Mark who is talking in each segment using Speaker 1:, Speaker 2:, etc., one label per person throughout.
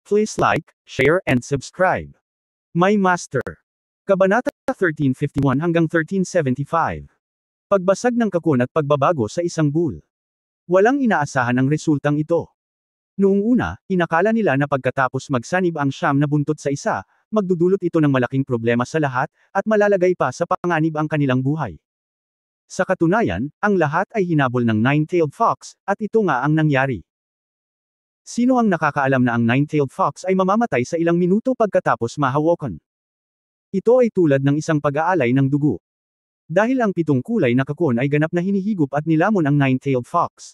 Speaker 1: Please like, share and subscribe. My Master. Kabanata 1351 hanggang 1375. Pagbasag ng kakun at pagbabago sa isang bull. Walang inaasahan ang resultang ito. Noong una, inakala nila na pagkatapos magsanib ang siyam na buntot sa isa, magdudulot ito ng malaking problema sa lahat, at malalagay pa sa panganib ang kanilang buhay. Sa katunayan, ang lahat ay hinabol ng nine-tailed fox, at ito nga ang nangyari. Sino ang nakakaalam na ang nine-tailed fox ay mamamatay sa ilang minuto pagkatapos mahawakan? Ito ay tulad ng isang pag-aalay ng dugo. Dahil ang pitong kulay na kakun ay ganap na hinihigop at nilamon ang nine-tailed fox.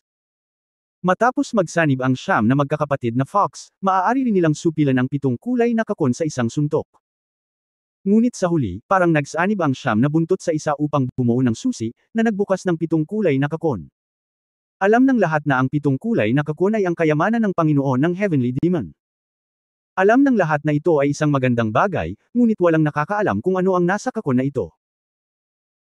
Speaker 1: Matapos magsanib ang siyam na magkakapatid na fox, maaari rin nilang supilan ang pitong kulay na kakun sa isang suntok. Ngunit sa huli, parang nagsanib ang siyam na buntot sa isa upang bumuo ng susi, na nagbukas ng pitong kulay na kakun. Alam ng lahat na ang pitong kulay na kakun ay ang kayamanan ng Panginoon ng Heavenly Demon. Alam ng lahat na ito ay isang magandang bagay, ngunit walang nakakaalam kung ano ang nasa kakun na ito.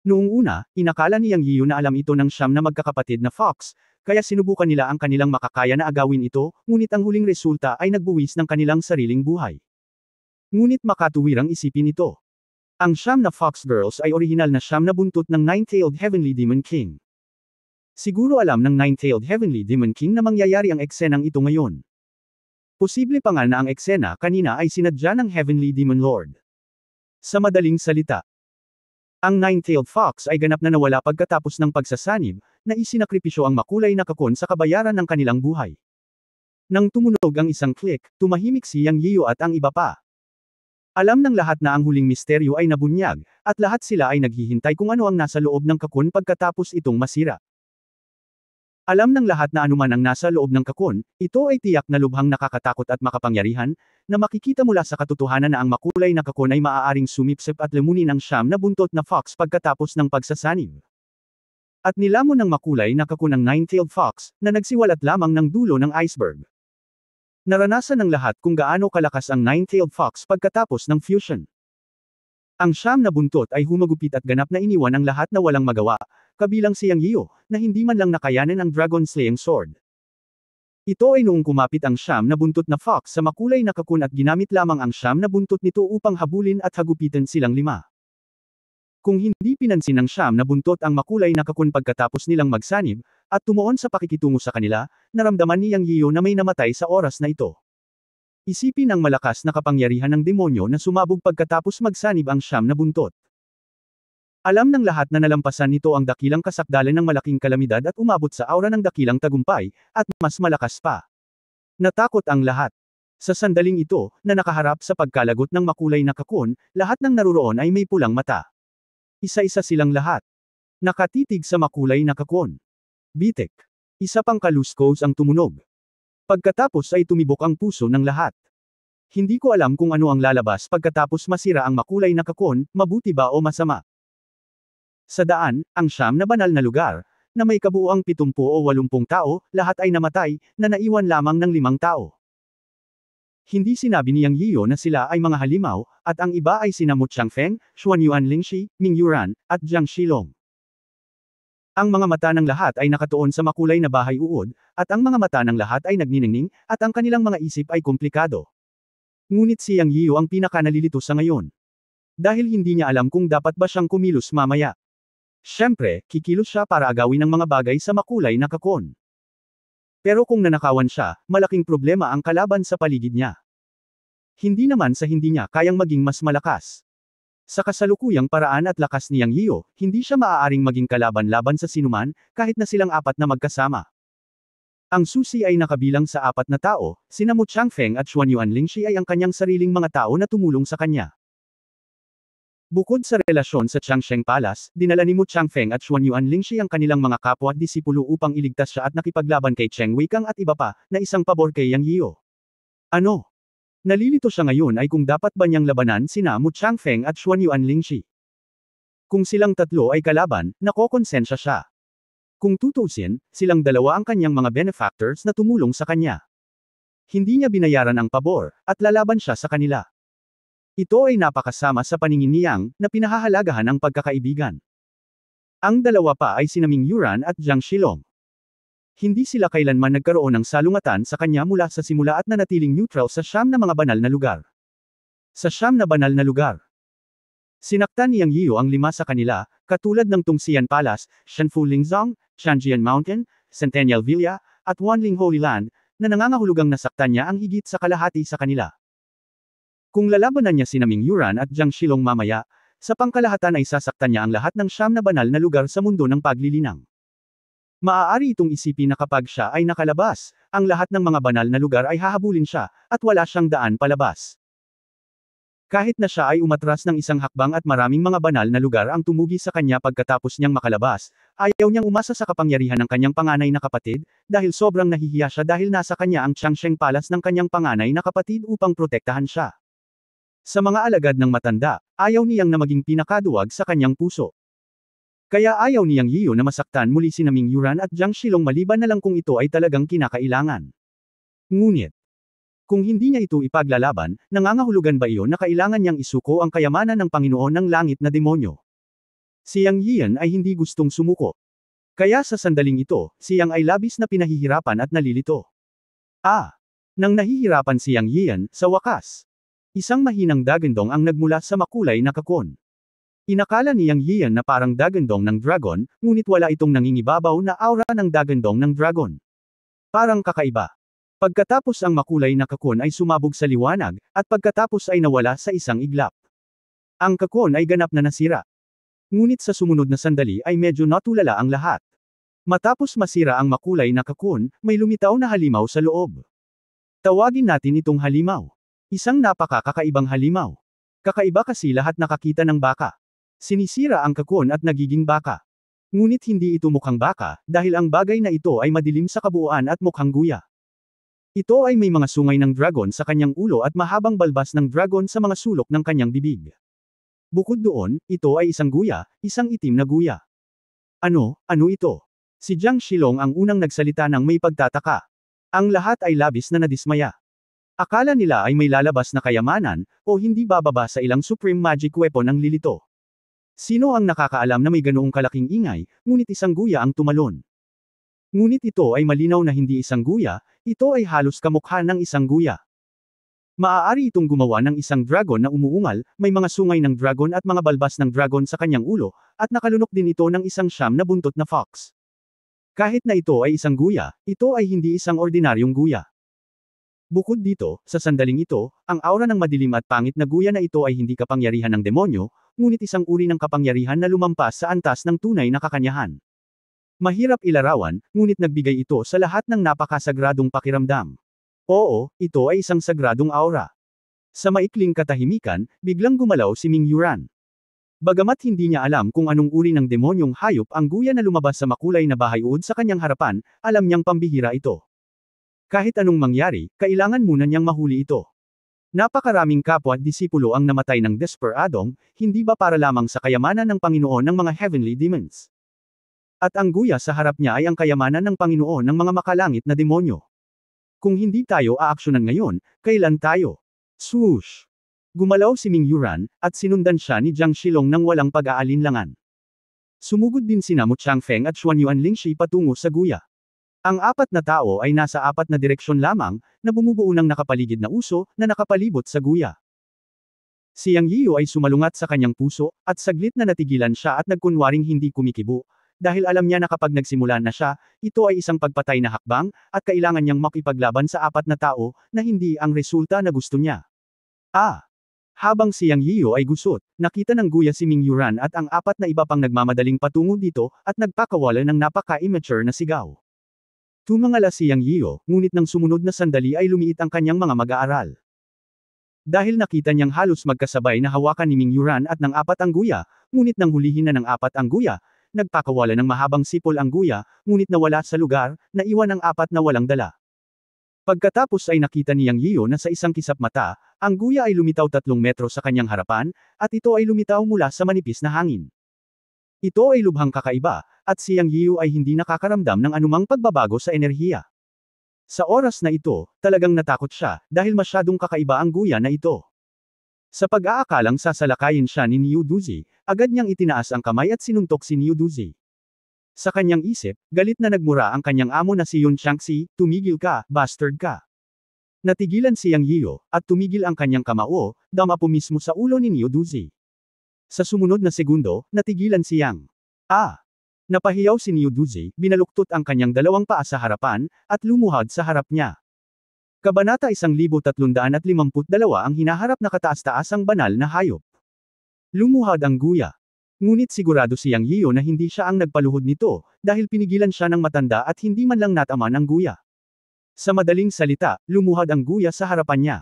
Speaker 1: Noong una, inakala ni Yang Yiyu na alam ito ng siyam na magkakapatid na fox, kaya sinubukan nila ang kanilang makakaya na agawin ito, ngunit ang huling resulta ay nagbuwis ng kanilang sariling buhay. Ngunit makatuwirang isipin ito. Ang siyam na fox girls ay orihinal na siyam na buntot ng nine-tailed Heavenly Demon King. Siguro alam ng nine-tailed Heavenly Demon King na mangyayari ang eksenang ito ngayon. Posible pa nga na ang eksena kanina ay sinadya ng Heavenly Demon Lord. Sa madaling salita, ang nine-tailed fox ay ganap na nawala pagkatapos ng pagsasanib, na isinakripisyo ang makulay na kakun sa kabayaran ng kanilang buhay. Nang tumunog ang isang click, tumahimik si Yang Yiyu at ang iba pa. Alam ng lahat na ang huling misteryo ay nabunyag, at lahat sila ay naghihintay kung ano ang nasa loob ng kakun pagkatapos itong masira. Alam ng lahat na anuman ang nasa loob ng kakun, ito ay tiyak na lubhang nakakatakot at makapangyarihan, na makikita mula sa katotohanan na ang makulay na kakun ay maaaring sumipsip at lamunin ang siyam na buntot na fox pagkatapos ng pagsasanib. At nilamon ng makulay na kakun ang nine-tailed fox, na nagsiwalat lamang ng dulo ng iceberg. Naranasan ng lahat kung gaano kalakas ang nine-tailed fox pagkatapos ng fusion. Ang siyam na buntot ay humagupit at ganap na iniwan ang lahat na walang magawa, kabilang si Yang Yiyu, na hindi man lang nakayanan ang dragon-slaying sword. Ito ay noong kumapit ang siyam na buntot na fox sa makulay na kakun at ginamit lamang ang siyam na buntot nito upang habulin at hagupitan silang lima. Kung hindi pinansin ng siyam na buntot ang makulay na kakun pagkatapos nilang magsanib, at tumuon sa pakikitungo sa kanila, naramdaman ni Yang Yiyu na may namatay sa oras na ito. Isipin ang malakas na kapangyarihan ng demonyo na sumabog pagkatapos magsanib ang siyam na buntot. Alam ng lahat na nalampasan nito ang dakilang kasakdalan ng malaking kalamidad at umabot sa aura ng dakilang tagumpay, at mas malakas pa. Natakot ang lahat. Sa sandaling ito, na nakaharap sa pagkalagot ng makulay na kakun, lahat ng naruroon ay may pulang mata. Isa-isa silang lahat. Nakatitig sa makulay na kakun. Bitik. Isa pang kaluskos ang tumunog. Pagkatapos ay tumibok ang puso ng lahat. Hindi ko alam kung ano ang lalabas pagkatapos masira ang makulay na kakun, mabuti ba o masama. Sa daan, ang siyam na banal na lugar, na may kabuuang 70 o 80 tao, lahat ay namatay, na naiwan lamang ng 5 tao. Hindi sinabi ni Yang Yiyu na sila ay mga halimaw, at ang iba ay sina Mu Changfeng, Xuanyuan Lingxi, Ming Yuran, at Jiang Shilong. Ang mga mata ng lahat ay nakatuon sa makulay na bahay uod, at ang mga mata ng lahat ay nagniningning, at ang kanilang mga isip ay komplikado. Ngunit si Yang Yiyu ang pinakanalilito sa ngayon. Dahil hindi niya alam kung dapat ba siyang kumilos mamaya. Siyempre, kikilos siya para agawin ang mga bagay sa makulay na kakun. Pero kung nanakawan siya, malaking problema ang kalaban sa paligid niya. Hindi naman sa hindi niya kayang maging mas malakas. Sa kasalukuyang paraan at lakas ni Yang Yiyu, hindi siya maaaring maging kalaban-laban sa sinuman, kahit na silang apat na magkasama. Ang susi ay nakabilang sa apat na tao, sina Mu Changfeng at Xuanyuan Lingxi ay ang kanyang sariling mga tao na tumulong sa kanya. Bukod sa relasyon sa Changsheng Palace, dinala ni Mu Changfeng at Xuanyuan Lingxi ang kanilang mga kapwa at disipulo upang iligtas siya at nakipaglaban kay Cheng Weikang at iba pa, na isang pabor kay Yang Yiyu. Ano? Nalilito siya ngayon ay kung dapat ba niyang labanan sina Mu Changfeng at Xuanyuan Lingxi. Kung silang tatlo ay kalaban, nakokonsensya siya. Kung tutusin, silang dalawa ang kanyang mga benefactors na tumulong sa kanya. Hindi niya binayaran ang pabor, at lalaban siya sa kanila. Ito ay napakasama sa paningin ni Yang, na pinahahalagahan ang pagkakaibigan. Ang dalawa pa ay sina Ming Yuran at Jiang Shilong. Hindi sila kailanman nagkaroon ng salungatan sa kanya mula sa simula at nanatiling neutral sa siyam na mga banal na lugar. Sa siyam na banal na lugar, sinaktan ni Yang Yiu ang 5 sa kanila, katulad ng Tungxian Palace, Shanfu Lingzong, Chanjian Mountain, Centennial Villa, at Wanling Holy Land, na nangangahulugang nasaktan niya ang higit sa kalahati sa kanila. Kung lalabanan niya sina Ming Yuran at Jiang Shilong mamaya, sa pangkalahatan ay sasaktan niya ang lahat ng siyam na banal na lugar sa mundo ng paglilinang. Maaari itong isipin na kapag siya ay nakalabas, ang lahat ng mga banal na lugar ay hahabulin siya, at wala siyang daan palabas. Kahit na siya ay umatras ng isang hakbang at maraming mga banal na lugar ang tumugi sa kanya pagkatapos niyang makalabas, ayaw niyang umasa sa kapangyarihan ng kanyang panganay na kapatid, dahil sobrang nahihiya siya dahil nasa kanya ang Changsheng Palace ng kanyang panganay na kapatid upang protektahan siya. Sa mga alagad ng matanda, ayaw niyang na maging pinakaduwag sa kanyang puso. Kaya ayaw niyang Yiu na masaktan muli sina Ming Yuran at Jiang Shilong maliban na lang kung ito ay talagang kinakailangan. Ngunit, kung hindi niya ito ipaglalaban, nangangahulugan ba iyon na kailangan niyang isuko ang kayamanan ng Panginoon ng Langit na demonyo? Si Yang Yian ay hindi gustong sumuko. Kaya sa sandaling ito, si Yang ay labis na pinahihirapan at nalilito. Nang nahihirapan si Yang Yian, sa wakas, isang mahinang dagandong ang nagmula sa makulay na kakon. Inakala ni Yang Yian na parang dagandong ng dragon, ngunit wala itong nangingibabaw na aura ng dagandong ng dragon. Parang kakaiba. Pagkatapos ang makulay na kakon ay sumabog sa liwanag, at pagkatapos ay nawala sa isang iglap. Ang kakon ay ganap na nasira. Ngunit sa sumunod na sandali ay medyo natulala ang lahat. Matapos masira ang makulay na kakon, may lumitaw na halimaw sa loob. Tawagin natin itong halimaw. Isang napakakakaibang halimaw. Kakaiba kasi lahat nakakita ng baka. Sinisira ang kakon at nagiging baka. Ngunit hindi ito mukhang baka, dahil ang bagay na ito ay madilim sa kabuuan at mukhang guya. Ito ay may mga sungay ng dragon sa kanyang ulo at mahabang balbas ng dragon sa mga sulok ng kanyang bibig. Bukod doon, ito ay isang guya, isang itim na guya. Ano ito? Si Jiang Shilong ang unang nagsalita ng may pagtataka. Ang lahat ay labis na nadismaya. Akala nila ay may lalabas na kayamanan, o hindi bababa sa ilang supreme magic weapon ang lilito. Sino ang nakakaalam na may ganoong kalaking ingay, ngunit isang guya ang tumalon? Ngunit ito ay malinaw na hindi isang guya, ito ay halos kamukha ng isang guya. Maaari itong gumawa ng isang dragon na umuungal, may mga sungay ng dragon at mga balbas ng dragon sa kanyang ulo, at nakalunok din ito ng isang siyam na buntot na fox. Kahit na ito ay isang guya, ito ay hindi isang ordinaryong guya. Bukod dito, sa sandaling ito, ang aura ng madilim at pangit na guya na ito ay hindi kapangyarihan ng demonyo, ngunit isang uri ng kapangyarihan na lumampas sa antas ng tunay na kakanyahan. Mahirap ilarawan, ngunit nagbigay ito sa lahat ng napakasagradong pakiramdam. Oo, ito ay isang sagradong aura. Sa maikling katahimikan, biglang gumalaw si Ming Yuran. Bagamat hindi niya alam kung anong uri ng demonyong hayop ang guya na lumabas sa makulay na bahay uod sa kanyang harapan, alam niyang pambihira ito. Kahit anong mangyari, kailangan muna niyang mahuli ito. Napakaraming kapwa at disipulo ang namatay ng desperadong, hindi ba para lamang sa kayamanan ng Panginoon ng mga heavenly demons? At ang guya sa harap niya ay ang kayamanan ng Panginoon ng mga makalangit na demonyo. Kung hindi tayo aaksyonan ngayon, kailan tayo? Swoosh! Gumalaw si Ming Yuran, at sinundan siya ni Jiang Shilong nang walang pag-aalinlangan. Sumugod din sina Mu Changfeng at Xuan Yuan Lingshi patungo sa guya. Ang 4 na tao ay nasa 4 na direksyon lamang, na bumubuo ng nakapaligid na uso, na nakapalibot sa guya. Si Yang Yiu ay sumalungat sa kanyang puso, at saglit na natigilan siya at nagkunwaring hindi kumikibo, dahil alam niya na kapag nagsimula na siya, ito ay isang pagpatay na hakbang, at kailangan niyang makipaglaban sa 4 na tao, na hindi ang resulta na gusto niya. Habang si Yang Yiu ay gusot, nakita ng guya si Ming Yuran at ang 4 na iba pang nagmamadaling patungo dito, at nagpakawala ng napaka-immature na sigaw. Tumangala si Yang Yiu, ngunit nang sumunod na sandali ay lumiit ang kanyang mga mag-aaral. Dahil nakita niyang halos magkasabay na hawakan ni Ming Yuran at ng 4 ang guya, ngunit nang hulihin na ng 4 ang guya, nagpakawala ng mahabang sipol ang guya, ngunit nawala sa lugar, naiwan ang 4 na walang dala. Pagkatapos ay nakita ni Yang Yiu na sa isang kisap mata, ang guya ay lumitaw 3 metro sa kanyang harapan, at ito ay lumitaw mula sa manipis na hangin. Ito ay lubhang kakaiba, at si Yang Yiu ay hindi nakakaramdam ng anumang pagbabago sa enerhiya. Sa oras na ito, talagang natakot siya, dahil masyadong kakaiba ang guya na ito. Sa pag-aakalang sasalakayin siya ni Niu Duzi, agad niyang itinaas ang kamay at sinuntok si Niu Duzi. Sa kanyang isip, galit na nagmura ang kanyang amo na si Yun Changxi, tumigil ka, bastard ka. Natigilan si Yang Yiyo, at tumigil ang kanyang kamao, dama po mismo sa ulo ni Niu Duzi. Sa sumunod na segundo, natigilan si Yang. Napahiyaw si Niu Duzi, binaluktot ang kanyang dalawang paa sa harapan, at lumuhad sa harap niya. Kabanata 1352 ang hinaharap na kataas-taasang banal na hayop. Lumuhad ang guya. Ngunit sigurado si Yang Yiyo na hindi siya ang nagpaluhod nito, dahil pinigilan siya ng matanda at hindi man lang nataman ang guya. Sa madaling salita, lumuhad ang guya sa harapan niya.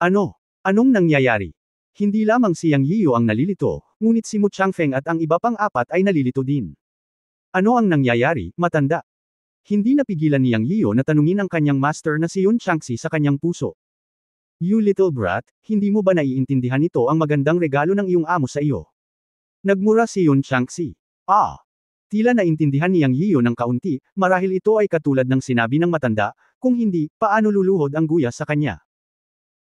Speaker 1: Anong nangyayari? Hindi lamang si Yang Yiyo ang nalilito, ngunit si Mu Changfeng at ang iba pang apat ay nalilito din. Ano ang nangyayari, matanda? Hindi napigilan ni Yang Yiyo na tanungin ang kanyang master na si Yun Changxi sa kanyang puso. You little brat, hindi mo ba naiintindihan ito ang magandang regalo ng iyong amo sa iyo? Nagmura si Yun Changxi. Tila naintindihan ni Yang Yiyo ng kaunti, marahil ito ay katulad ng sinabi ng matanda, kung hindi, paano luluhod ang guya sa kanya?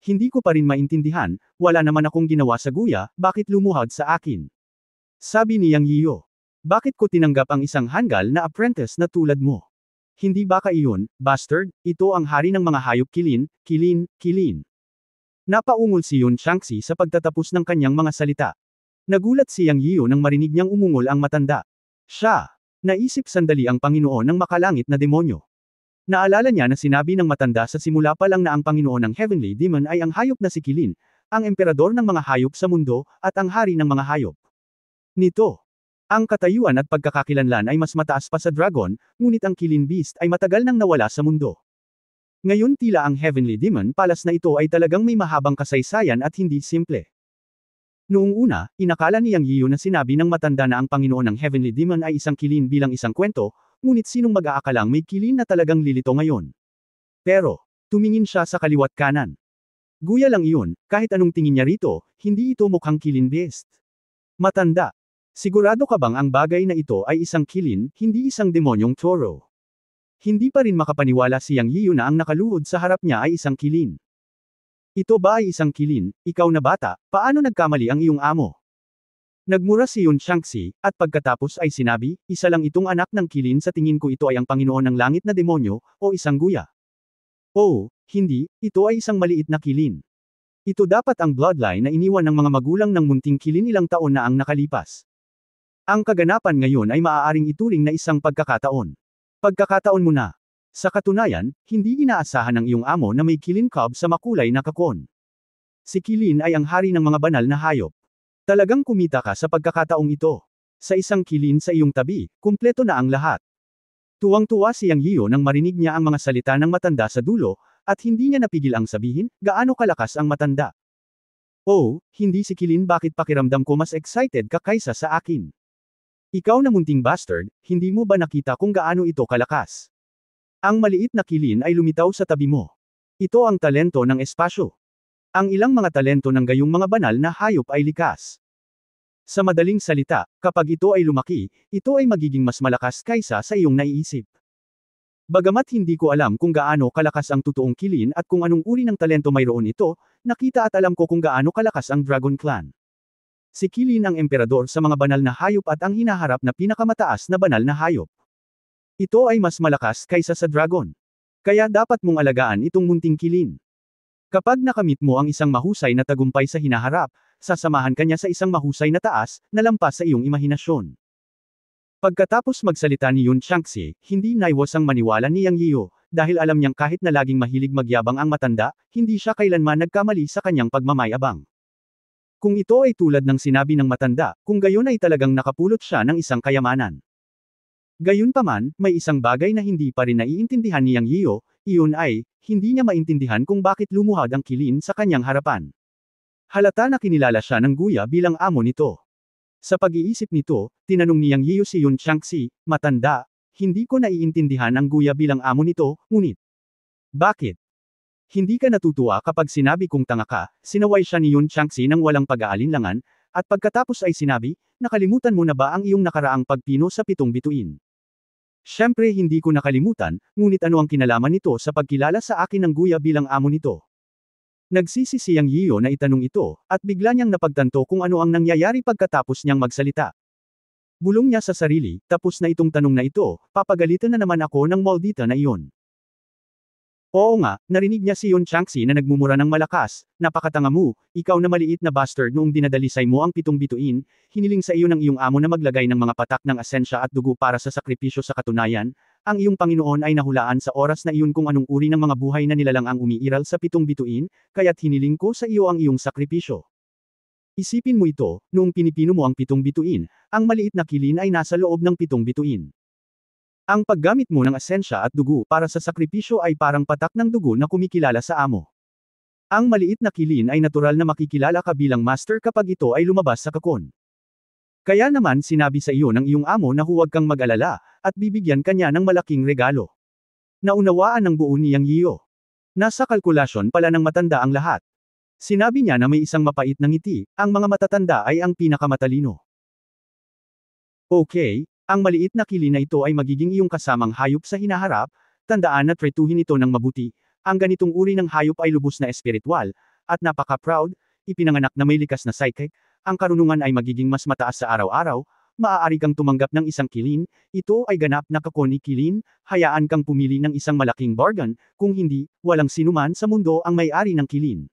Speaker 1: Hindi ko pa rin maintindihan, wala naman akong ginawa sa guya, bakit lumuhad sa akin? Sabi ni Yang Yiyo. Bakit ko tinanggap ang isang hanggal na apprentice na tulad mo? Hindi ba ka iyon, bastard? Ito ang hari ng mga hayop kilin. Napaungol si Yun Changxi sa pagtatapos ng kanyang mga salita. Nagulat si Yang Yiyo nang marinig niyang umungol ang matanda. Naisip sandali ang Panginoon ng makalangit na demonyo. Naalala niya na sinabi ng matanda sa simula pa lang na ang Panginoon ng Heavenly Demon ay ang hayop na si Kilin, ang emperador ng mga hayop sa mundo, at ang hari ng mga hayop. Nito, ang katayuan at pagkakakilanlan ay mas mataas pa sa dragon, ngunit ang Kilin Beast ay matagal nang nawala sa mundo. Ngayon tila ang Heavenly Demon Palace na ito ay talagang may mahabang kasaysayan at hindi simple. Noong una, inakala ni Yang Yiyo na sinabi ng matanda na ang Panginoon ng Heavenly Demon ay isang kilin bilang isang kwento, ngunit sinong mag-aakalang may kilin na talagang lilito ngayon. Pero, tumingin siya sa kaliwat kanan. Guya lang iyon, kahit anong tingin niya rito, hindi ito mukhang kilin beast. Matanda. Sigurado ka bang ang bagay na ito ay isang kilin, hindi isang demonyong toro? Hindi pa rin makapaniwala si Yang Yiyo na ang nakaluhod sa harap niya ay isang kilin. Ito ba ay isang kilin, ikaw na bata, paano nagkamali ang iyong amo? Nagmura si Yun Changxi, at pagkatapos ay sinabi, isa lang itong anak ng kilin sa tingin ko ito ay ang Panginoon ng langit na demonyo, o isang guya. Hindi, ito ay isang maliit na kilin. Ito dapat ang bloodline na iniwan ng mga magulang ng munting kilin ilang taon na ang nakalipas. Ang kaganapan ngayon ay maaaring ituring na isang pagkakataon. Pagkakataon mo na. Sa katunayan, hindi inaasahan ng iyong amo na may kilin cub sa makulay na kakon. Si Kilin ay ang hari ng mga banal na hayop. Talagang kumita ka sa pagkakataong ito. Sa isang kilin sa iyong tabi, kumpleto na ang lahat. Tuwang-tuwa si Yang Yiyo nang marinig niya ang mga salita ng matanda sa dulo, at hindi niya napigil ang sabihin, gaano kalakas ang matanda. Hindi si Kilin, bakit pakiramdam ko mas excited ka kaysa sa akin? Ikaw na munting bastard, hindi mo ba nakita kung gaano ito kalakas? Ang maliit na kilin ay lumitaw sa tabi mo. Ito ang talento ng espasyo. Ang ilang mga talento ng gayong mga banal na hayop ay likas. Sa madaling salita, kapag ito ay lumaki, ito ay magiging mas malakas kaysa sa iyong naiisip. Bagamat hindi ko alam kung gaano kalakas ang totoong kilin at kung anong uri ng talento mayroon ito, nakita at alam ko kung gaano kalakas ang Dragon Clan. Si Kilin ang emperador sa mga banal na hayop at ang hinaharap na pinakamataas na banal na hayop. Ito ay mas malakas kaysa sa dragon. Kaya dapat mong alagaan itong munting kilin. Kapag nakamit mo ang isang mahusay na tagumpay sa hinaharap, sasamahan ka niya sa isang mahusay na taas, na lampas sa iyong imahinasyon. Pagkatapos magsalita ni Yun Changxi, hindi naiwasang maniwala ni Yang Yiyo, dahil alam niyang kahit na laging mahilig magyabang ang matanda, hindi siya kailanman nagkamali sa kanyang pagmamayabang. Kung ito ay tulad ng sinabi ng matanda, kung gayon ay talagang nakapulot siya ng isang kayamanan. Gayunpaman, may isang bagay na hindi pa rin naiintindihan ni Yang Yiyo, iyon ay, hindi niya maintindihan kung bakit lumuhad ang kilin sa kanyang harapan. Halata na kinilala siya ng guya bilang amo nito. Sa pag-iisip nito, tinanong ni Yang Yiyo si Yun Changxi, matanda, hindi ko naiintindihan ang guya bilang amo nito, ngunit. Bakit? Hindi ka natutuwa kapag sinabi kong tanga ka, sinaway siya ni Yun Changxi nang walang pag-aalinlangan, at pagkatapos ay sinabi, nakalimutan mo na ba ang iyong nakaraang pagpino sa 7 bituin? Siyempre hindi ko nakalimutan, ngunit ano ang kinalaman nito sa pagkilala sa akin ng guya bilang amo nito? Nagsisi si Yang Yiyo na itanong ito, at bigla niyang napagtanto kung ano ang nangyayari pagkatapos niyang magsalita. Bulong niya sa sarili, tapos na itong tanong na ito, papagalitan na naman ako ng maldita na iyon. Oo nga, narinig niya si Yun Changxi na nagmumura ng malakas, napakatanga mo, ikaw na maliit na bastard noong dinadalisay mo ang 7 bituin, hiniling sa iyo ng iyong amo na maglagay ng mga patak ng asensya at dugo para sa sakripisyo sa katunayan, ang iyong Panginoon ay nahulaan sa oras na iyon kung anong uri ng mga buhay na nilalang ang umiiral sa 7 bituin, kaya't hiniling ko sa iyo ang iyong sakripisyo. Isipin mo ito, noong pinipino mo ang 7 bituin, ang maliit na kilin ay nasa loob ng 7 bituin. Ang paggamit mo ng asensya at dugo para sa sakripisyo ay parang patak ng dugo na kumikilala sa amo. Ang maliit na kilin ay natural na makikilala ka bilang master kapag ito ay lumabas sa kakon. Kaya naman sinabi sa iyo ng iyong amo na huwag kang mag-alala, at bibigyan kanya ng malaking regalo. Naunawaan ng buo ni Yang Yiyo. Nasa kalkulasyon pala ng matanda ang lahat. Sinabi niya na may isang mapait na ngiti, ang mga matatanda ay ang pinakamatalino. Okay. Ang maliit na kilin na ito ay magiging iyong kasamang hayop sa hinaharap, tandaan na tretuhin ito ng mabuti, ang ganitong uri ng hayop ay lubos na espiritual, at napaka-proud, ipinanganak na may likas na psychic, ang karunungan ay magiging mas mataas sa araw-araw, maaari kang tumanggap ng isang kilin, ito ay ganap na kakoni kilin, hayaan kang pumili ng isang malaking bargain, kung hindi, walang sinuman sa mundo ang may-ari ng kilin.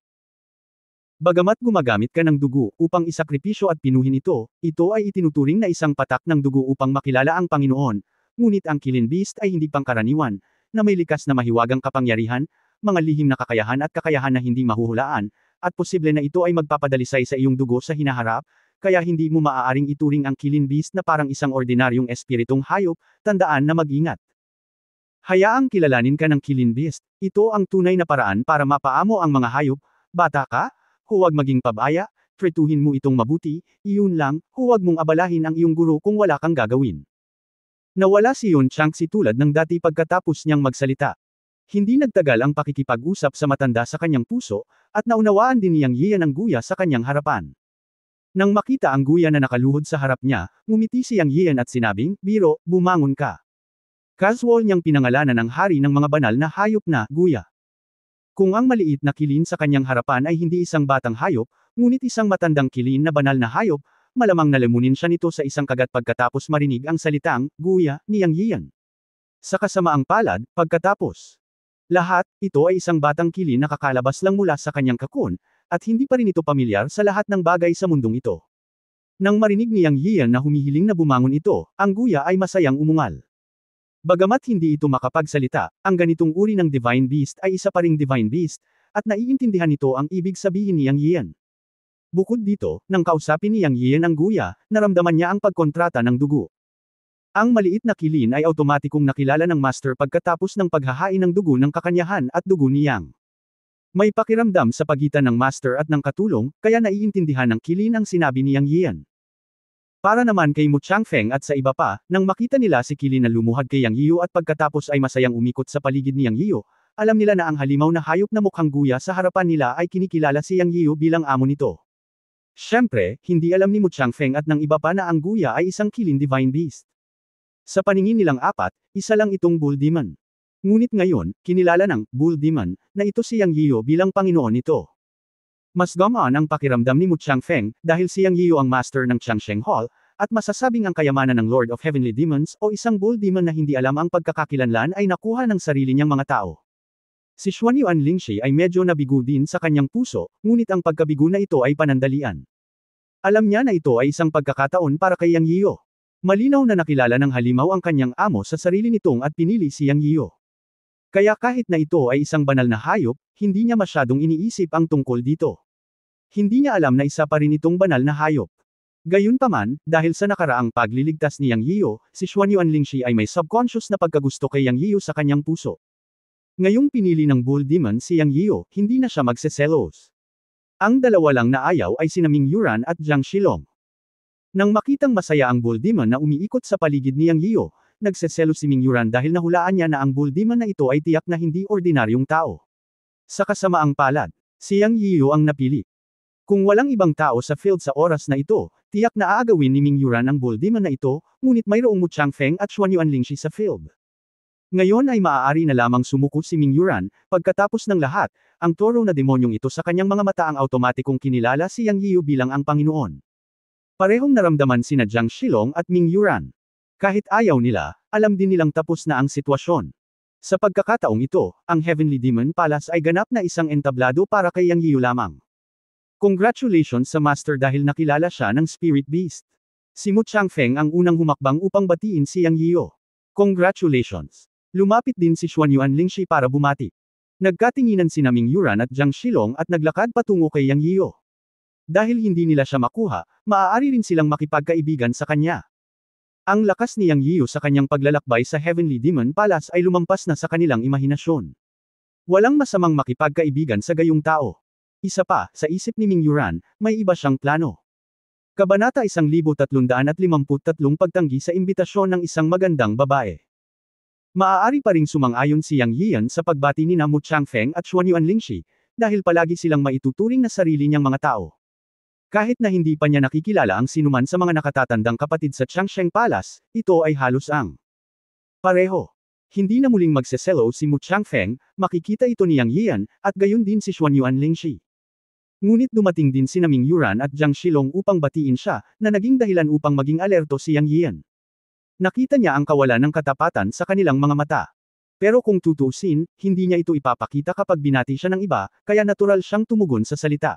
Speaker 1: Bagamat gumagamit ka ng dugo upang isakripisyo at pinuhin ito ay itinuturing na isang patak ng dugo upang makilala ang Panginoon, ngunit ang Kilin Beast ay hindi pangkaraniwan, na may likas na mahiwagang kapangyarihan, mga lihim na kakayahan at kakayahan na hindi mahuhulaan, at posible na ito ay magpapadalisay sa iyong dugo sa hinaharap, kaya hindi mo maaaring ituring ang Kilin Beast na parang isang ordinaryong espiritong hayop, tandaan na mag-ingat. Hayaang kilalanin ka ng Kilin Beast, ito ang tunay na paraan para mapaamo ang mga hayop, bata ka? Huwag maging pabaya, tretuhin mo itong mabuti, iyon lang, huwag mong abalahin ang iyong guro kung wala kang gagawin. Nawala si Yun Changxi tulad ng dati pagkatapos niyang magsalita. Hindi nagtagal ang pakikipag-usap sa matanda sa kanyang puso, at naunawaan din niyang Yian ang guya sa kanyang harapan. Nang makita ang guya na nakaluhod sa harap niya, ngumiti si Yang Yian at sinabing, "Biro, bumangon ka." Casual niyang pinangalanan ng hari ng mga banal na hayop na guya. Kung ang maliit na kilin sa kanyang harapan ay hindi isang batang hayop, ngunit isang matandang kilin na banal na hayop, malamang nalamunin siya nito sa isang kagat pagkatapos marinig ang salitang, guya, ni Yang Yian. Sa kasamaang palad, pagkatapos. Lahat, ito ay isang batang kilin na kakalabas lang mula sa kanyang kakon, at hindi pa rin ito pamilyar sa lahat ng bagay sa mundong ito. Nang marinig ni Yang Yian na humihiling na bumangon ito, ang guya ay masayang umungal. Bagamat hindi ito makapagsalita, ang ganitong uri ng Divine Beast ay isa pa ring Divine Beast, at naiintindihan nito ang ibig sabihin ni Yang Yian. Bukod dito, nang kausapin ni Yang Yian ang guya, naramdaman niya ang pagkontrata ng dugo. Ang maliit na kilin ay automatikong nakilala ng master pagkatapos ng paghahain ng dugo ng kakanyahan at dugo ni Yang. May pakiramdam sa pagitan ng master at ng katulong, kaya naiintindihan ng kilin ang sinabi ni Yang Yian. Para naman kay Mu Changfeng at sa iba pa, nang makita nila si Kilin na lumuhad kay Yang Yiu at pagkatapos ay masayang umikot sa paligid ni Yang Yiu, alam nila na ang halimaw na hayop na mukhang guya sa harapan nila ay kinikilala si Yang Yiu bilang amo nito. Siyempre, hindi alam ni Mu Changfeng at ng iba pa na ang guya ay isang Kilin Divine Beast. Sa paningin nilang apat, isa lang itong Bull Demon. Ngunit ngayon, kinilala ng Bull Demon na ito si Yang Yiu bilang Panginoon nito. Mas gumaan ang pakiramdam ni Mu Changfeng, dahil si Yang Yiu ang master ng Changsheng Hall, at masasabing ang kayamanan ng Lord of Heavenly Demons o isang Bull Demon na hindi alam ang pagkakakilanlan ay nakuha ng sarili niyang mga tao. Si Xuanyuan Lingxi ay medyo nabigo din sa kanyang puso, ngunit ang pagkabigo na ito ay panandalian. Alam niya na ito ay isang pagkakataon para kay Yang Yiu. Malinaw na nakilala ng halimaw ang kanyang amo sa sarili nitong at pinili si Yang Yiu. Kaya kahit na ito ay isang banal na hayop, hindi niya masyadong iniisip ang tungkol dito. Hindi niya alam na isa pa rin itong banal na hayop. Gayunpaman, dahil sa nakaraang pagliligtas ni Yang Yiu, si Xuanyuan Lingxi ay may subconscious na pagkagusto kay Yang Yiu sa kanyang puso. Ngayong pinili ng Bull Demon si Yang Yiu, hindi na siya magseselos. Ang dalawa lang na ayaw ay sina Ming Yuran at Jiang Shilong. Nang makitang masaya ang Bull Demon na umiikot sa paligid ni Yang Yiu, nagseselos si Ming Yuran dahil nahulaan niya na ang Bull Demon na ito ay tiyak na hindi ordinaryong tao. Sa kasamaang palad, si Yang Yiu ang napili. Kung walang ibang tao sa field sa oras na ito, tiyak na aagawin ni Ming Yuran ang Bull Demon na ito, ngunit mayroong Mu Changfeng at Xuanyuan Lingxi sa field. Ngayon ay maaari na lamang sumuko si Ming Yuran, pagkatapos ng lahat, ang toro na demonyong ito sa kanyang mga mata ang automatikong kinilala si Yang Yiu bilang ang Panginoon. Parehong naramdaman sina Jiang Shilong at Ming Yuran. Kahit ayaw nila, alam din nilang tapos na ang sitwasyon. Sa pagkakataong ito, ang Heavenly Demon Palace ay ganap na isang entablado para kay Yang Yiyu lamang. Congratulations sa Master dahil nakilala siya ng Spirit Beast. Si Mu Changfeng ang unang humakbang upang batiin si Yang Yiyu. Congratulations! Lumapit din si Xuanyuan Lingshi para bumati. Nagkatinginan sina Ming Yuran at Jiang Shilong at naglakad patungo kay Yang Yiyu. Dahil hindi nila siya makuha, maaari rin silang makipagkaibigan sa kanya. Ang lakas ni Yang Yiyu sa kanyang paglalakbay sa Heavenly Demon Palace ay lumampas na sa kanilang imahinasyon. Walang masamang makipagkaibigan sa gayong tao. Isa pa, sa isip ni Ming Yuran, may iba siyang plano. Kabanata 1353 Pagtanggi sa imbitasyon ng isang magandang babae. Maaari pa ring sumang-ayon si Yang Yiyan sa pagbati ni Mu Changfeng at Xuanyuan Lingshi, dahil palagi silang maituturing na sarili niyang mga tao. Kahit na hindi pa niya nakikilala ang sinuman sa mga nakatatandang kapatid sa Changsheng Palace, ito ay halos ang pareho. Hindi na muling magseselo si Mu Changfeng, makikita ito ni Yang Yiyan, at gayon din si Xuanyuan Lingshi. Ngunit dumating din sina Ming Yuran at Jiang Shilong upang batiin siya, na naging dahilan upang maging alerto si Yang Yiyan. Nakita niya ang kawalan ng katapatan sa kanilang mga mata. Pero kung tutuusin, hindi niya ito ipapakita kapag binati siya ng iba, kaya natural siyang tumugon sa salita.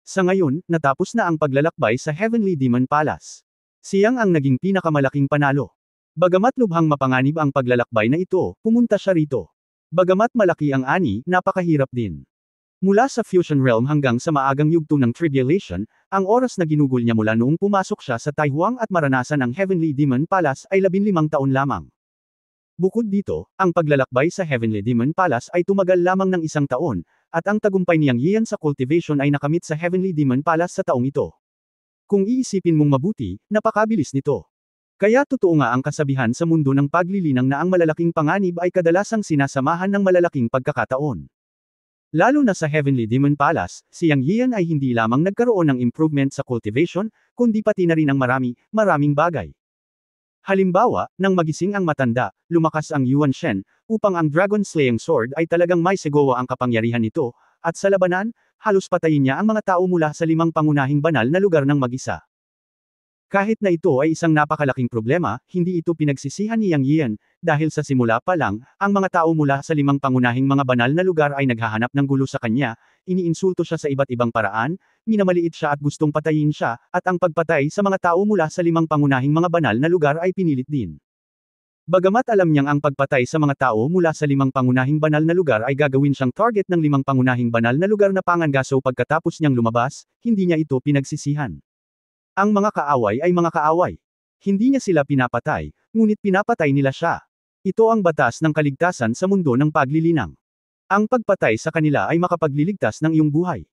Speaker 1: Sa ngayon, natapos na ang paglalakbay sa Heavenly Demon Palace. Siyang ang naging pinakamalaking panalo. Bagamat lubhang mapanganib ang paglalakbay na ito, pumunta siya rito. Bagamat malaki ang ani, napakahirap din. Mula sa Fusion Realm hanggang sa maagang yugto ng Tribulation, ang oras na ginugol niya mula noong pumasok siya sa Taihuang at maranasan ang Heavenly Demon Palace ay 15 taon lamang. Bukod dito, ang paglalakbay sa Heavenly Demon Palace ay tumagal lamang ng 1 taon, at ang tagumpay ni Yang Yiyan sa cultivation ay nakamit sa Heavenly Demon Palace sa taong ito. Kung iisipin mong mabuti, napakabilis nito. Kaya totoo nga ang kasabihan sa mundo ng paglilinang na ang malalaking panganib ay kadalasang sinasamahan ng malalaking pagkakataon. Lalo na sa Heavenly Demon Palace, si Yang Yiyan ay hindi lamang nagkaroon ng improvement sa cultivation, kundi pati na rin ang maraming bagay. Halimbawa, nang magising ang matanda, lumakas ang Yuan Shen, upang ang Dragon Slaying Sword ay talagang may segowa ang kapangyarihan nito, at sa labanan, halos patayin niya ang mga tao mula sa 5 pangunahing banal na lugar ng mag-isa. Kahit na ito ay isang napakalaking problema, hindi ito pinagsisihan ni Yang Yiyan, dahil sa simula pa lang, ang mga tao mula sa 5 pangunahing mga banal na lugar ay naghahanap ng gulo sa kanya, iniinsulto siya sa iba't ibang paraan, minamaliit siya at gustong patayin siya, at ang pagpatay sa mga tao mula sa 5 pangunahing mga banal na lugar ay pinilit din. Bagamat alam niyang ang pagpatay sa mga tao mula sa 5 pangunahing banal na lugar ay gagawin siyang target ng 5 pangunahing banal na lugar na pangangaso pagkatapos niyang lumabas, hindi niya ito pinagsisihan. Ang mga kaaway ay mga kaaway. Hindi niya sila pinapatay, ngunit pinapatay nila siya. Ito ang batas ng kaligtasan sa mundo ng paglilinang. Ang pagpatay sa kanila ay makapagliligtas ng iyong buhay.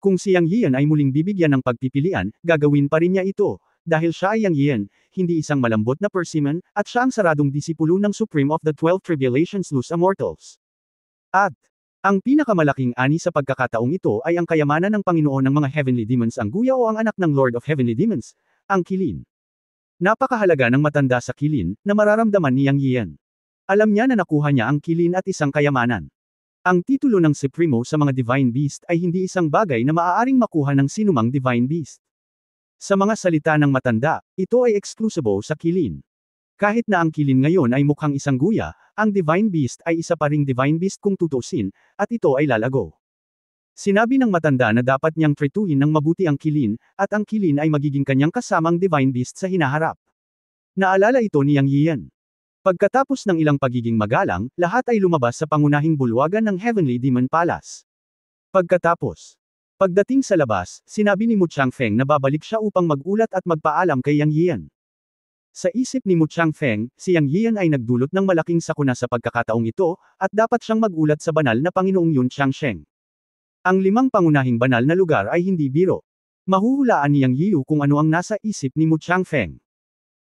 Speaker 1: Kung si Yang Yiyan ay muling bibigyan ng pagpipilian, gagawin pa rin niya ito, dahil siya ay Yang Yiyan, hindi isang malambot na persimmon, at siya ang saradong disipulo ng Supreme of the 12 Tribulations Luz Immortals. At ang pinakamalaking ani sa pagkakataong ito ay ang kayamanan ng Panginoon ng mga Heavenly Demons ang Guya o ang anak ng Lord of Heavenly Demons, ang Qilin. Napakahalaga ng matanda sa Qilin, na mararamdaman ni Yang Yiyan. Alam niya na nakuha niya ang Qilin at isang kayamanan. Ang titulo ng Supremo sa mga Divine Beast ay hindi isang bagay na maaaring makuha ng sinumang Divine Beast. Sa mga salita ng matanda, ito ay eksklusibo sa Qilin. Kahit na ang Qilin ngayon ay mukhang isang guya, ang Divine Beast ay isa pa ring Divine Beast kung tutusin, at ito ay lalago. Sinabi ng matanda na dapat niyang trituhin ng mabuti ang Qilin, at ang Qilin ay magiging kanyang kasamang Divine Beast sa hinaharap. Naalala ito ni Yang Yiyan. Pagkatapos ng ilang pagiging magalang, lahat ay lumabas sa pangunahing bulwagan ng Heavenly Demon Palace. Pagdating sa labas, sinabi ni Mu Changfeng na babalik siya upang magulat at magpaalam kay Yang Yiyan. Sa isip ni Mu Changfeng, si Yang Yiyan ay nagdulot ng malaking sakuna sa pagkakataong ito, at dapat siyang magulat sa banal na Panginoong Yun Changsheng. Ang 5 pangunahing banal na lugar ay hindi biro. Mahuhulaan ni Yang Yiyu kung ano ang nasa isip ni Mu Changfeng.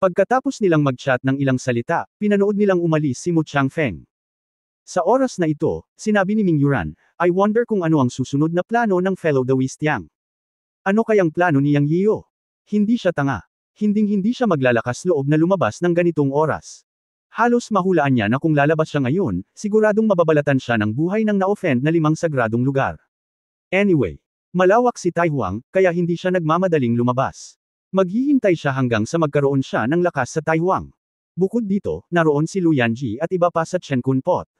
Speaker 1: Pagkatapos nilang mag-chat ng ilang salita, pinanood nilang umalis si Mu Changfeng. Sa oras na ito, sinabi ni Ming Yuran, I wonder kung ano ang susunod na plano ng fellow Daoist Yang. Ano kayang plano ni Yang Yiyu? Hindi siya tanga. Hinding-hindi siya maglalakas loob na lumabas ng ganitong oras. Halos mahulaan niya na kung lalabas siya ngayon, siguradong mababalatan siya ng buhay ng na-offend na 5 sagradong lugar. Anyway, malawak si Taihuang, kaya hindi siya nagmamadaling lumabas. Maghihintay siya hanggang sa magkaroon siya ng lakas sa Tai Huang. Bukod dito, naroon si Lu Yanji at iba pa sa Chen Kunpot.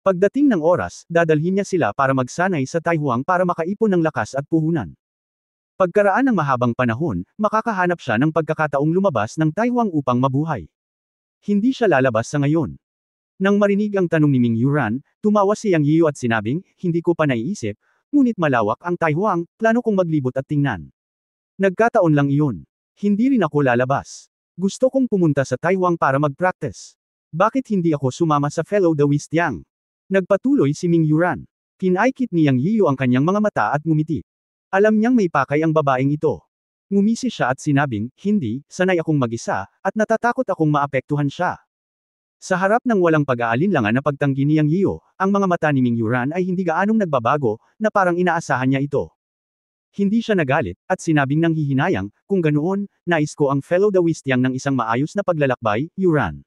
Speaker 1: Pagdating ng oras, dadalhin niya sila para magsanay sa Tai Huang para makaipon ng lakas at puhunan. Pagkaraan ng mahabang panahon, makakahanap siya ng pagkakataong lumabas ng Tai Huang upang mabuhay. Hindi siya lalabas sa ngayon. Nang marinig ang tanong ni Ming Yuran, tumawa si Yang Yiyu at sinabing, hindi ko pa naiisip, ngunit malawak ang Tai Huang, plano kong maglibot at tingnan. Nagkataon lang iyon. Hindi rin ako lalabas. Gusto kong pumunta sa Tai Huang para mag-practice. Bakit hindi ako sumama sa fellow Daoist Yang? Nagpatuloy si Ming Yuran. Pinaikit ni Yang Yiyu ang kanyang mga mata at ngumiti. Alam niyang may pakay ang babaeng ito. Ngumisi siya at sinabing, hindi, sanay akong mag-isa, at natatakot akong maapektuhan siya. Sa harap ng walang pag-aalinlangan na pagtanggi ni Yang Yiyu, ang mga mata ni Ming Yuran ay hindi gaanong nagbabago, na parang inaasahan niya ito. Hindi siya nagalit, at sinabing nang hihinayang, kung ganoon, nais ko ang fellow Daoist Yang ng isang maayos na paglalakbay, Yuran.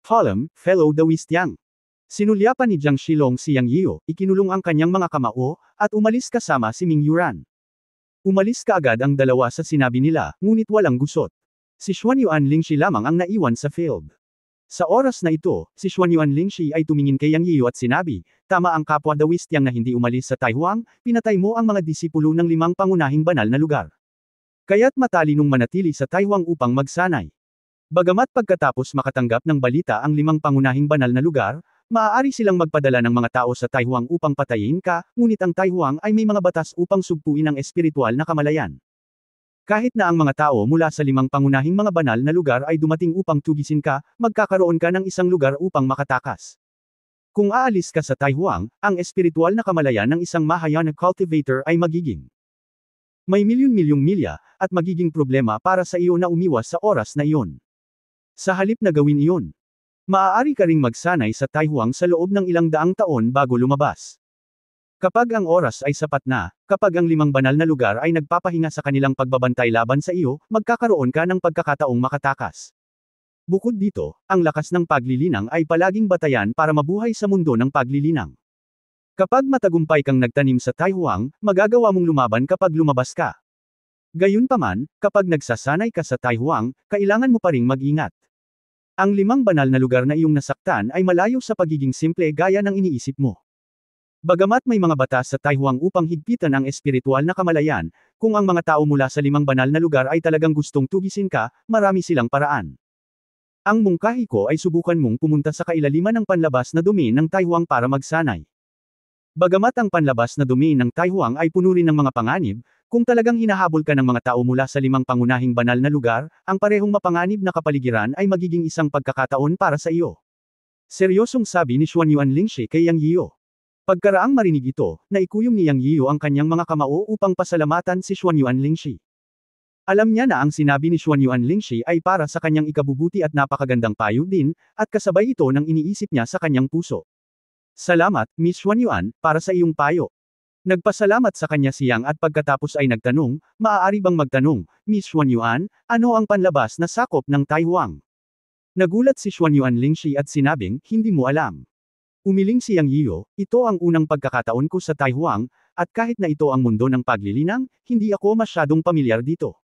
Speaker 1: Column, fellow Daoist Yang. Sinulyapan ni Jiang Shilong si Yang Yiyu, ikinulong ang kanyang mga kamao, at umalis kasama si Ming Yuran. Umalis kaagad ang dalawa sa sinabi nila, ngunit walang gusot. Si Xuanyuan Lingxi lamang ang naiwan sa field. Sa oras na ito, si Xuanyuan Lingxi ay tumingin kay Yang Yiyu at sinabi, tama ang kapwa Daoist Yang na hindi umalis sa Tai Huang, pinatay mo ang mga disipulo ng 5 pangunahing banal na lugar. Kaya't matalinong manatili sa Tai Huang upang magsanay. Bagamat pagkatapos makatanggap ng balita ang 5 pangunahing banal na lugar, maaari silang magpadala ng mga tao sa Tai Huang upang patayin ka, ngunit ang Tai Huang ay may mga batas upang sugpuin ang espiritual na kamalayan. Kahit na ang mga tao mula sa 5 pangunahing mga banal na lugar ay dumating upang tugisin ka, magkakaroon ka ng isang lugar upang makatakas. Kung aalis ka sa Tai Huang, ang espiritual na kamalayan ng isang Mahayana cultivator ay magiging may milyon-milyong milya, at magiging problema para sa iyo na umiwas sa oras na iyon. Sa halip na gawin iyon, maaari ka ring magsanay sa Tai Huang sa loob ng ilang daang taon bago lumabas. Kapag ang oras ay sapat na, kapag ang 5 banal na lugar ay nagpapahinga sa kanilang pagbabantay laban sa iyo, magkakaroon ka ng pagkakataong makatakas. Bukod dito, ang lakas ng paglilinang ay palaging batayan para mabuhay sa mundo ng paglilinang. Kapag matagumpay kang nagtanim sa Tai Huang, magagawa mong lumaban kapag lumabas ka. Gayunpaman, kapag nagsasanay ka sa Tai Huang, kailangan mo pa ring mag-ingat. Ang 5 banal na lugar na iyong nasaktan ay malayo sa pagiging simple gaya ng iniisip mo. Bagamat may mga batas sa Tai Huang upang higpitan ang espiritual na kamalayan, kung ang mga tao mula sa 5 banal na lugar ay talagang gustong tugisin ka, marami silang paraan. Ang mungkahi ko ay subukan mong pumunta sa kailaliman ng panlabas na domain ng Tai Huang para magsanay. Bagamat ang panlabas na domain ng Tai Huang ay puno rin ng mga panganib, kung talagang hinahabol ka ng mga tao mula sa 5 pangunahing banal na lugar, ang parehong mapanganib na kapaligiran ay magiging isang pagkakataon para sa iyo. Seryosong sabi ni Xuanyuan Lingxi kay Yang Yiyu. Pagkaraang marinig ito, naikuyom ni Yang Yiyu ang kanyang mga kamao upang pasalamatan si Xuanyuan Lingxi. Alam niya na ang sinabi ni Xuanyuan Lingxi ay para sa kanyang ikabubuti at napakagandang payo din, at kasabay ito ng iniisip niya sa kanyang puso. Salamat, Miss Xuanyuan, para sa iyong payo. Nagpasalamat sa kanya si Yang at pagkatapos ay nagtanong, maaari bang magtanong, Miss Xuanyuan, ano ang panlabas na sakop ng Tai Huang? Nagulat si Xuanyuan Lingxi at sinabing, hindi mo alam. Umiling si Yang Yiyu, ito ang unang pagkakataon ko sa Tai Huang, at kahit na ito ang mundo ng paglilinang, hindi ako masyadong pamilyar dito.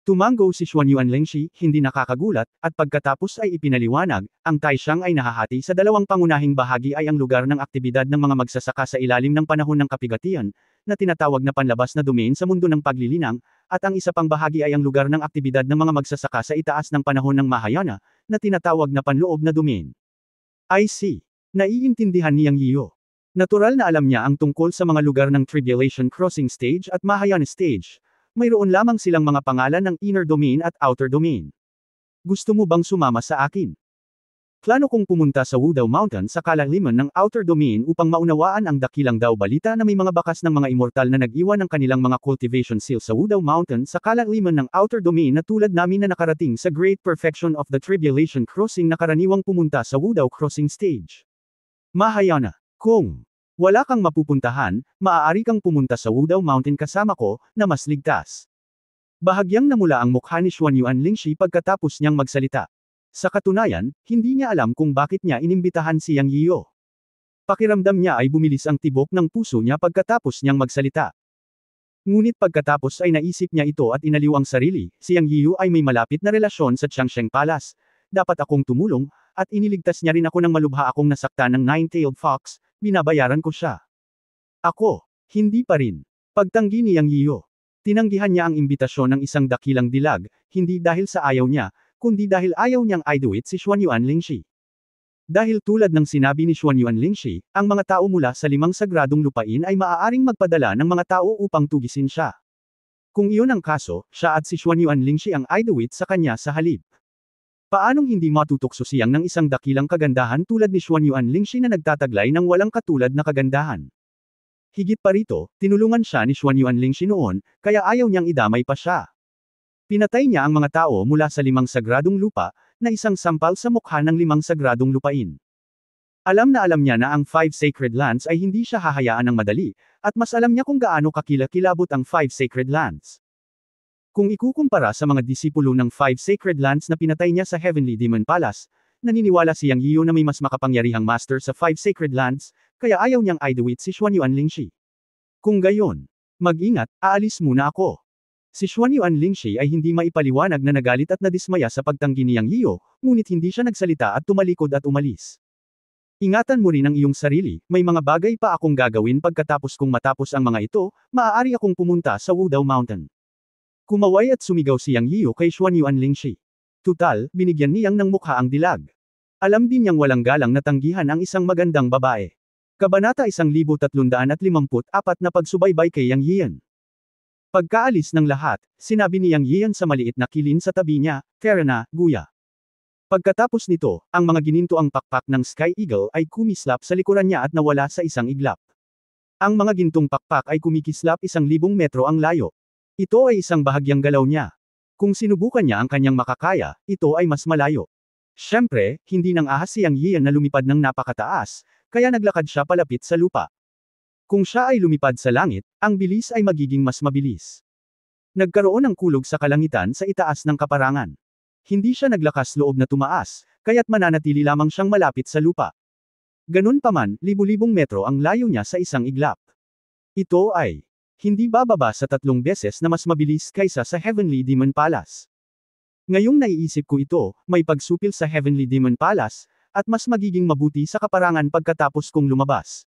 Speaker 1: Tumango si Xuanyuan Lingxi, hindi nakakagulat, at pagkatapos ay ipinaliwanag, ang Taishan ay nahahati sa 2 pangunahing bahagi ay ang lugar ng aktibidad ng mga magsasaka sa ilalim ng panahon ng kapigatian, na tinatawag na panlabas na domain sa mundo ng paglilinang, at ang isa pang bahagi ay ang lugar ng aktibidad ng mga magsasaka sa itaas ng panahon ng Mahayana, na tinatawag na panloob na domain. I see. Naiintindihan ni Yang Yiyu. Natural na alam niya ang tungkol sa mga lugar ng Tribulation Crossing Stage at Mahayana Stage. Mayroon lamang silang mga pangalan ng Inner Domain at Outer Domain. Gusto mo bang sumama sa akin? Plano kong pumunta sa Wudao Mountain sa kalaliman ng Outer Domain upang maunawaan ang dakilang daw balita na may mga bakas ng mga immortal na nag-iwan ng kanilang mga cultivation seals sa Wudao Mountain sa kalaliman ng Outer Domain na tulad namin na nakarating sa Great Perfection of the Tribulation Crossing na karaniwang pumunta sa Wudao Crossing Stage. Mahayana. Kung wala kang mapupuntahan, maaari kang pumunta sa Wudao Mountain kasama ko, na mas ligtas. Bahagyang namula ang mukha ni Xuanyuan Lingxi pagkatapos niyang magsalita. Sa katunayan, hindi niya alam kung bakit niya inimbitahan si Yang Yiyu. Pakiramdam niya ay bumilis ang tibok ng puso niya pagkatapos niyang magsalita. Ngunit pagkatapos ay naisip niya ito at inaliw ang sarili, si Yang Yiyu ay may malapit na relasyon sa Changsheng Palace. Dapat akong tumulong, at iniligtas niya rin ako nang malubha akong nasaktan ng Nine-Tailed Fox, binabayaran ko siya. Ako, hindi pa rin. Pagtanggi ni Yang Yiyu. Tinanggihan niya ang imbitasyon ng isang dakilang dilag, hindi dahil sa ayaw niya, kundi dahil ayaw niyang iduit si Xuanyuan Lingxi. Dahil tulad ng sinabi ni Xuanyuan Lingxi, ang mga tao mula sa 5 sagradong lupain ay maaaring magpadala ng mga tao upang tugisin siya. Kung iyon ang kaso, siya at si Xuanyuan Lingxi ang iduit sa kanya sa halip. Paanong hindi matutokso siyang ng isang dakilang kagandahan tulad ni Xuanyuan Lingxi na nagtataglay ng walang katulad na kagandahan? Higit pa rito, tinulungan siya ni Xuanyuan Lingxi noon, kaya ayaw niyang idamay pa siya. Pinatay niya ang mga tao mula sa 5 sagradong lupa, na isang sampal sa mukha ng 5 sagradong lupain. Alam niya na ang 5 sacred lands ay hindi siya hahayaan ng madali, at mas alam niya kung gaano kakilakilabot ang 5 sacred lands. Kung ikukumpara sa mga disipulo ng 5 sacred lands na pinatay niya sa Heavenly Demon Palace, naniniwala si Yang Yiyu na may mas makapangyarihang master sa 5 sacred lands, kaya ayaw niyang iduit si Xuanyuan Lingxi. Kung gayon, mag-ingat, aalis muna ako. Si Xuanyuan Lingxi ay hindi maipaliwanag na nagalit at nadismaya sa pagtanggi ni Yang Yiyu, ngunit hindi siya nagsalita at tumalikod at umalis. Ingatan mo rin ang iyong sarili, may mga bagay pa akong gagawin pagkatapos kong matapos ang mga ito, maaari akong pumunta sa Wudao Mountain. Kumaway at sumigaw si Yang Yiyu kay Xuanyuan Lingxi. Tutal, binigyan niyang ng mukha ang dilag. Alam din niyang walang galang na tanggihan ang isang magandang babae. Kabanata 1354 na pagsubaybay kay Yang Yiyan. Pagkaalis ng lahat, sinabi ni Yang Yiyan sa maliit na kilin sa tabi niya, "Tara na, Guya." Pagkatapos nito, ang mga ginintoang pakpak ng Sky Eagle ay kumislap sa likuran niya at nawala sa isang iglap. Ang mga gintong pakpak ay kumikislap 1,000 metro ang layo. Ito ay isang bahagyang galaw niya. Kung sinubukan niya ang kanyang makakaya, ito ay mas malayo. Siyempre, hindi nang ahas si Yang Yiyan na lumipad ng napakataas, kaya naglakad siya palapit sa lupa. Kung siya ay lumipad sa langit, ang bilis ay magiging mas mabilis. Nagkaroon ng kulog sa kalangitan sa itaas ng kaparangan. Hindi siya naglakas loob na tumaas, kaya't mananatili lamang siyang malapit sa lupa. Ganun pa man, libu-libong metro ang layo niya sa isang iglap. Ito ay hindi bababa sa 3 beses na mas mabilis kaysa sa Heavenly Demon Palace. Ngayong naiisip ko ito, may pagsupil sa Heavenly Demon Palace, at mas magiging mabuti sa kaparangan pagkatapos kong lumabas.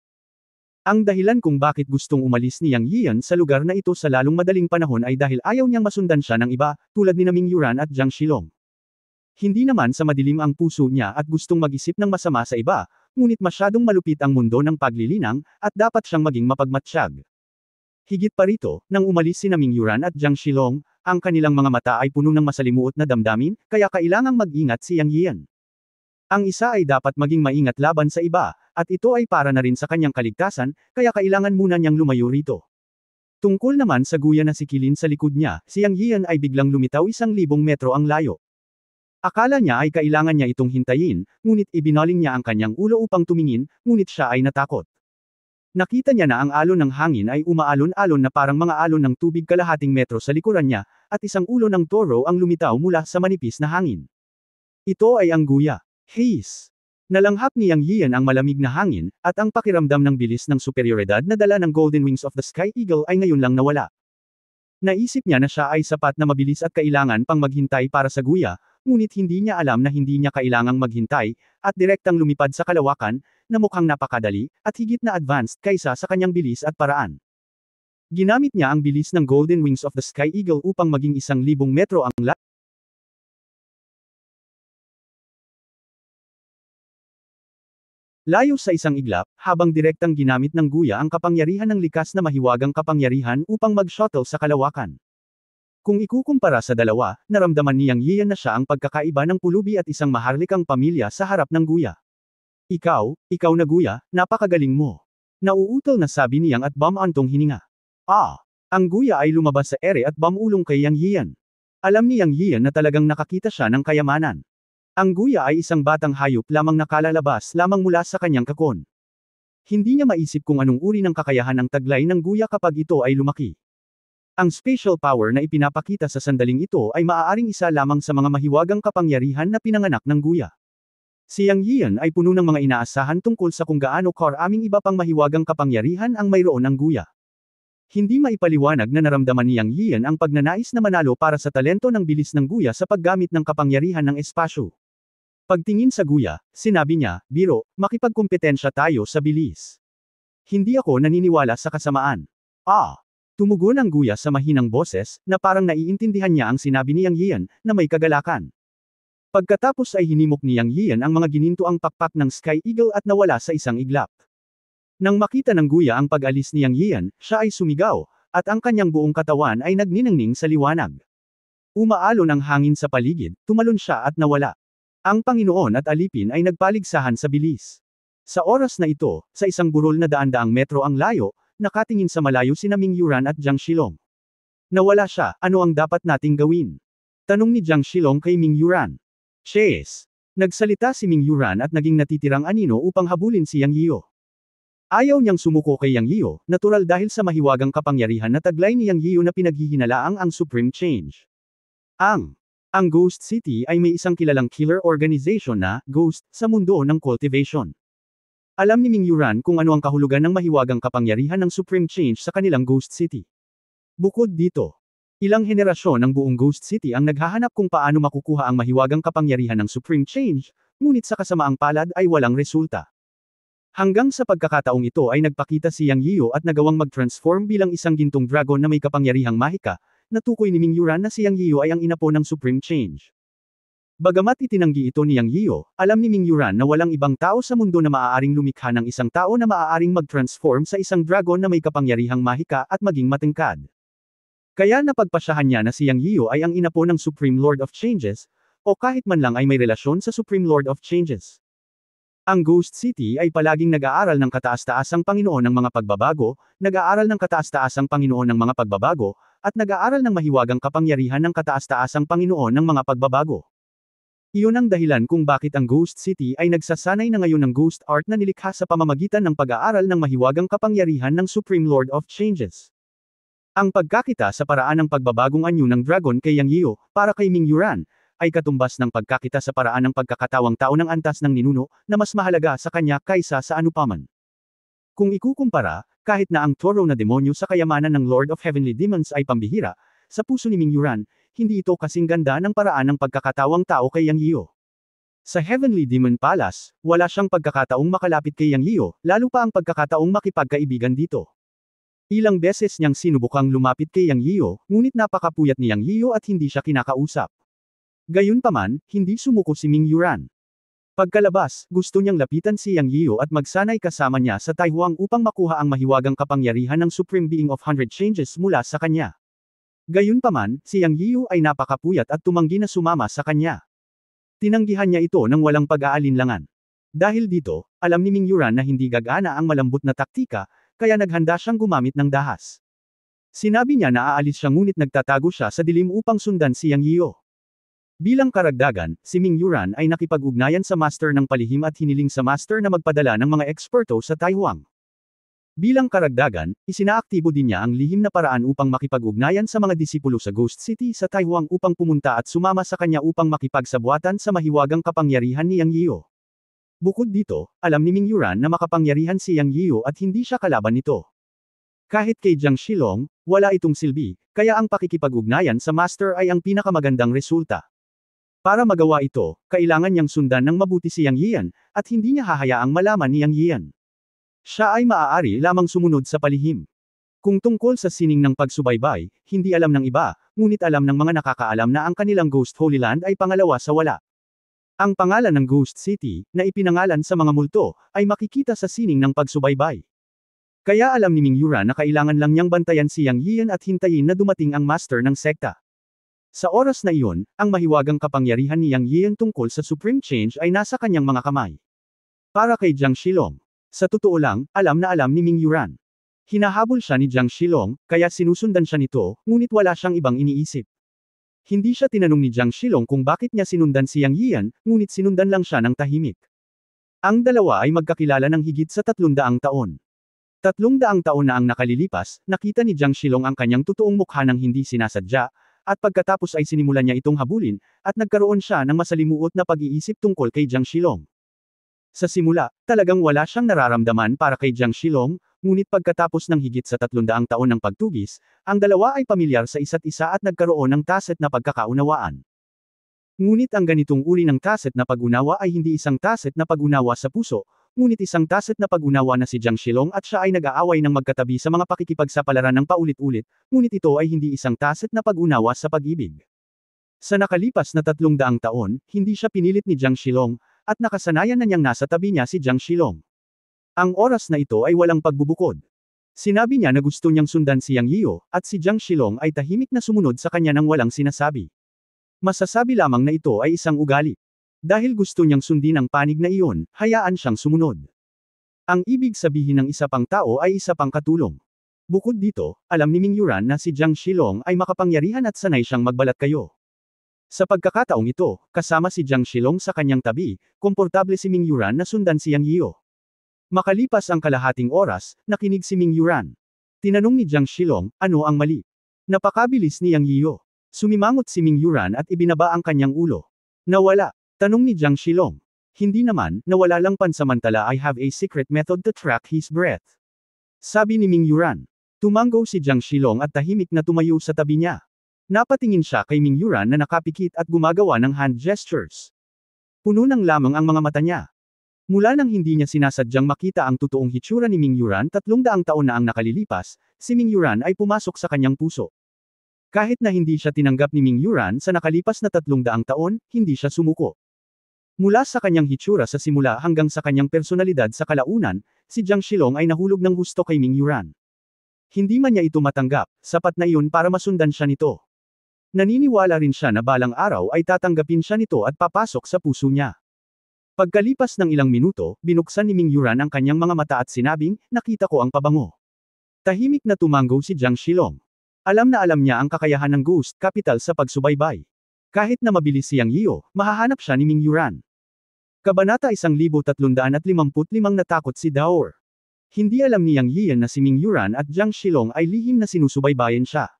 Speaker 1: Ang dahilan kung bakit gustong umalis ni Yang Yiyan sa lugar na ito sa lalong madaling panahon ay dahil ayaw niyang masundan siya ng iba, tulad ni Ming Yuran at Jiang Shilong. Hindi naman sa madilim ang puso niya at gustong mag-isip ng masama sa iba, ngunit masyadong malupit ang mundo ng paglilinang, at dapat siyang maging mapagmatsyag. Higit pa rito, nang umalis si Ming Yuran at Jiang Shilong, ang kanilang mga mata ay puno ng masalimuot na damdamin, kaya kailangang mag-ingat si Yang Yiyan. Ang isa ay dapat maging maingat laban sa iba, at ito ay para na rin sa kanyang kaligtasan, kaya kailangan muna niyang lumayo rito. Tungkol naman sa guya na si Kilin sa likod niya, si Yang Yiyan ay biglang lumitaw 1,000 metro ang layo. Akala niya ay kailangan niya itong hintayin, ngunit ibinaling niya ang kanyang ulo upang tumingin, ngunit siya ay natakot. Nakita niya na ang alon ng hangin ay umaalon-alon na parang mga alon ng tubig kalahating metro sa likuran niya, at isang ulo ng toro ang lumitaw mula sa manipis na hangin. Ito ay ang guya. Haze. Nalanghap ni Yang Yiyan ang malamig na hangin, at ang pakiramdam ng bilis ng superioridad na dala ng Golden Wings of the Sky Eagle ay ngayon lang nawala. Naisip niya na siya ay sapat na mabilis at kailangan pang maghintay para sa guya, ngunit hindi niya alam na hindi niya kailangang maghintay, at direktang lumipad sa kalawakan, na mukhang napakadali, at higit na advanced kaysa sa kanyang bilis at paraan. Ginamit niya ang bilis ng Golden Wings of the Sky Eagle upang maging 1,000 metro ang layo sa isang iglap, habang direktang ginamit ng guya ang kapangyarihan ng likas na mahiwagang kapangyarihan upang mag-shuttle sa kalawakan. Kung ikukumpara sa dalawa, naramdaman ni Yang Yiyan na siya ang pagkakaiba ng pulubi at isang maharlikang pamilya sa harap ng guya. Ikaw na guya, napakagaling mo. Nauutol na sabi ni Yang at bumantong hininga. Ang guya ay lumabas sa ere at bumulong kay Yang Yiyan. Alam ni Yang Yiyan na talagang nakakita siya ng kayamanan. Ang guya ay isang batang hayop lamang na kalalabas lamang mula sa kanyang kakon. Hindi niya maisip kung anong uri ng kakayahan ang taglay ng guya kapag ito ay lumaki. Ang special power na ipinapakita sa sandaling ito ay maaaring isa lamang sa mga mahiwagang kapangyarihan na pinanganak ng guya. Si Yang Yiyan ay puno ng mga inaasahan tungkol sa kung gaano karaming iba pang mahiwagang kapangyarihan ang mayroon ng guya. Hindi maipaliwanag na naramdaman ni Yang Yian ang pagnanais na manalo para sa talento ng bilis ng Guya sa paggamit ng kapangyarihan ng espasyo. Pagtingin sa Guya, sinabi niya, "Biro, makipagkumpetensya tayo sa bilis. Hindi ako naniniwala sa kasamaan." Ah! Tumugon ang Guya sa mahinang boses, na parang naiintindihan niya ang sinabi ni Yang Yian, na may kagalakan. Pagkatapos ay hinimok ni Yang Yian ang mga ginintuang pakpak ng Sky Eagle at nawala sa isang iglap. Nang makita ng Guya ang pag-alis ni Yang Yian, siya ay sumigaw, at ang kanyang buong katawan ay nagniningning sa liwanag. Umaalon ang hangin sa paligid, tumalon siya at nawala. Ang Panginoon at alipin ay nagpaligsahan sa bilis. Sa oras na ito, sa isang burol na daan-daang metro ang layo, nakatingin sa malayo sina Ming Yuran at Jiang Shilong. Nawala siya, ano ang dapat nating gawin? Tanong ni Jiang Shilong kay Ming Yuran. Chase. Nagsalita si Ming Yuran at naging natitirang anino upang habulin si Yang Yiu. Ayaw niyang sumuko kay Yang Yiu, natural dahil sa mahiwagang kapangyarihan na taglay ni Yang Yiu na pinaghihinalaang ang Supreme Change. Ang Ghost City ay may isang kilalang killer organization na, Ghost, sa mundo ng cultivation. Alam ni Ming Yuran kung ano ang kahulugan ng mahiwagang kapangyarihan ng Supreme Change sa kanilang Ghost City. Bukod dito, ilang henerasyon ng buong Ghost City ang naghahanap kung paano makukuha ang mahiwagang kapangyarihan ng Supreme Change, ngunit sa kasamaang palad ay walang resulta. Hanggang sa pagkakataong ito ay nagpakita si Yang Yiu at nagawang mag-transform bilang isang gintong dragon na may kapangyarihang mahika, natukoy ni Ming Yuran na si Yang Yiu ay ang ina po ng Supreme Change. Bagamat itinanggi ito ni Yang Yiu, alam ni Ming Yuran na walang ibang tao sa mundo na maaaring lumikha ng isang tao na maaaring mag-transform sa isang dragon na may kapangyarihang mahika at maging matangkad. Kaya napagpasyahan niya na si Yang Yiu ay ang ina po ng Supreme Lord of Changes, o kahit man lang ay may relasyon sa Supreme Lord of Changes. Ang Ghost City ay palaging nag-aaral ng kataas-taasang Panginoon ng mga pagbabago, nag-aaral ng kataas-taasang Panginoon ng mga pagbabago, at nag-aaral ng mahiwagang kapangyarihan ng kataas-taasang Panginoon ng mga pagbabago. Iyon ang dahilan kung bakit ang Ghost City ay nagsasanay na ngayon ng Ghost Art na nilikha sa pamamagitan ng pag-aaral ng mahiwagang kapangyarihan ng Supreme Lord of Changes. Ang pagkakita sa paraan ng pagbabagong anyo ng dragon kay Yang Yiu, para kay Ming Yuran, ay katumbas ng pagkakita sa paraan ng pagkakatawang tao ng antas ng ninuno, na mas mahalaga sa kanya kaysa sa anupaman. Kung ikukumpara, kahit na ang Toro na demonyo sa kayamanan ng Lord of Heavenly Demons ay pambihira, sa puso ni Ming Yuran, hindi ito kasing ganda ng paraan ng pagkakatawang tao kay Yang Yiu. Sa Heavenly Demon Palace, wala siyang pagkakataong makalapit kay Yang Yiu, lalo pa ang pagkakataong makipagkaibigan dito. Ilang beses niyang sinubukang lumapit kay Yang Yiu, ngunit napakapuyat ni Yang Yiu at hindi siya kinakausap. Gayunpaman, hindi sumuko si Ming Yuran. Pagkalabas, gusto niyang lapitan si Yang Yiu at magsanay kasama niya sa Taihuang upang makuha ang mahiwagang kapangyarihan ng Supreme Being of 100 Changes mula sa kanya. Gayunpaman, si Yang Yiu ay napakapuyat at tumanggi na sumama sa kanya. Tinanggihan niya ito ng walang pag-aalinlangan. Dahil dito, alam ni Ming Yuran na hindi gagana ang malambot na taktika, kaya naghanda siyang gumamit ng dahas. Sinabi niya na aalis siya ngunit nagtatago siya sa dilim upang sundan si Yang Yiu. Bilang karagdagan, si Ming Yuran ay nakipag-ugnayan sa master ng palihim at hiniling sa master na magpadala ng mga eksperto sa Taihuang. Bilang karagdagan, isinaaktibo din niya ang lihim na paraan upang makipag-ugnayan sa mga disipulo sa Ghost City sa Taihuang upang pumunta at sumama sa kanya upang makipagsabuatan sa mahiwagang kapangyarihan ni Yang Yiu. Bukod dito, alam ni Ming Yuran na makapangyarihan si Yang Yiu at hindi siya kalaban nito. Kahit kay Jiang Shilong, wala itong silbi, kaya ang pakikipag-ugnayan sa master ay ang pinakamagandang resulta. Para magawa ito, kailangan niyang sundan ng mabuti si Yang Yian, at hindi niya hahayaang malaman ni Yang Yian. Siya ay maaari lamang sumunod sa palihim. Kung tungkol sa sining ng pagsubaybay, hindi alam ng iba, ngunit alam ng mga nakakaalam na ang kanilang Ghost Holy Land ay pangalawa sa wala. Ang pangalan ng Ghost City, na ipinangalan sa mga multo, ay makikita sa sining ng pagsubaybay. Kaya alam ni Ming Yuran na kailangan lang niyang bantayan si Yang Yian at hintayin na dumating ang master ng sekta. Sa oras na iyon, ang mahiwagang kapangyarihan ni Yang Yian tungkol sa Supreme Change ay nasa kanyang mga kamay. Para kay Jiang Shilong. Sa totoo lang, alam na alam ni Ming Yuran. Hinahabol siya ni Jiang Shilong, kaya sinusundan siya nito, ngunit wala siyang ibang iniisip. Hindi siya tinanong ni Jiang Shilong kung bakit niya sinundan si Yang Yian, ngunit sinundan lang siya ng tahimik. Ang dalawa ay magkakilala ng higit sa 300 taon. 300 taon na ang nakalilipas, nakita ni Jiang Shilong ang kanyang totoong mukha ng hindi sinasadya, at pagkatapos ay sinimulan niya itong habulin, at nagkaroon siya ng masalimuot na pag-iisip tungkol kay Jiang Shilong. Sa simula, talagang wala siyang nararamdaman para kay Jiang Shilong, ngunit pagkatapos ng higit sa 300 taon ng pagtugis, ang dalawa ay pamilyar sa isa't isa at nagkaroon ng tacit na pagkakaunawaan. Ngunit ang ganitong uri ng tacit na pag-unawa ay hindi isang tacit na pag-unawa sa puso, ngunit isang tacit na pag-unawa na si Jiang Shilong at siya ay nag-aaway ng magkatabi sa mga pakikipagsapalaran ng paulit-ulit, ngunit ito ay hindi isang tacit na pag-unawa sa pag-ibig. Sa nakalipas na 300 taon, hindi siya pinilit ni Jiang Shilong, at nakasanayan na niyang nasa tabi niya si Jiang Shilong. Ang oras na ito ay walang pagbubukod. Sinabi niya na gusto niyang sundan si Yang Yiyo, at si Jiang Shilong ay tahimik na sumunod sa kanya nang walang sinasabi. Masasabi lamang na ito ay isang ugali. Dahil gusto niyang sundin ang panig na iyon, hayaan siyang sumunod. Ang ibig sabihin ng isa pang tao ay isa pang katulong. Bukod dito, alam ni Ming Yuran na si Jiang Shilong ay makapangyarihan at sanay siyang magbalat kayo. Sa pagkakataong ito, kasama si Jiang Shilong sa kanyang tabi, komportable si Ming Yuran na sundan si Yang Yiyo. Makalipas ang kalahating oras, nakinig si Ming Yuran. Tinanong ni Jiang Shilong, ano ang mali? Napakabilis ni Yang Yiyo. Sumimangot si Ming Yuran at ibinaba ang kanyang ulo. Nawala. Tanong ni Jiang Shilong. Hindi naman, nawala lang pansamantala. I have a secret method to track his breath. Sabi ni Ming Yuran. Tumanggo si Jiang Shilong at tahimik na tumayo sa tabi niya. Napatingin siya kay Ming Yuran na nakapikit at gumagawa ng hand gestures. Puno ng lamang ang mga mata niya. Mula nang hindi niya sinasadyang makita ang totoong hitsura ni Ming Yuran 300 taon na ang nakalilipas, si Ming Yuran ay pumasok sa kanyang puso. Kahit na hindi siya tinanggap ni Ming Yuran sa nakalipas na 300 taon, hindi siya sumuko. Mula sa kanyang hitsura sa simula hanggang sa kanyang personalidad sa kalaunan, si Jiang Shilong ay nahulog ng husto kay Ming Yuran. Hindi man niya ito matanggap, sapat na iyon para masundan siya nito. Naniniwala rin siya na balang araw ay tatanggapin siya nito at papasok sa puso niya. Pagkalipas ng ilang minuto, binuksan ni Ming Yuran ang kanyang mga mata at sinabing, nakita ko ang pabango. Tahimik na tumanggo si Jiang Shilong. Alam na alam niya ang kakayahan ng Ghost Capital sa pagsubaybay. Kahit na mabilis si Yang Yiyo, mahahanap siya ni Ming Yuran. Kabanata 1355 natakot si Daor. Hindi alam ni Yang Yiyan na si Ming Yuran at Jiang Shilong ay lihim na sinusubaybayan siya.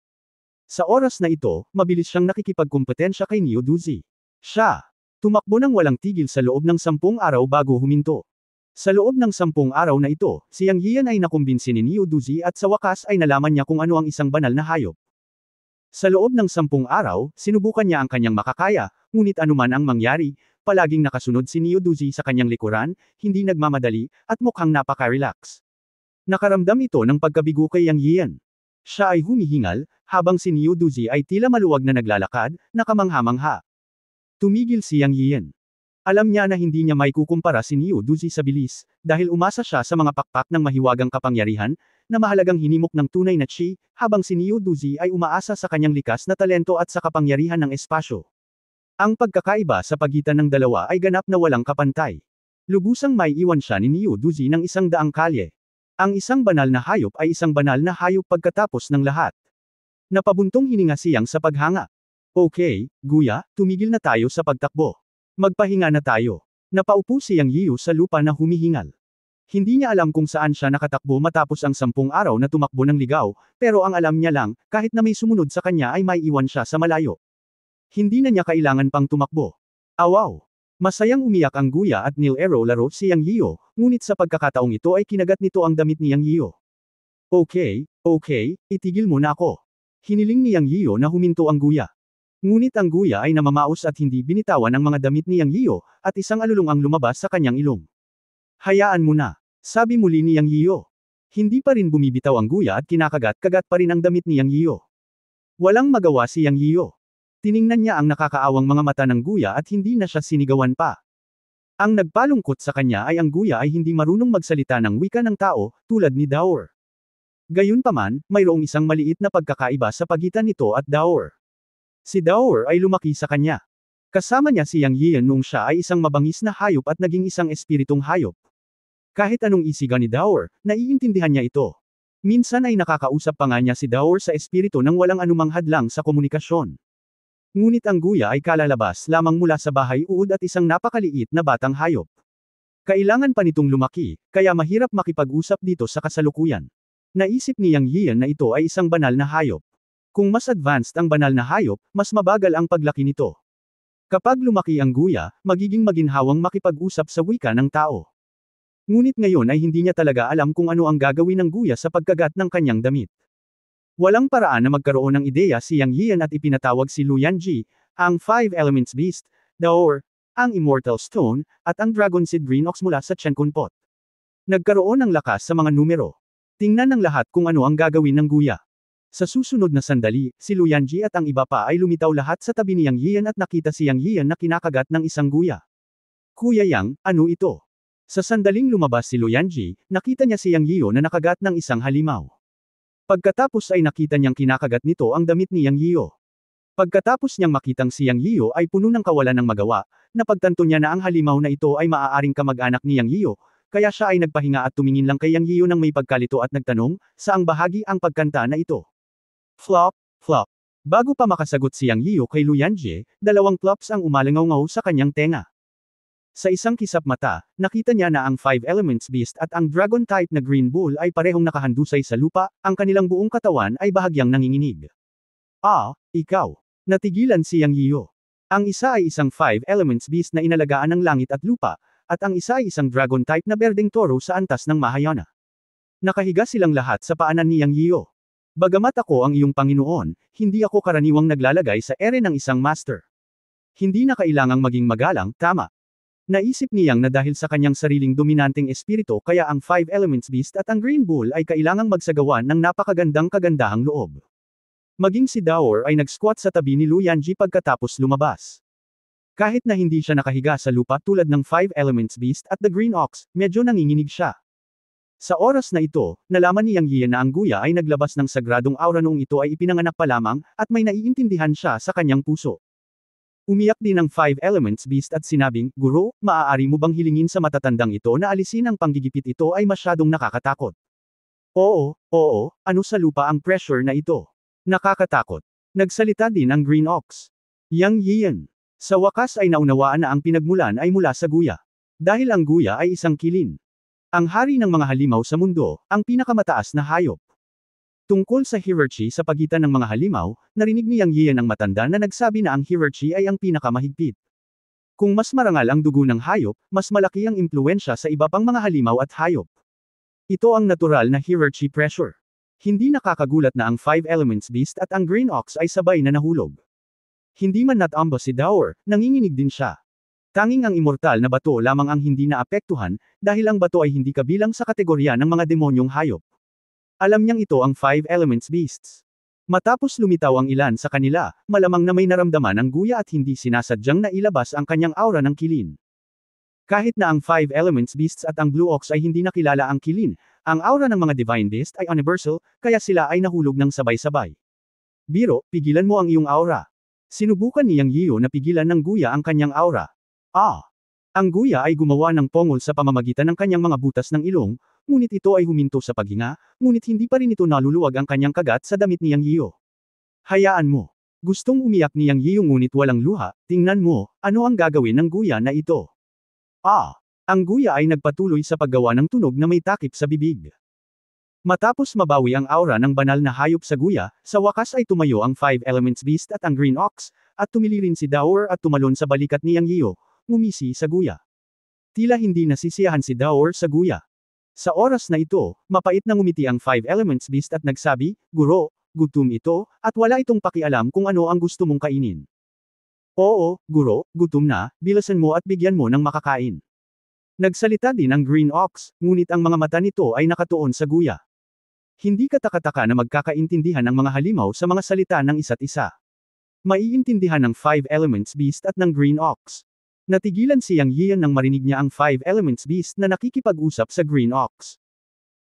Speaker 1: Sa oras na ito, mabilis siyang nakikipagkumpetensya kay Niu Duzi. Siya tumakbo ng walang tigil sa loob ng 10 araw bago huminto. Sa loob ng 10 araw na ito, si Yang Yiyan ay nakumbinsi ni Niu Duzi at sa wakas ay nalaman niya kung ano ang isang banal na hayop. Sa loob ng 10 araw, sinubukan niya ang kanyang makakaya, ngunit anuman ang mangyari, palaging nakasunod si Niu Duzi sa kanyang likuran, hindi nagmamadali, at mukhang napaka-relax. Nakaramdam ito ng pagkabigo kay Yang Yiyan. Siya ay humihingal, habang si Niu Duzi ay tila maluwag na naglalakad, nakamangha-mangha. Tumigil si Yang Yiyan. Alam niya na hindi niya maikukumpara si Niu Duzi sa bilis, dahil umasa siya sa mga pakpak ng mahiwagang kapangyarihan, na mahalagang hinimok ng tunay na chi, habang si Niu Duzi ay umaasa sa kanyang likas na talento at sa kapangyarihan ng espasyo. Ang pagkakaiba sa pagitan ng dalawa ay ganap na walang kapantay. Lubusang may iwan siya ni Niu Duzi ng 100 kalye. Ang isang banal na hayop ay isang banal na hayop pagkatapos ng lahat. Napabuntong hininga si Yang sa paghanga. Okay, Guya, tumigil na tayo sa pagtakbo. Magpahinga na tayo. Napaupo si Yang Yiyo sa lupa na humihingal. Hindi niya alam kung saan siya nakatakbo matapos ang 10 araw na tumakbo ng ligaw, pero ang alam niya lang, kahit na may sumunod sa kanya ay may iwan siya sa malayo. Hindi na niya kailangan pang tumakbo. Awaw! Masayang umiyak ang Guya at nilaro-laro si Yang Yiyo, ngunit sa pagkakataong ito ay kinagat nito ang damit ni Yang Yiyo. Okay, itigil mo na ako. Hiniling ni Yang Yiyo na huminto ang Guya. Ngunit ang Guya ay namamaos at hindi binitawan ang mga damit ni Yang Yiyo, at isang alulong ang lumabas sa kanyang ilong. Hayaan mo na, sabi muli ni Yang Yiyo. Hindi pa rin bumibitaw ang Guya at kinakagat-kagat pa rin ang damit ni Yang Yiyo. Walang magawa si Yang Yiyo. Tiningnan niya ang nakakaawang mga mata ng Guya at hindi na siya sinigawan pa. Ang nagpalungkot sa kanya ay ang Guya ay hindi marunong magsalita ng wika ng tao, tulad ni Daor. Gayunpaman, mayroong isang maliit na pagkakaiba sa pagitan nito at Daor. Si Daor ay lumaki sa kanya. Kasama niya si Yang Yiyan noong siya ay isang mabangis na hayop at naging isang espiritong hayop. Kahit anong isiga ni Daor, naiintindihan niya ito. Minsan ay nakakausap pa nga niya si Daor sa espiritu nang walang anumang hadlang sa komunikasyon. Ngunit ang Guya ay kalalabas lamang mula sa bahay uod at isang napakaliit na batang hayop. Kailangan pa nitong lumaki, kaya mahirap makipag-usap dito sa kasalukuyan. Naisip ni Yang Yiyan na ito ay isang banal na hayop. Kung mas advanced ang banal na hayop, mas mabagal ang paglaki nito. Kapag lumaki ang Guya, magiging maginhawang makipag-usap sa wika ng tao. Ngunit ngayon ay hindi niya talaga alam kung ano ang gagawin ng Guya sa pagkagat ng kanyang damit. Walang paraan na magkaroon ng ideya si Yang Yian at ipinatawag si Lu Yanji, ang Five Elements Beast, Daor, ang Immortal Stone, at ang Dragon Seed Green Ox mula sa Chenkun Pot. Nagkaroon ng lakas sa mga numero. Tingnan ng lahat kung ano ang gagawin ng Guya. Sa susunod na sandali, si Lu Yanji at ang iba pa ay lumitaw lahat sa tabi ni Yang Yian at nakita si Yang Yian na kinakagat ng isang Guya. Kuya Yang, ano ito? Sa sandaling lumabas si Lu Yanji, nakita niya si Yang Yian na nakagat ng isang halimaw. Pagkatapos ay nakita niyang kinakagat nito ang damit ni Yang Yian. Pagkatapos niyang makitang si Yang Yian ay puno ng kawalan ng magawa, napagtanto niya na ang halimaw na ito ay maaaring kamag-anak ni Yang Yian, kaya siya ay nagpahinga at tumingin lang kay Yang Yian ng may pagkalito at nagtanong, saang bahagi ang pagkanta na ito? Flop, flop. Bago pa makasagot si Yang Yian kay Lu Yanji, dalawang plops ang umalangaw-ngaw sa kanyang tenga. Sa isang kisap mata, nakita niya na ang Five Elements Beast at ang Dragon type na Green Bull ay parehong nakahandusay sa lupa, ang kanilang buong katawan ay bahagyang nanginginig. Ikaw. Natigilan si Yang Yian. Ang isa ay isang Five Elements Beast na inalagaan ng langit at lupa, at ang isa ay isang Dragon type na berdeng toro sa antas ng Mahayana. Nakahiga silang lahat sa paanan ni Yang Yian. Bagamat ako ang iyong Panginoon, hindi ako karaniwang naglalagay sa ere ng isang master. Hindi na kailangang maging magalang, tama. Naisip niyang na dahil sa kanyang sariling dominanteng espiritu kaya ang Five Elements Beast at ang Green Bull ay kailangang magsagawa ng napakagandang kagandahang loob. Maging si Daor ay nag-squat sa tabi ni Lu Yanji pagkatapos lumabas. Kahit na hindi siya nakahiga sa lupa tulad ng Five Elements Beast at the Green Ox, medyo nanginginig siya. Sa oras na ito, nalaman ni Yang Yian na ang Guya ay naglabas ng sagradong aura noong ito ay ipinanganak pa lamang, at may naiintindihan siya sa kanyang puso. Umiyak din ang Five Elements Beast at sinabing, Guro, maaari mo bang hilingin sa matatandang ito na alisin ang panggigipit ito ay masyadong nakakatakot. Oo, ano sa lupa ang pressure na ito? Nakakatakot. Nagsalita din ang Green Ox. Yang Yian. Sa wakas ay naunawaan na ang pinagmulan ay mula sa Guya. Dahil ang Guya ay isang kilin. Ang hari ng mga halimaw sa mundo, ang pinakamataas na hayop. Tungkol sa hierarchy sa pagitan ng mga halimaw, narinig ni Yang Yian ang matanda na nagsabi na ang hierarchy ay ang pinakamahigpit. Kung mas marangal ang dugo ng hayop, mas malaki ang impluensya sa iba pang mga halimaw at hayop. Ito ang natural na hierarchy pressure. Hindi nakakagulat na ang Five Elements Beast at ang Green Ox ay sabay na nahulog. Hindi man natamba si Daor, nanginginig din siya. Tanging ang immortal na bato lamang ang hindi naapektuhan, dahil ang bato ay hindi kabilang sa kategorya ng mga demonyong hayop. Alam niyang ito ang Five Elements Beasts. Matapos lumitaw ang ilan sa kanila, malamang na may naramdaman ang Guya at hindi sinasadyang nailabas ang kanyang aura ng kilin. Kahit na ang Five Elements Beasts at ang Blue Ox ay hindi nakilala ang kilin, ang aura ng mga Divine Beast ay universal, kaya sila ay nahulog ng sabay-sabay. Biro, pigilan mo ang iyong aura. Sinubukan ni Yang Yian na pigilan ng Guya ang kanyang aura. Ang Guya ay gumawa ng pongol sa pamamagitan ng kanyang mga butas ng ilong, ngunit ito ay huminto sa paghinga, ngunit hindi pa rin ito naluluwag ang kanyang kagat sa damit ni Yang Yian. Hayaan mo. Gustong umiyak ni Yang Yian ngunit walang luha, tingnan mo, ano ang gagawin ng Guya na ito? Ang Guya ay nagpatuloy sa paggawa ng tunog na may takip sa bibig. Matapos mabawi ang aura ng banal na hayop sa Guya, sa wakas ay tumayo ang Five Elements Beast at ang Green Ox, at tumili rin si Daor at tumalon sa balikat ni Yang Yian, ngumisi sa Guya. Tila hindi nasisiyahan si Daor sa Guya. Sa oras na ito, mapait na ngumiti ang Five Elements Beast at nagsabi, Guro, gutom ito, at wala itong pakialam kung ano ang gusto mong kainin. Oo, Guro, gutom na, bilasan mo at bigyan mo ng makakain. Nagsalita din ang Green Ox, ngunit ang mga mata nito ay nakatuon sa Guya. Hindi katakataka na magkakaintindihan ang mga halimaw sa mga salita ng isa't isa. Maiintindihan ng Five Elements Beast at ng Green Ox. Natigilan si Yang Yian nang marinig niya ang Five Elements Beast na nakikipag-usap sa Green Ox.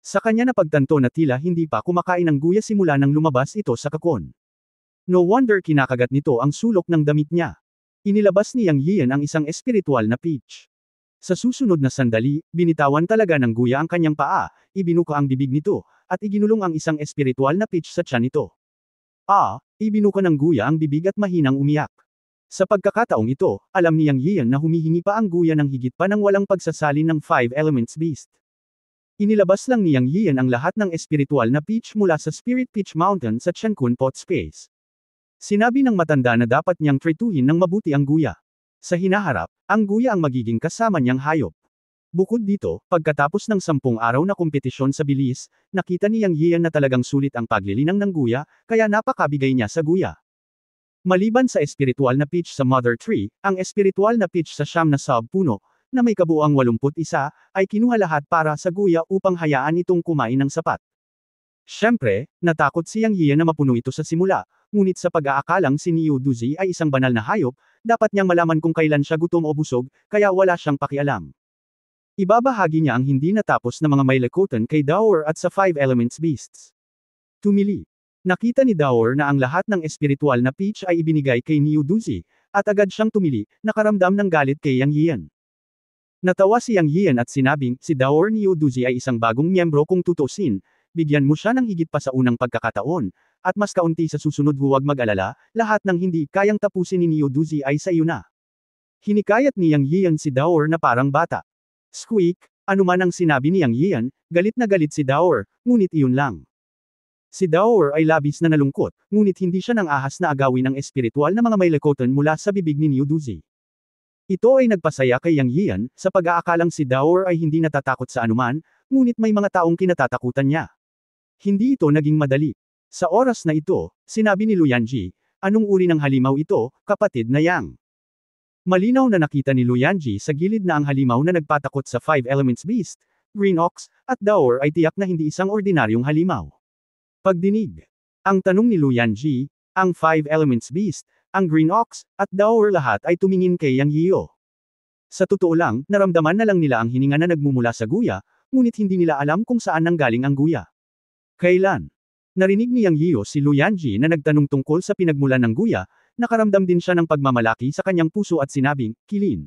Speaker 1: Sa kanya napagtanto na tila hindi pa kumakain ang Guya simula nang lumabas ito sa kakon. No wonder kinakagat nito ang sulok ng damit niya. Inilabas ni Yang Yian ang isang espiritual na peach. Sa susunod na sandali, binitawan talaga ng Guya ang kanyang paa, ibinuka ang bibig nito, at iginulong ang isang espiritual na peach sa tiyan nito. Ibinuka ng Guya ang bibig at mahinang umiyak. Sa pagkakataong ito, alam ni Yang Yian na humihingi pa ang Guya ng higit pa ng walang pagsasalin ng Five Elements Beast. Inilabas lang ni Yang Yian ang lahat ng espiritual na peach mula sa Spirit Peach Mountain sa Chenkun Pot Space. Sinabi ng matanda na dapat niyang trituhin ng mabuti ang Guya. Sa hinaharap, ang Guya ang magiging kasama niyang hayop. Bukod dito, pagkatapos ng 10 araw na kompetisyon sa bilis, nakita ni Yang Yian na talagang sulit ang paglilinang ng guya, kaya napakabigay niya sa guya. Maliban sa espiritual na pitch sa Mother Tree, ang espiritual na pitch sa siyam na sub-puno, na may kabuuang 81, ay kinuha lahat para sa guya upang hayaan itong kumain ng sapat. Siyempre, natakot si Yang Yian na mapuno ito sa simula, ngunit sa pag-aakalang si Niu Duzi ay isang banal na hayop, dapat niyang malaman kung kailan siya gutom o busog, kaya wala siyang pakialam. Ibabahagi niya ang hindi natapos na mga Mylekothan kay Daor at sa Five Elements Beasts. Tumili. Nakita ni Daor na ang lahat ng espiritual na pitch ay ibinigay kay Niu Duzi, at agad siyang tumili, nakaramdam ng galit kay Yang Yian. Natawa si Yang Yian at sinabing, si Daor Niu Duzi ay isang bagong miyembro kung tutusin, bigyan mo siya ng higit pa sa unang pagkakataon, at mas kaunti sa susunod huwag mag-alala, lahat ng hindi kayang tapusin ni Niu Duzi ay sa iyo na. Hinikayat ni Yang Yian si Daor na parang bata. Squeak, anuman ang sinabi ni Yang Yian, galit na galit si Daor, ngunit iyon lang. Si Daor ay labis na nalungkot, ngunit hindi siya nang ahas na agawin ng espiritual na mga Mylekothan mula sa bibig ni Niu Duzi. Ito ay nagpasaya kay Yang Yian, sa pag-aakalang si Daor ay hindi natatakot sa anuman, ngunit may mga taong kinatatakutan niya. Hindi ito naging madali. Sa oras na ito, sinabi ni Luyanji, anong uri ng halimaw ito, kapatid na Yang? Malinaw na nakita ni Luyanji sa gilid na ang halimaw na nagpatakot sa Five Elements Beast, Green Ox, at Daor ay tiyak na hindi isang ordinaryong halimaw. Pagdinig. Ang tanong ni Luyanji, ang Five Elements Beast, ang Green Ox, at Daor lahat ay tumingin kay Yang Yiyo. Sa totoo lang, naramdaman na lang nila ang hininga na nagmumula sa guya, ngunit hindi nila alam kung saan nanggaling ang guya. Kailan? Narinig ni Yang Yiyo si Luyanji na nagtanong tungkol sa pinagmulan ng guya, nakaramdam din siya ng pagmamalaki sa kanyang puso at sinabing, Kilin.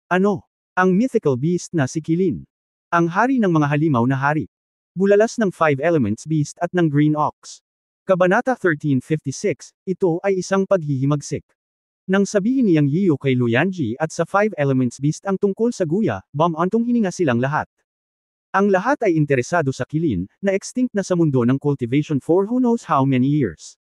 Speaker 1: Ano? Ang mythical beast na si Kilin. Ang hari ng mga halimaw na hari. Bulalas ng Five Elements Beast at ng Green Ox. Kabanata 1356, ito ay isang paghihimagsik. Nang sabihin ni Yang Yiyo kay Luyanji at sa Five Elements Beast ang tungkol sa guya, bumantong hininga silang lahat. Ang lahat ay interesado sa Kilin, na extinct na sa mundo ng cultivation for who knows how many years.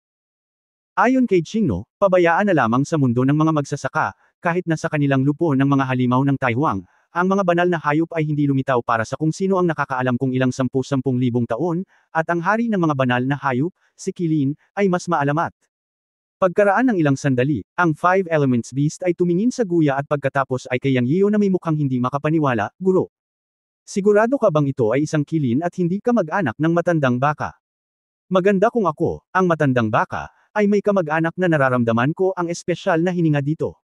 Speaker 1: Ayon kay Qingno, pabayaan na lamang sa mundo ng mga magsasaka, kahit na sa kanilang lupo ng mga halimaw ng Taihuang, ang mga banal na hayop ay hindi lumitaw para sa kung sino ang nakakaalam kung ilang 10,000 taon, at ang hari ng mga banal na hayop, si Kilin, ay mas maalamat. Pagkaraan ng ilang sandali, ang Five Elements Beast ay tumingin sa guya at pagkatapos ay kay Yang Yiyo na may mukhang hindi makapaniwala, guro. Sigurado ka bang ito ay isang Kilin at hindi ka mag-anak ng matandang baka? Maganda kung ako, ang matandang baka, ay may kamag-anak na nararamdaman ko ang espesyal na hininga dito.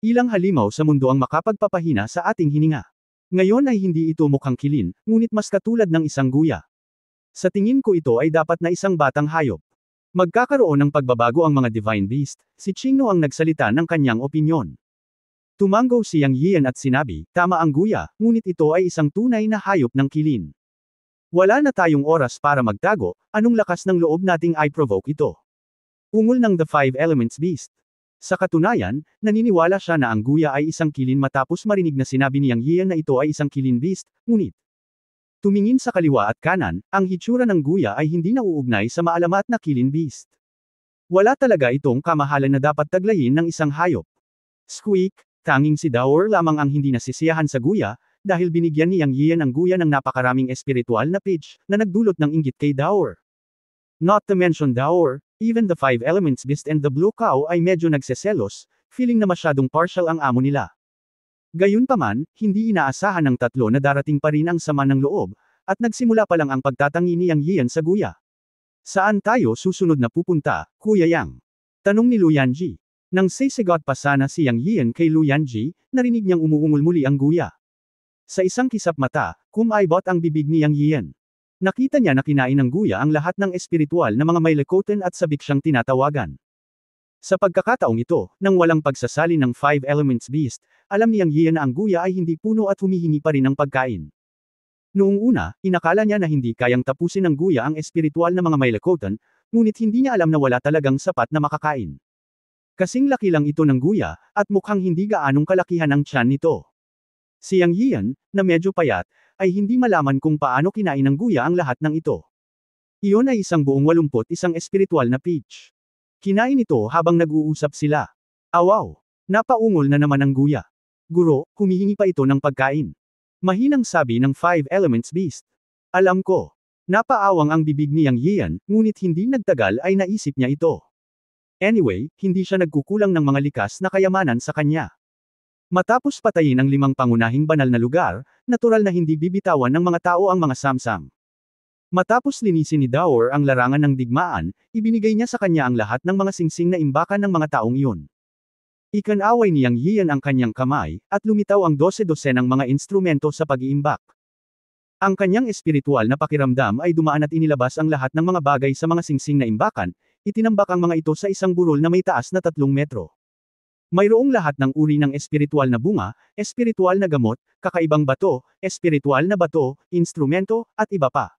Speaker 1: Ilang halimaw sa mundo ang makapagpapahina sa ating hininga. Ngayon ay hindi ito mukhang Kilin, ngunit mas katulad ng isang guya. Sa tingin ko ito ay dapat na isang batang hayop. Magkakaroon ng pagbabago ang mga Divine Beast, si Qingno ang nagsalita ng kanyang opinyon. Tumanggaw si Yang Yian at sinabi, tama ang guya, ngunit ito ay isang tunay na hayop ng Kilin. Wala na tayong oras para magtago, anong lakas ng loob nating i-provoke ito? Ungol ng The Five Elements Beast. Sa katunayan, naniniwala siya na ang guya ay isang Kilin matapos marinig na sinabi ni Yang Yian na ito ay isang Kilin Beast, ngunit tumingin sa kaliwa at kanan, ang hitsura ng guya ay hindi nauugnay sa maalamat na Kilin Beast. Wala talaga itong kamahalan na dapat taglayin ng isang hayop. Squeak, tanging si Daor lamang ang hindi nasisiyahan sa guya, dahil binigyan ni Yang Yian ang guya ng napakaraming espiritual na pitch, na nagdulot ng inggit kay Daor. Not to mention Daor, even the Five Elements Beast and the Blue Cow ay medyo nagseselos, feeling na masyadong partial ang amo nila. Gayunpaman, hindi inaasahan ng tatlo na darating pa rin ang sama ng loob, at nagsimula pa lang ang pagtatangi ni Yang Yian sa guya. Saan tayo susunod na pupunta, Kuya Yang? Tanong ni Luyanji. Nang sisigot pa sana si Yang Yian kay Luyanji, narinig niyang umuungol muli ang guya. Sa isang kisap mata, kumaibot ang bibig ni Yang Yian. Nakita niya na kinain ng guya ang lahat ng espiritual na mga Mylekothan at sabik siyang tinatawagan. Sa pagkakataong ito, nang walang pagsasali ng Five Elements Beast, alam ni Yang Yian na ang guya ay hindi puno at humihingi pa rin ng pagkain. Noong una, inakala niya na hindi kayang tapusin ng guya ang espiritual na mga Mylekothan, ngunit hindi niya alam na wala talagang sapat na makakain. Kasing laki lang ito ng guya, at mukhang hindi gaanong kalakihan ang tiyan nito. Si Yang Yian, na medyo payat, ay hindi malaman kung paano kinain ng guya ang lahat ng ito. Iyon ay isang buong 81 espiritual na pitch. Kinain ito habang nag-uusap sila. Awaw! Napaungol na naman ang guya. Guro, humihingi pa ito ng pagkain. Mahinang sabi ng Five Elements Beast. Alam ko. Napaawang ang bibig ni Yang Yian, ngunit hindi nagtagal ay naisip niya ito. Anyway, hindi siya nagkukulang ng mga likas na kayamanan sa kanya. Matapos patayin ang 5 pangunahing banal na lugar, natural na hindi bibitawan ng mga tao ang mga samsam. Matapos linisin ni Dower ang larangan ng digmaan, ibinigay niya sa kanya ang lahat ng mga singsing na imbakan ng mga taong iyon. Ikanaway ni Yang Yian ang kanyang kamay, at lumitaw ang 12-dosenang mga instrumento sa pag-iimbak. Ang kanyang espiritual na pakiramdam ay dumaan at inilabas ang lahat ng mga bagay sa mga singsing na imbakan, itinambak ang mga ito sa isang burol na may taas na 3 metro. Mayroong lahat ng uri ng espiritual na bunga, espiritual na gamot, kakaibang bato, espiritual na bato, instrumento, at iba pa.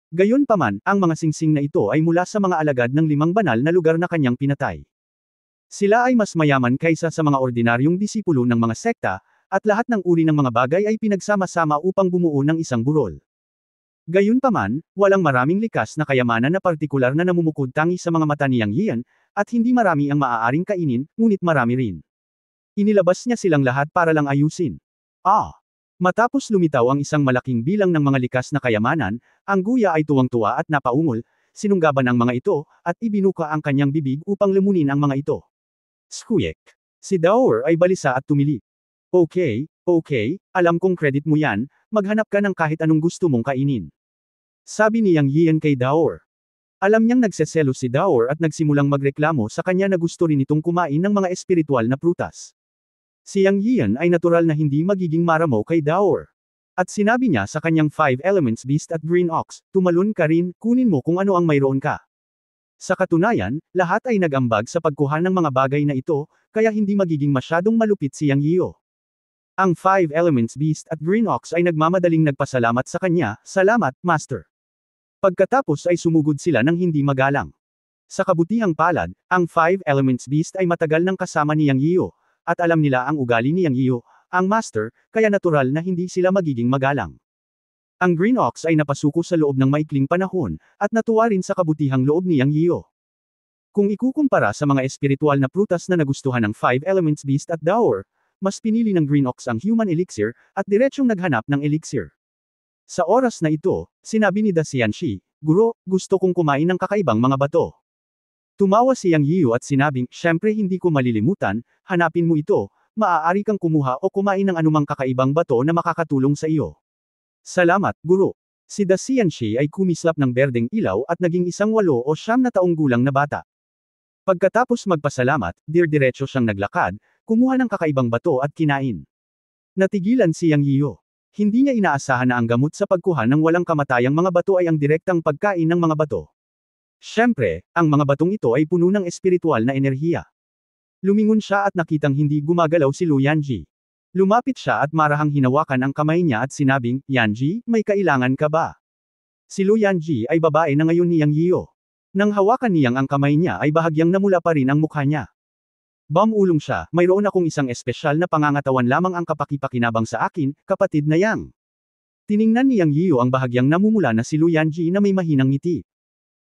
Speaker 1: Gayunpaman, ang mga singsing na ito ay mula sa mga alagad ng 5 banal na lugar na kanyang pinatay. Sila ay mas mayaman kaysa sa mga ordinaryong disipulo ng mga sekta, at lahat ng uri ng mga bagay ay pinagsama-sama upang bumuo ng isang burol. Gayunpaman, walang maraming likas na kayamanan na partikular na namumukod tangi sa mga mata ni Yang Yian, at hindi marami ang maaaring kainin, ngunit marami rin. Inilabas niya silang lahat para lang ayusin. Matapos lumitaw ang isang malaking bilang ng mga likas na kayamanan, ang guya ay tuwang-tuwa at napaungol, sinunggaban ang mga ito, at ibinuka ang kanyang bibig upang lumunin ang mga ito. Squeak! Si Dower ay balisa at tumili. Okay, alam kong credit mo yan, maghanap ka ng kahit anong gusto mong kainin. Sabi ni Yang Yian kay Dower. Alam niyang nagseselos si Dower at nagsimulang magreklamo sa kanya na gusto rin itong kumain ng mga espiritual na prutas. Si Yang Yian ay natural na hindi magiging maramo kay Dower. At sinabi niya sa kanyang 5 Elements Beast at Green Ox, tumalon ka rin, kunin mo kung ano ang mayroon ka. Sa katunayan, lahat ay nag-ambag sa pagkuha ng mga bagay na ito, kaya hindi magiging masyadong malupit si Yang Yian. Ang 5 Elements Beast at Green Ox ay nagmamadaling nagpasalamat sa kanya, salamat, Master. Pagkatapos ay sumugod sila ng hindi magalang. Sa kabutihang palad, ang 5 Elements Beast ay matagal nang kasama ni Yang Yian, at alam nila ang ugali ni Yang Yian, ang Master, kaya natural na hindi sila magiging magalang. Ang Green Ox ay napasuko sa loob ng maikling panahon, at natuwa rin sa kabutihang loob ni Yang Yian. Kung ikukumpara sa mga espiritual na prutas na nagustuhan ng 5 Elements Beast at Dower, mas pinili ng Green Ox ang human elixir, at diretsyong naghanap ng elixir. Sa oras na ito, sinabi ni Da Xianxi, Guro, gusto kong kumain ng kakaibang mga bato. Tumawa si Yang Yian at sinabing, syempre hindi ko malilimutan, hanapin mo ito, maaari kang kumuha o kumain ng anumang kakaibang bato na makakatulong sa iyo. Salamat, Guro. Si Da Xianxi ay kumislap ng berdeng ilaw at naging isang 8 o 9 na taong gulang na bata. Pagkatapos magpasalamat, diretso siyang naglakad, kumuha ng kakaibang bato at kinain. Natigilan si Yang Yian. Hindi niya inaasahan na ang gamot sa pagkuha ng walang kamatayang mga bato ay ang direktang pagkain ng mga bato. Siyempre, ang mga batong ito ay puno ng espiritual na enerhiya. Lumingon siya at nakitang hindi gumagalaw si Lu Yanji. Lumapit siya at marahang hinawakan ang kamay niya at sinabing, Yanji, may kailangan ka ba? Si Lu Yanji ay babae na ngayon ni Yang Yian. Nang hawakan niyang ang kamay niya ay bahagyang namula pa rin ang mukha niya. Bamulong siya, mayroon akong isang espesyal na pangangatawan lamang ang kapakipakinabang sa akin, kapatid na Yang. Tiningnan ni Yang Yian ang bahagyang namumula na si Lu Yanji na may mahinang ngiti.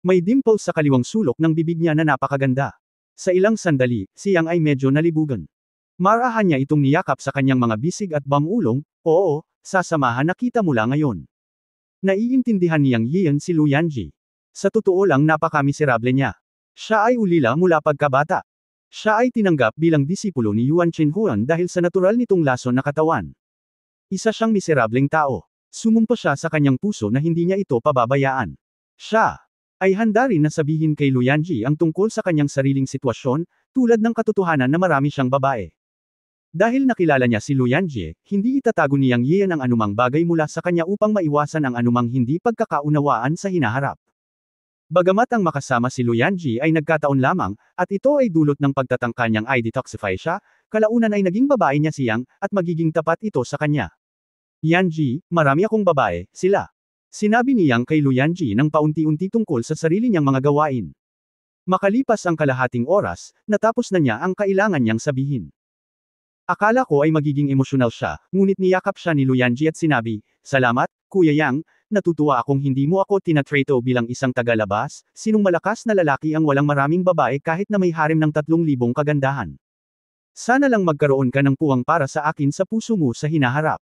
Speaker 1: May dimples sa kaliwang sulok ng bibig niya na napakaganda. Sa ilang sandali, si Yang ay medyo nalibugan. Marahan niya itong niyakap sa kanyang mga bisig at bamulong, oo, sasamahan na kita mula ngayon. Naiintindihan ni Yang Yian si Lu Yanji. Sa totoo lang napakamiserable niya. Siya ay ulila mula pagkabata. Siya ay tinanggap bilang disipulo ni Yuan Chenhuan dahil sa natural nitong lason na katawan. Isa siyang miserableng tao. Sumumpa siya sa kanyang puso na hindi niya ito pababayaan. Siya ay handa rin na sabihin kay Lu Yanji ang tungkol sa kanyang sariling sitwasyon, tulad ng katotohanan na marami siyang babae. Dahil nakilala niya si Lu Yanji, hindi itatago ni Yang Yian ang anumang bagay mula sa kanya upang maiwasan ang anumang hindi pagkakaunawaan sa hinaharap. Bagamat ang makasama si Lu Yanji ay nagkataon lamang, at ito ay dulot ng pagtatangka niyang i-detoxify siya, kalaunan ay naging babae niya si Yang, at magiging tapat ito sa kanya. Yanji, marami akong babae, sila. Sinabi ni Yang kay Lu Yanji nang paunti-unti tungkol sa sarili niyang mga gawain. Makalipas ang kalahating oras, natapos na niya ang kailangan niyang sabihin. Akala ko ay magiging emosyonal siya, ngunit niyakap siya ni Lu Yanji at sinabi, Salamat, Kuya Yang, natutuwa akong hindi mo ako tinatrato bilang isang tagalabas, sinong malakas na lalaki ang walang maraming babae kahit na may harem ng 3,000 kagandahan. Sana lang magkaroon ka ng puwang para sa akin sa puso mo sa hinaharap.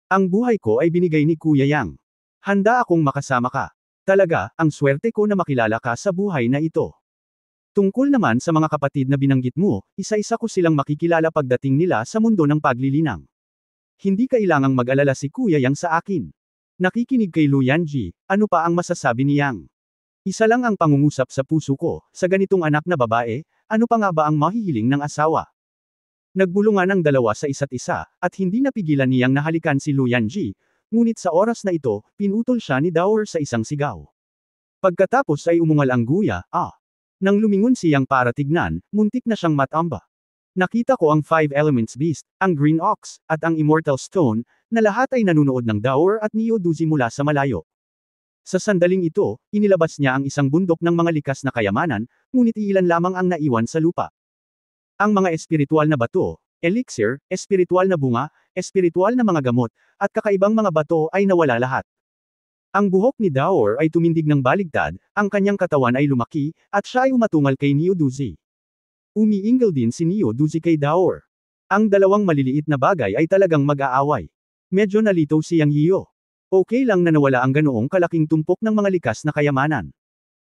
Speaker 1: Ang buhay ko ay binigay ni Kuya Yang. Handa akong makasama ka. Talaga, ang swerte ko na makilala ka sa buhay na ito. Tungkol naman sa mga kapatid na binanggit mo, isa-isa ko silang makikilala pagdating nila sa mundo ng paglilinang. Hindi kailangang mag-alala si Kuya Yang sa akin. Nakikinig kay Luyanji, ano pa ang masasabi ni Yang? Isa lang ang pangungusap sa puso ko, sa ganitong anak na babae, ano pa nga ba ang mahihiling ng asawa? Nagbulungan ang dalawa sa isa't isa, at hindi napigilan niyang nahalikan si Luyanji, ngunit sa oras na ito, pinutol siya ni Dower sa isang sigaw. Pagkatapos ay umungal ang guya, Nang lumingon siyang para tignan, muntik na siyang matamba. Nakita ko ang Five Elements Beast, ang Green Ox, at ang Immortal Stone, na lahat ay nanunood ng Dower at Neo-Duzi mula sa malayo. Sa sandaling ito, inilabas niya ang isang bundok ng mga likas na kayamanan, ngunit iilan lamang ang naiwan sa lupa. Ang mga espiritual na bato, elixir, espiritual na bunga, espiritual na mga gamot, at kakaibang mga bato ay nawala lahat. Ang buhok ni Dower ay tumindig ng baligtad, ang kanyang katawan ay lumaki, at siya ay umatungal kay Neo-Duzi. Umiingal din si Neo-Duzi kay Dower. Ang dalawang maliliit na bagay ay talagang mag-aaway. Medyo nalito si Yang Yiyo. Okay lang na nawala ang ganoong kalaking tumpok ng mga likas na kayamanan.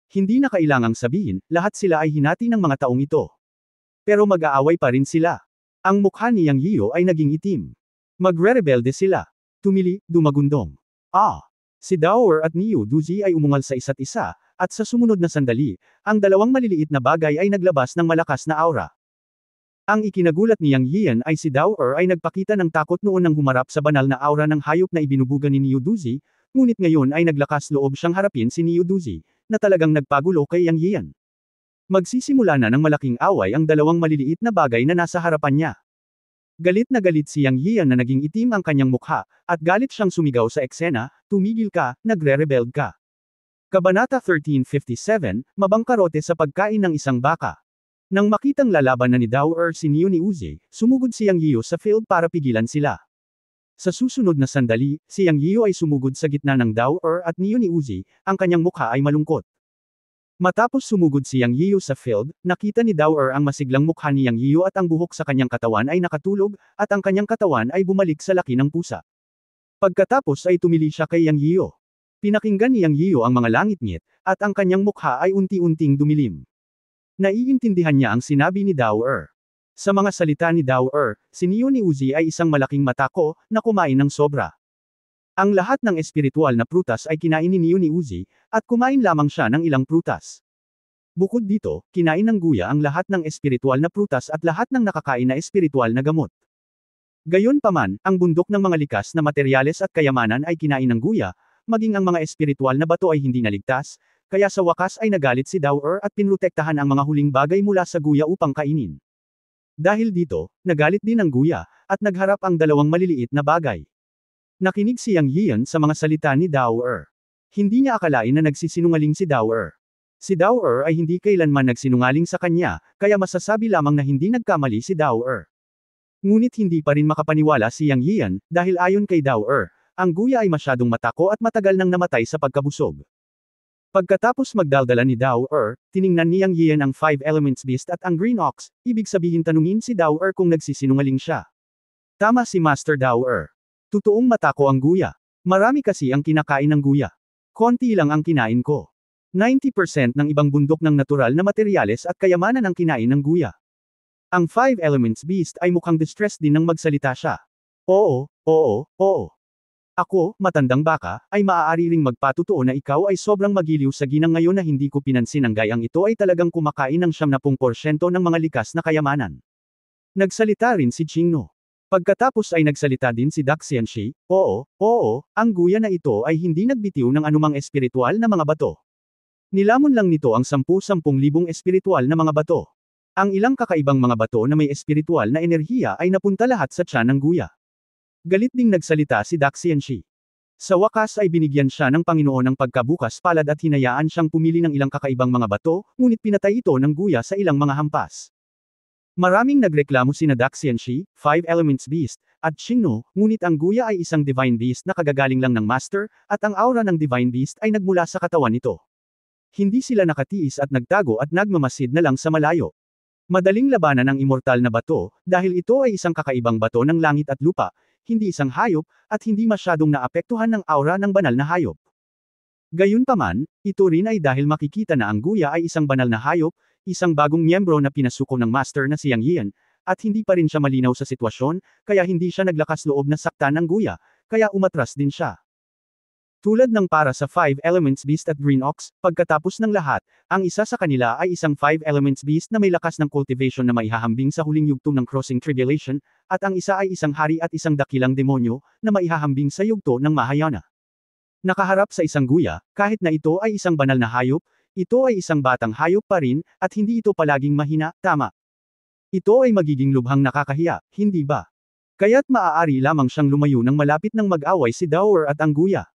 Speaker 1: Hindi na kailangang sabihin, lahat sila ay hinati ng mga taong ito. Pero mag-aaway pa rin sila. Ang mukha ni Yang Yiyo ay naging itim. Magre-rebelde sila. Tumili, dumagundong. Si Dower at Neo-Duzi ay umungal sa isa't isa, at sa sumunod na sandali, ang dalawang maliliit na bagay ay naglabas ng malakas na aura. Ang ikinagulat ni Yang Yian ay si Dower ay nagpakita ng takot noon nang humarap sa banal na aura ng hayop na ibinubuga ni Neo-Duzi, ngunit ngayon ay naglakas loob siyang harapin si Neo-Duzi, na talagang nagpagulo kay Yang Yian. Magsisimula na ng malaking away ang dalawang maliliit na bagay na nasa harapan niya. Galit na galit si Yang Yian na naging itim ang kanyang mukha, at galit siyang sumigaw sa eksena, tumigil ka, nagre-rebelde ka. Kabanata 1357, Mabangkarote sa pagkain ng isang baka. Nang makitang lalaban na ni Dower si Neo-Uzi, sumugod si Yang Yiyo sa field para pigilan sila. Sa susunod na sandali, si Yang Yiyo ay sumugod sa gitna ng Dower at Neo-Uzi, ang kanyang mukha ay malungkot. Matapos sumugod si Yang Yiyo sa field, nakita ni Dower ang masiglang mukha ni Yang Yiyo at ang buhok sa kanyang katawan ay nakatulog, at ang kanyang katawan ay bumalik sa laki ng pusa. Pagkatapos ay tumili siya kay Yang Yiyo. Pinakinggan ni Yang Yiyo ang mga langit-ngit, at ang kanyang mukha ay unti-unting dumilim. Naiintindihan niya ang sinabi ni Dower. Sa mga salita ni Dower, si Neo-Uzi ay isang malaking matako, na kumain ng sobra. Ang lahat ng espiritual na prutas ay kinain ni Neo-Uzi, at kumain lamang siya ng ilang prutas. Bukod dito, kinain ng guya ang lahat ng espiritual na prutas at lahat ng nakakain na espiritual na gamot. Gayunpaman, ang bundok ng mga likas na materyales at kayamanan ay kinain ng guya, maging ang mga espiritual na bato ay hindi naligtas, kaya sa wakas ay nagalit si Dower at pinrotektahan ang mga huling bagay mula sa guya upang kainin. Dahil dito, nagalit din ang guya, at nagharap ang dalawang maliliit na bagay. Nakinig si Yang Yian sa mga salita ni Dower. Hindi niya akalain na nagsisinungaling si Dower. Si Dower ay hindi kailanman nagsinungaling sa kanya, kaya masasabi lamang na hindi nagkamali si Dower. Ngunit hindi pa rin makapaniwala si Yang Yian, dahil ayon kay Dower, ang guya ay masyadong matako at matagal nang namatay sa pagkabusog. Pagkatapos magdaldala ni Dower, tiningnan ni Yang Yian ang Five Elements Beast at ang Green Ox, ibig sabihin tanungin si Dower kung nagsisinungaling siya. Tama si Master Dower. Totoong matako ang guya. Marami kasi ang kinakain ng guya. Konti lang ang kinain ko. 90% ng ibang bundok ng natural na materyales at kayamanan ang kinain ng guya. Ang Five Elements Beast ay mukhang distressed din nang magsalita siya. Oo. Ako, matandang baka, ay maaari ring magpatotoo na ikaw ay sobrang magiliw sa ginang ngayon na hindi ko pinansin ang gayang ito ay talagang kumakain ng 70% ng mga likas na kayamanan. Nagsalita rin si Qingno. Pagkatapos ay nagsalita din si Daxianshi, oo, ang guya na ito ay hindi nagbitiw ng anumang espiritual na mga bato. Nilamon lang nito ang 10,000 espiritual na mga bato. Ang ilang kakaibang mga bato na may espiritual na enerhiya ay napunta lahat sa tiyan ng guya. Galit ding nagsalita si Daxianshi. Sa wakas ay binigyan siya ng Panginoon ng pagkabukas palad at hinayaan siyang pumili ng ilang kakaibang mga bato, ngunit pinatay ito ng guya sa ilang mga hampas. Maraming nagreklamo sina Daxianshi, Five Elements Beast, at Qingno, ngunit ang guya ay isang Divine Beast na kagagaling lang ng Master, at ang aura ng Divine Beast ay nagmula sa katawan nito. Hindi sila nakatiis at nagtago at nagmamasid na lang sa malayo. Madaling labanan ang immortal na bato, dahil ito ay isang kakaibang bato ng langit at lupa, hindi isang hayop, at hindi masyadong naapektuhan ng aura ng banal na hayop. Gayunpaman, ito rin ay dahil makikita na ang Guya ay isang banal na hayop, isang bagong miyembro na pinasuko ng master na si Yang Yian, at hindi pa rin siya malinaw sa sitwasyon, kaya hindi siya naglakas loob na saktan ng Guya, kaya umatras din siya. Tulad ng para sa 5 Elements Beast at Green Ox, pagkatapos ng lahat, ang isa sa kanila ay isang 5 Elements Beast na may lakas ng cultivation na maihahambing sa huling yugto ng Crossing Tribulation, at ang isa ay isang hari at isang dakilang demonyo, na maihahambing sa yugto ng Mahayana. Nakaharap sa isang Guya, kahit na ito ay isang banal na hayop, ito ay isang batang hayop pa rin, at hindi ito palaging mahina, tama. Ito ay magiging lubhang nakakahiya, hindi ba? Kaya't maaari lamang siyang lumayo ng malapit ng mag-away si Dower at ang Guya.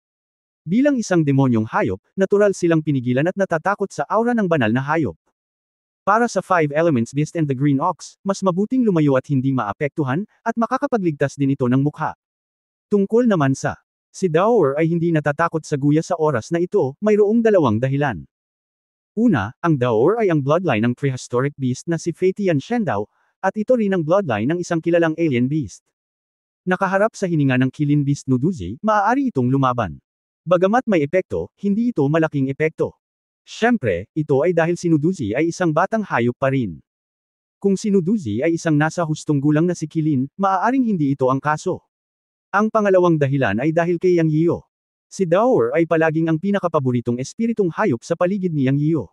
Speaker 1: Bilang isang demonyong hayop, natural silang pinigilan at natatakot sa aura ng banal na hayop. Para sa 5 Elements Beast and the Green Ox, mas mabuting lumayo at hindi maapektuhan, at makakapagligtas din ito ng mukha. Tungkol naman sa si Dower ay hindi natatakot sa Guya sa oras na ito, mayroong dalawang dahilan. Una, ang Dower ay ang bloodline ng prehistoric beast na si Feitian Shendao, at ito rin ang bloodline ng isang kilalang alien beast. Nakaharap sa hininga ng killing beast Nuduzi, maaari itong lumaban. Bagamat may epekto, hindi ito malaking epekto. Siyempre, ito ay dahil si Nuduzi ay isang batang hayop pa rin. Kung si Nuduzi ay isang nasa hustong gulang na si Kilin, maaaring hindi ito ang kaso. Ang pangalawang dahilan ay dahil kay Yang Yiyo. Si Dower ay palaging ang pinakapaboritong espiritong hayop sa paligid ni Yang Yiyo.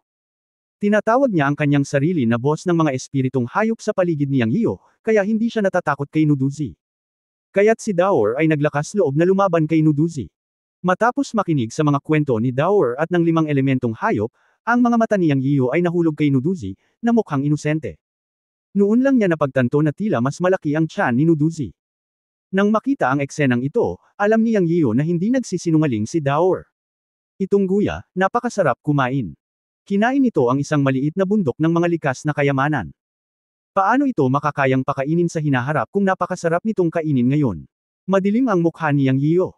Speaker 1: Tinatawag niya ang kanyang sarili na boss ng mga espiritong hayop sa paligid ni Yang Yiyo, kaya hindi siya natatakot kay Nuduzi. Kaya't si Dower ay naglakas loob na lumaban kay Nuduzi. Matapos makinig sa mga kwento ni Dower at ng 5 elementong hayop, ang mga mata ni Yang Yiyo ay nahulog kay Nuduzi, na mukhang inosente. Noon lang niya napagtanto na tila mas malaki ang tiyan ni Nuduzi. Nang makita ang eksenang ito, alam ni Yang Yiyo na hindi nagsisinungaling si Dower. Itong Guya, napakasarap kumain. Kinain ito ang isang maliit na bundok ng mga likas na kayamanan. Paano ito makakayang pakainin sa hinaharap kung napakasarap nitong kainin ngayon? Madilim ang mukha ni Yang Yiyo.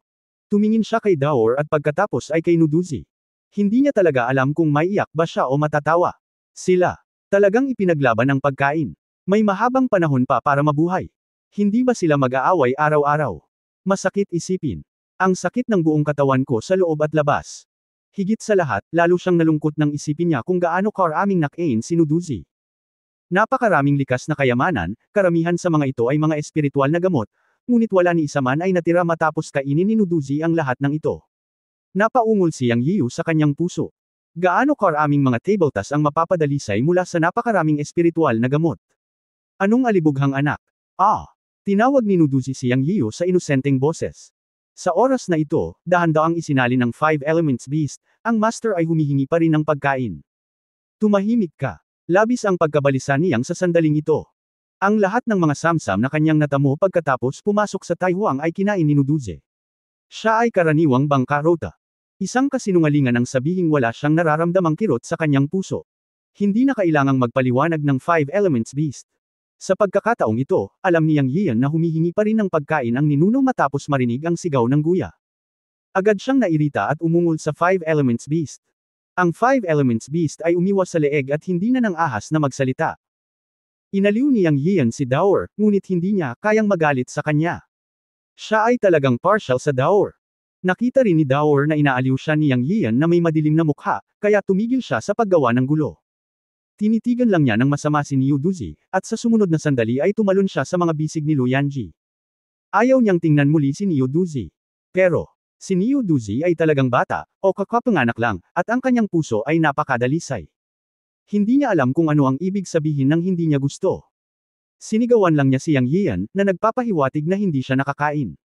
Speaker 1: Tumingin siya kay Dower at pagkatapos ay kay Nuduzi. Hindi niya talaga alam kung maiiyak ba siya o matatawa. Sila talagang ipinaglaban ang pagkain. May mahabang panahon pa para mabuhay. Hindi ba sila mag-aaway araw-araw? Masakit isipin. Ang sakit ng buong katawan ko sa loob at labas. Higit sa lahat, lalo siyang nalungkot nang isipin niya kung gaano karaming nakain si Nuduzi. Napakaraming likas na kayamanan, karamihan sa mga ito ay mga espiritual na gamot, ngunit wala ni isa man ay natira matapos kainin ni Nuduzi ang lahat ng ito. Napaungol si Yang Yiyo sa kanyang puso. Gaano karaming mga tabletas ang mapapadalisay mula sa napakaraming espiritual na gamot? Anong alibughang anak? Tinawag ni Nuduzi si Yang Yiyo sa inosenteng boses. Sa oras na ito, dahan-daang isinali ng 5 Elements Beast, ang master ay humihingi pa rin ng pagkain. Tumahimik ka. Labis ang pagkabalisa niyang sa sandaling ito. Ang lahat ng mga samsam na kanyang natamo pagkatapos pumasok sa Taihuang ay kinain ni Nuduzi. Siya ay karaniwang bangkarota. Isang kasinungalingan ang sabihing wala siyang nararamdamang kirot sa kanyang puso. Hindi na kailangang magpaliwanag ng 5 Elements Beast. Sa pagkakataong ito, alam ni Yang Yian na humihingi pa rin ng pagkain ang ninuno matapos marinig ang sigaw ng Guya. Agad siyang nairita at umungol sa 5 Elements Beast. Ang 5 Elements Beast ay umiwas sa leeg at hindi na nang ahas na magsalita. Inaliw ni Yang Yian si Dower, ngunit hindi niya kayang magalit sa kanya. Siya ay talagang partial sa Dower. Nakita rin ni Dower na inaaliw siya ni Yang Yian na may madilim na mukha, kaya tumigil siya sa paggawa ng gulo. Tinitigan lang niya ng masama si Nuduzi, at sa sumunod na sandali ay tumalon siya sa mga bisig ni Luyanji. Ayaw niyang tingnan muli si Nuduzi. Pero, si Nuduzi ay talagang bata, o kakapanganak lang, at ang kanyang puso ay napakadalisay. Hindi niya alam kung ano ang ibig sabihin ng hindi niya gusto. Sinigawan lang niya si Yang Yian, na nagpapahiwatig na hindi siya nakakain.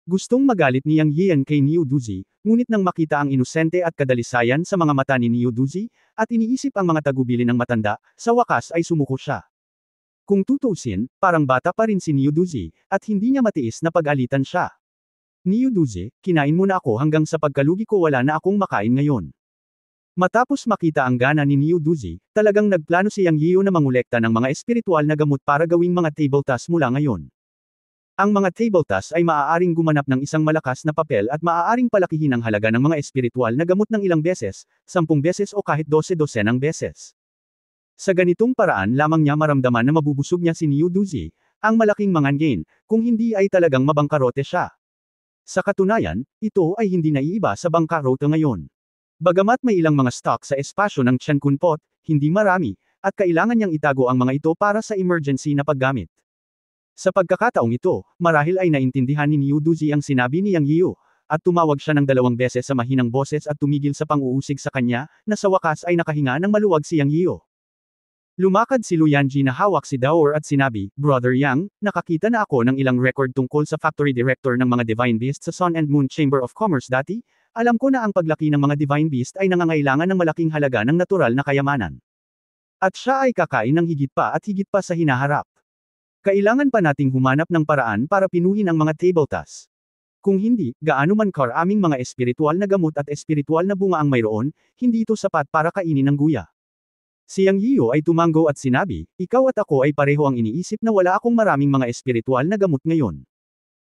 Speaker 1: Gustong magalit ni Yang Yian kay Nuduzi, ngunit nang makita ang inosente at kadalisayan sa mga mata ni Nuduzi, at iniisip ang mga tagubilin ng matanda, sa wakas ay sumuko siya. Kung tutuusin, parang bata pa rin si Nuduzi, at hindi niya matiis na pag-alitan siya. Nuduzi, kinain mo na ako hanggang sa pagkalugi ko wala na akong makain ngayon. Matapos makita ang gana ni Nuduzi, talagang nagplano si Yang Yiyo na mangolekta ng mga espiritual na gamot para gawing mga tabletas mula ngayon. Ang mga tabletas ay maaaring gumanap ng isang malakas na papel at maaaring palakihin ang halaga ng mga espiritual na gamot ng ilang beses, 10 beses o kahit 12-dosenang beses. Sa ganitong paraan lamang niya maramdaman na mabubusog niya si Nuduzi, ang malaking mangangin, kung hindi ay talagang mabangkarote siya. Sa katunayan, ito ay hindi naiiba sa bangkarote ngayon. Bagamat may ilang mga stock sa espasyo ng Tiankunpot, hindi marami, at kailangan niyang itago ang mga ito para sa emergency na paggamit. Sa pagkakataong ito, marahil ay naintindihan ni Niu Duzi ang sinabi ni Yang Yiu, at tumawag siya ng 2 beses sa mahinang boses at tumigil sa pang-uusig sa kanya, na sa wakas ay nakahinga ng maluwag si Yang Yiu. Lumakad si Lu Yanji na hawak si Daor at sinabi, Brother Yang, nakakita na ako ng ilang record tungkol sa factory director ng mga Divine Beast sa Sun and Moon Chamber of Commerce dati, alam ko na ang paglaki ng mga Divine Beast ay nangangailangan ng malaking halaga ng natural na kayamanan. At siya ay kakain ng higit pa sa hinaharap. Kailangan pa nating humanap ng paraan para pinuhin ang mga table tasks. Kung hindi, gaano man karaming mga espiritual na gamot at espiritual na bunga ang mayroon, hindi ito sapat para kainin ng guya. Si Yang Yiu ay tumango at sinabi, ikaw at ako ay pareho ang iniisip na wala akong maraming mga espiritual na gamot ngayon.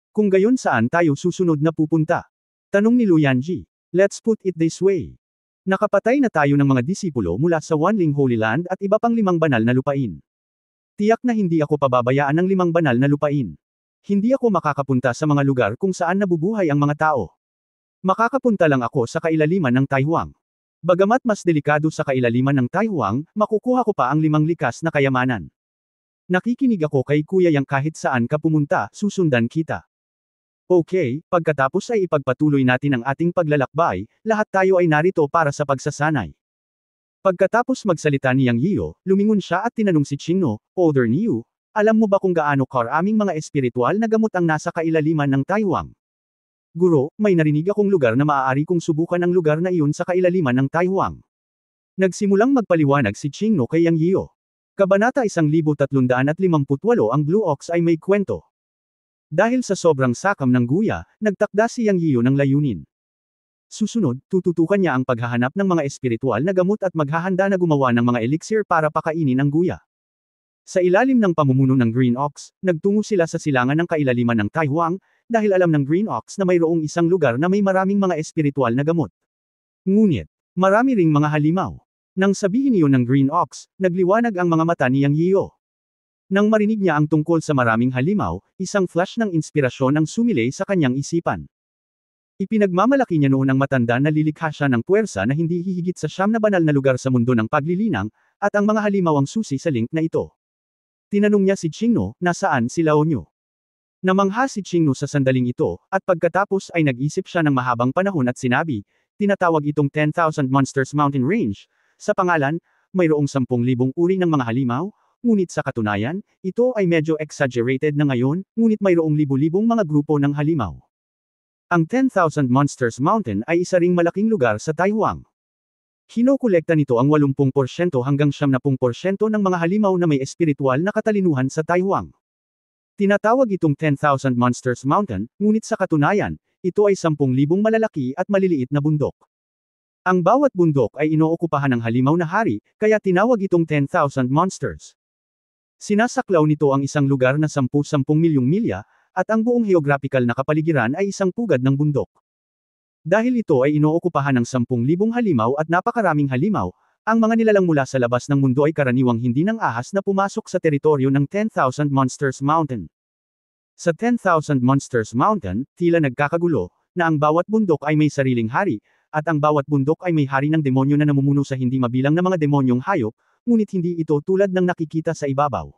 Speaker 1: Kung gayon saan tayo susunod na pupunta? Tanong ni Lu Yanji. Let's put it this way. Nakapatay na tayo ng mga disipulo mula sa Wanling Holy Land at iba pang 5 banal na lupain. Tiyak na hindi ako pababayaan ng 5 banal na lupain. Hindi ako makakapunta sa mga lugar kung saan nabubuhay ang mga tao. Makakapunta lang ako sa kailaliman ng Taihuang. Bagamat mas delikado sa kailaliman ng Taihuang, makukuha ko pa ang 5 likas na kayamanan. Nakikinig ako kay Kuya Yang kahit saan ka pumunta, susundan kita. Okay, pagkatapos ay ipagpatuloy natin ang ating paglalakbay, lahat tayo ay narito para sa pagsasanay. Pagkatapos magsalita ni Yang Yiu, lumingon siya at tinanong si Qingno, Older Niu, alam mo ba kung gaano karaming mga espiritual na gamot ang nasa kailaliman ng Taihuang? Guro, may narinig akong lugar na maaari kong subukan ang lugar na iyon sa kailaliman ng Taihuang. Nagsimulang magpaliwanag si Qingno kay Yang Yiu. Kabanata 1358 ang Blue Ox ay may kwento. Dahil sa sobrang sakam ng guya, nagtakda si Yang Yiu ng layunin. Susunod, tututukan niya ang paghahanap ng mga espiritual na gamot at maghahanda na gumawa ng mga elixir para pakainin ang guya. Sa ilalim ng pamumuno ng Green Ox, nagtungo sila sa silangan ng kailaliman ng Taihuang, dahil alam ng Green Ox na mayroong isang lugar na may maraming mga espiritual na gamot. Ngunit, marami ring mga halimaw. Nang sabihin iyon ng Green Ox, nagliwanag ang mga mata ni Yang Yiu. Nang marinig niya ang tungkol sa maraming halimaw, isang flash ng inspirasyon ang sumilay sa kanyang isipan. Ipinagmamalaki niya noon ang matanda na lilikha siya ng puwersa na hindi hihigit sa 9 na banal na lugar sa mundo ng paglilinang, at ang mga halimaw ang susi sa link na ito. Tinanong niya si Qingno, nasaan si Laonyo? Namangha si Qingno sa sandaling ito, at pagkatapos ay nag-isip siya ng mahabang panahon at sinabi, tinatawag itong 10,000 Monsters Mountain Range. Sa pangalan, mayroong 10,000 uri ng mga halimaw, ngunit sa katunayan, ito ay medyo exaggerated na ngayon, ngunit mayroong libu-libong mga grupo ng halimaw. Ang 10,000 Monsters Mountain ay isa ring malaking lugar sa Taihuang. Kinokolekta nito ang 80% hanggang 70% ng mga halimaw na may espiritual na katalinuhan sa Taihuang. Tinatawag itong 10,000 Monsters Mountain, ngunit sa katunayan, ito ay 10,000 malalaki at maliliit na bundok. Ang bawat bundok ay inookupahan ng halimaw na hari, kaya tinawag itong 10,000 monsters. Sinasaklaw nito ang isang lugar na 10-10 milyong milya, at ang buong geographical na kapaligiran ay isang pugad ng bundok. Dahil ito ay inookupahan ng 10,000 halimaw at napakaraming halimaw, ang mga nilalang mula sa labas ng mundo ay karaniwang hindi ng ahas na pumasok sa teritoryo ng 10,000 Monsters Mountain. Sa 10,000 Monsters Mountain, tila nagkakagulo, na ang bawat bundok ay may sariling hari, at ang bawat bundok ay may hari ng demonyo na namumuno sa hindi mabilang na mga demonyong hayop, ngunit hindi ito tulad ng nakikita sa ibabaw.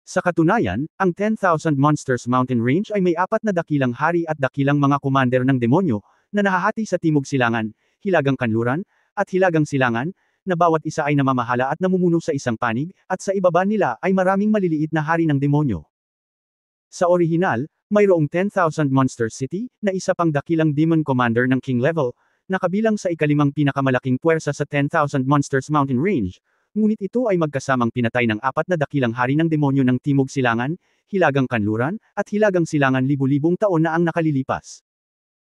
Speaker 1: Sa katunayan, ang 10,000 Monsters Mountain Range ay may 4 na dakilang hari at dakilang mga commander ng demonyo, na nahahati sa Timog Silangan, Hilagang Kanluran, at Hilagang Silangan, na bawat isa ay namamahala at namumuno sa isang panig, at sa ibaba nila ay maraming maliliit na hari ng demonyo. Sa orihinal, mayroong 10,000 Monster City, na isa pang dakilang demon commander ng king level, na kabilang sa ikalimang pinakamalaking puwersa sa 10,000 Monsters Mountain Range, ngunit ito ay magkasamang pinatay ng 4 na dakilang hari ng demonyo ng Timog Silangan, Hilagang Kanluran, at Hilagang Silangan libu-libong taon na ang nakalilipas.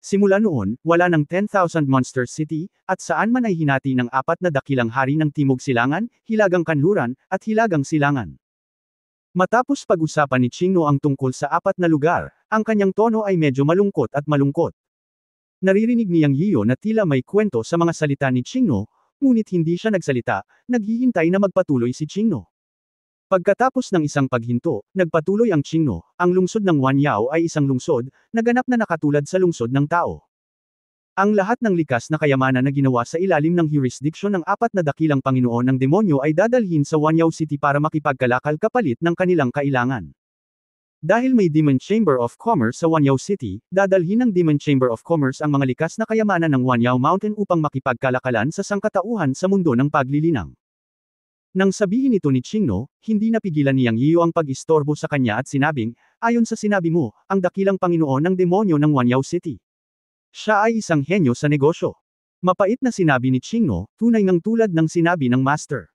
Speaker 1: Simula noon, wala ng 10,000 Monster City, at saan man ay hinati ng 4 na dakilang hari ng Timog Silangan, Hilagang Kanluran, at Hilagang Silangan. Matapos pag-usapan ni Qingno ang tungkol sa 4 na lugar, ang kanyang tono ay medyo malungkot at malungkot. Naririnig ni Yang Yiu na tila may kwento sa mga salita ni Qingno, ngunit hindi siya nagsalita, naghihintay na magpatuloy si Qingno. Pagkatapos ng isang paghinto, nagpatuloy ang Qingno, ang lungsod ng Wanyao ay isang lungsod, na ganap na nakatulad sa lungsod ng tao. Ang lahat ng likas na kayamanan na ginawa sa ilalim ng jurisdiction ng apat na dakilang Panginoon ng demonyo ay dadalhin sa Wanyao City para makipagkalakal kapalit ng kanilang kailangan. Dahil may Demon Chamber of Commerce sa Wanyao City, dadalhin ng Demon Chamber of Commerce ang mga likas na kayamanan ng Wanyao Mountain upang makipagkalakalan sa sangkatauhan sa mundo ng paglilinang. Nang sabihin ito ni Qingno, hindi napigilan ni Yang Yiyu ang pag-istorbo sa kanya at sinabing, ayon sa sinabi mo, ang dakilang Panginoon ng demonyo ng Wanyao City. Siya ay isang henyo sa negosyo. Mapait na sinabi ni Qingno, tunay ngang tulad ng sinabi ng master.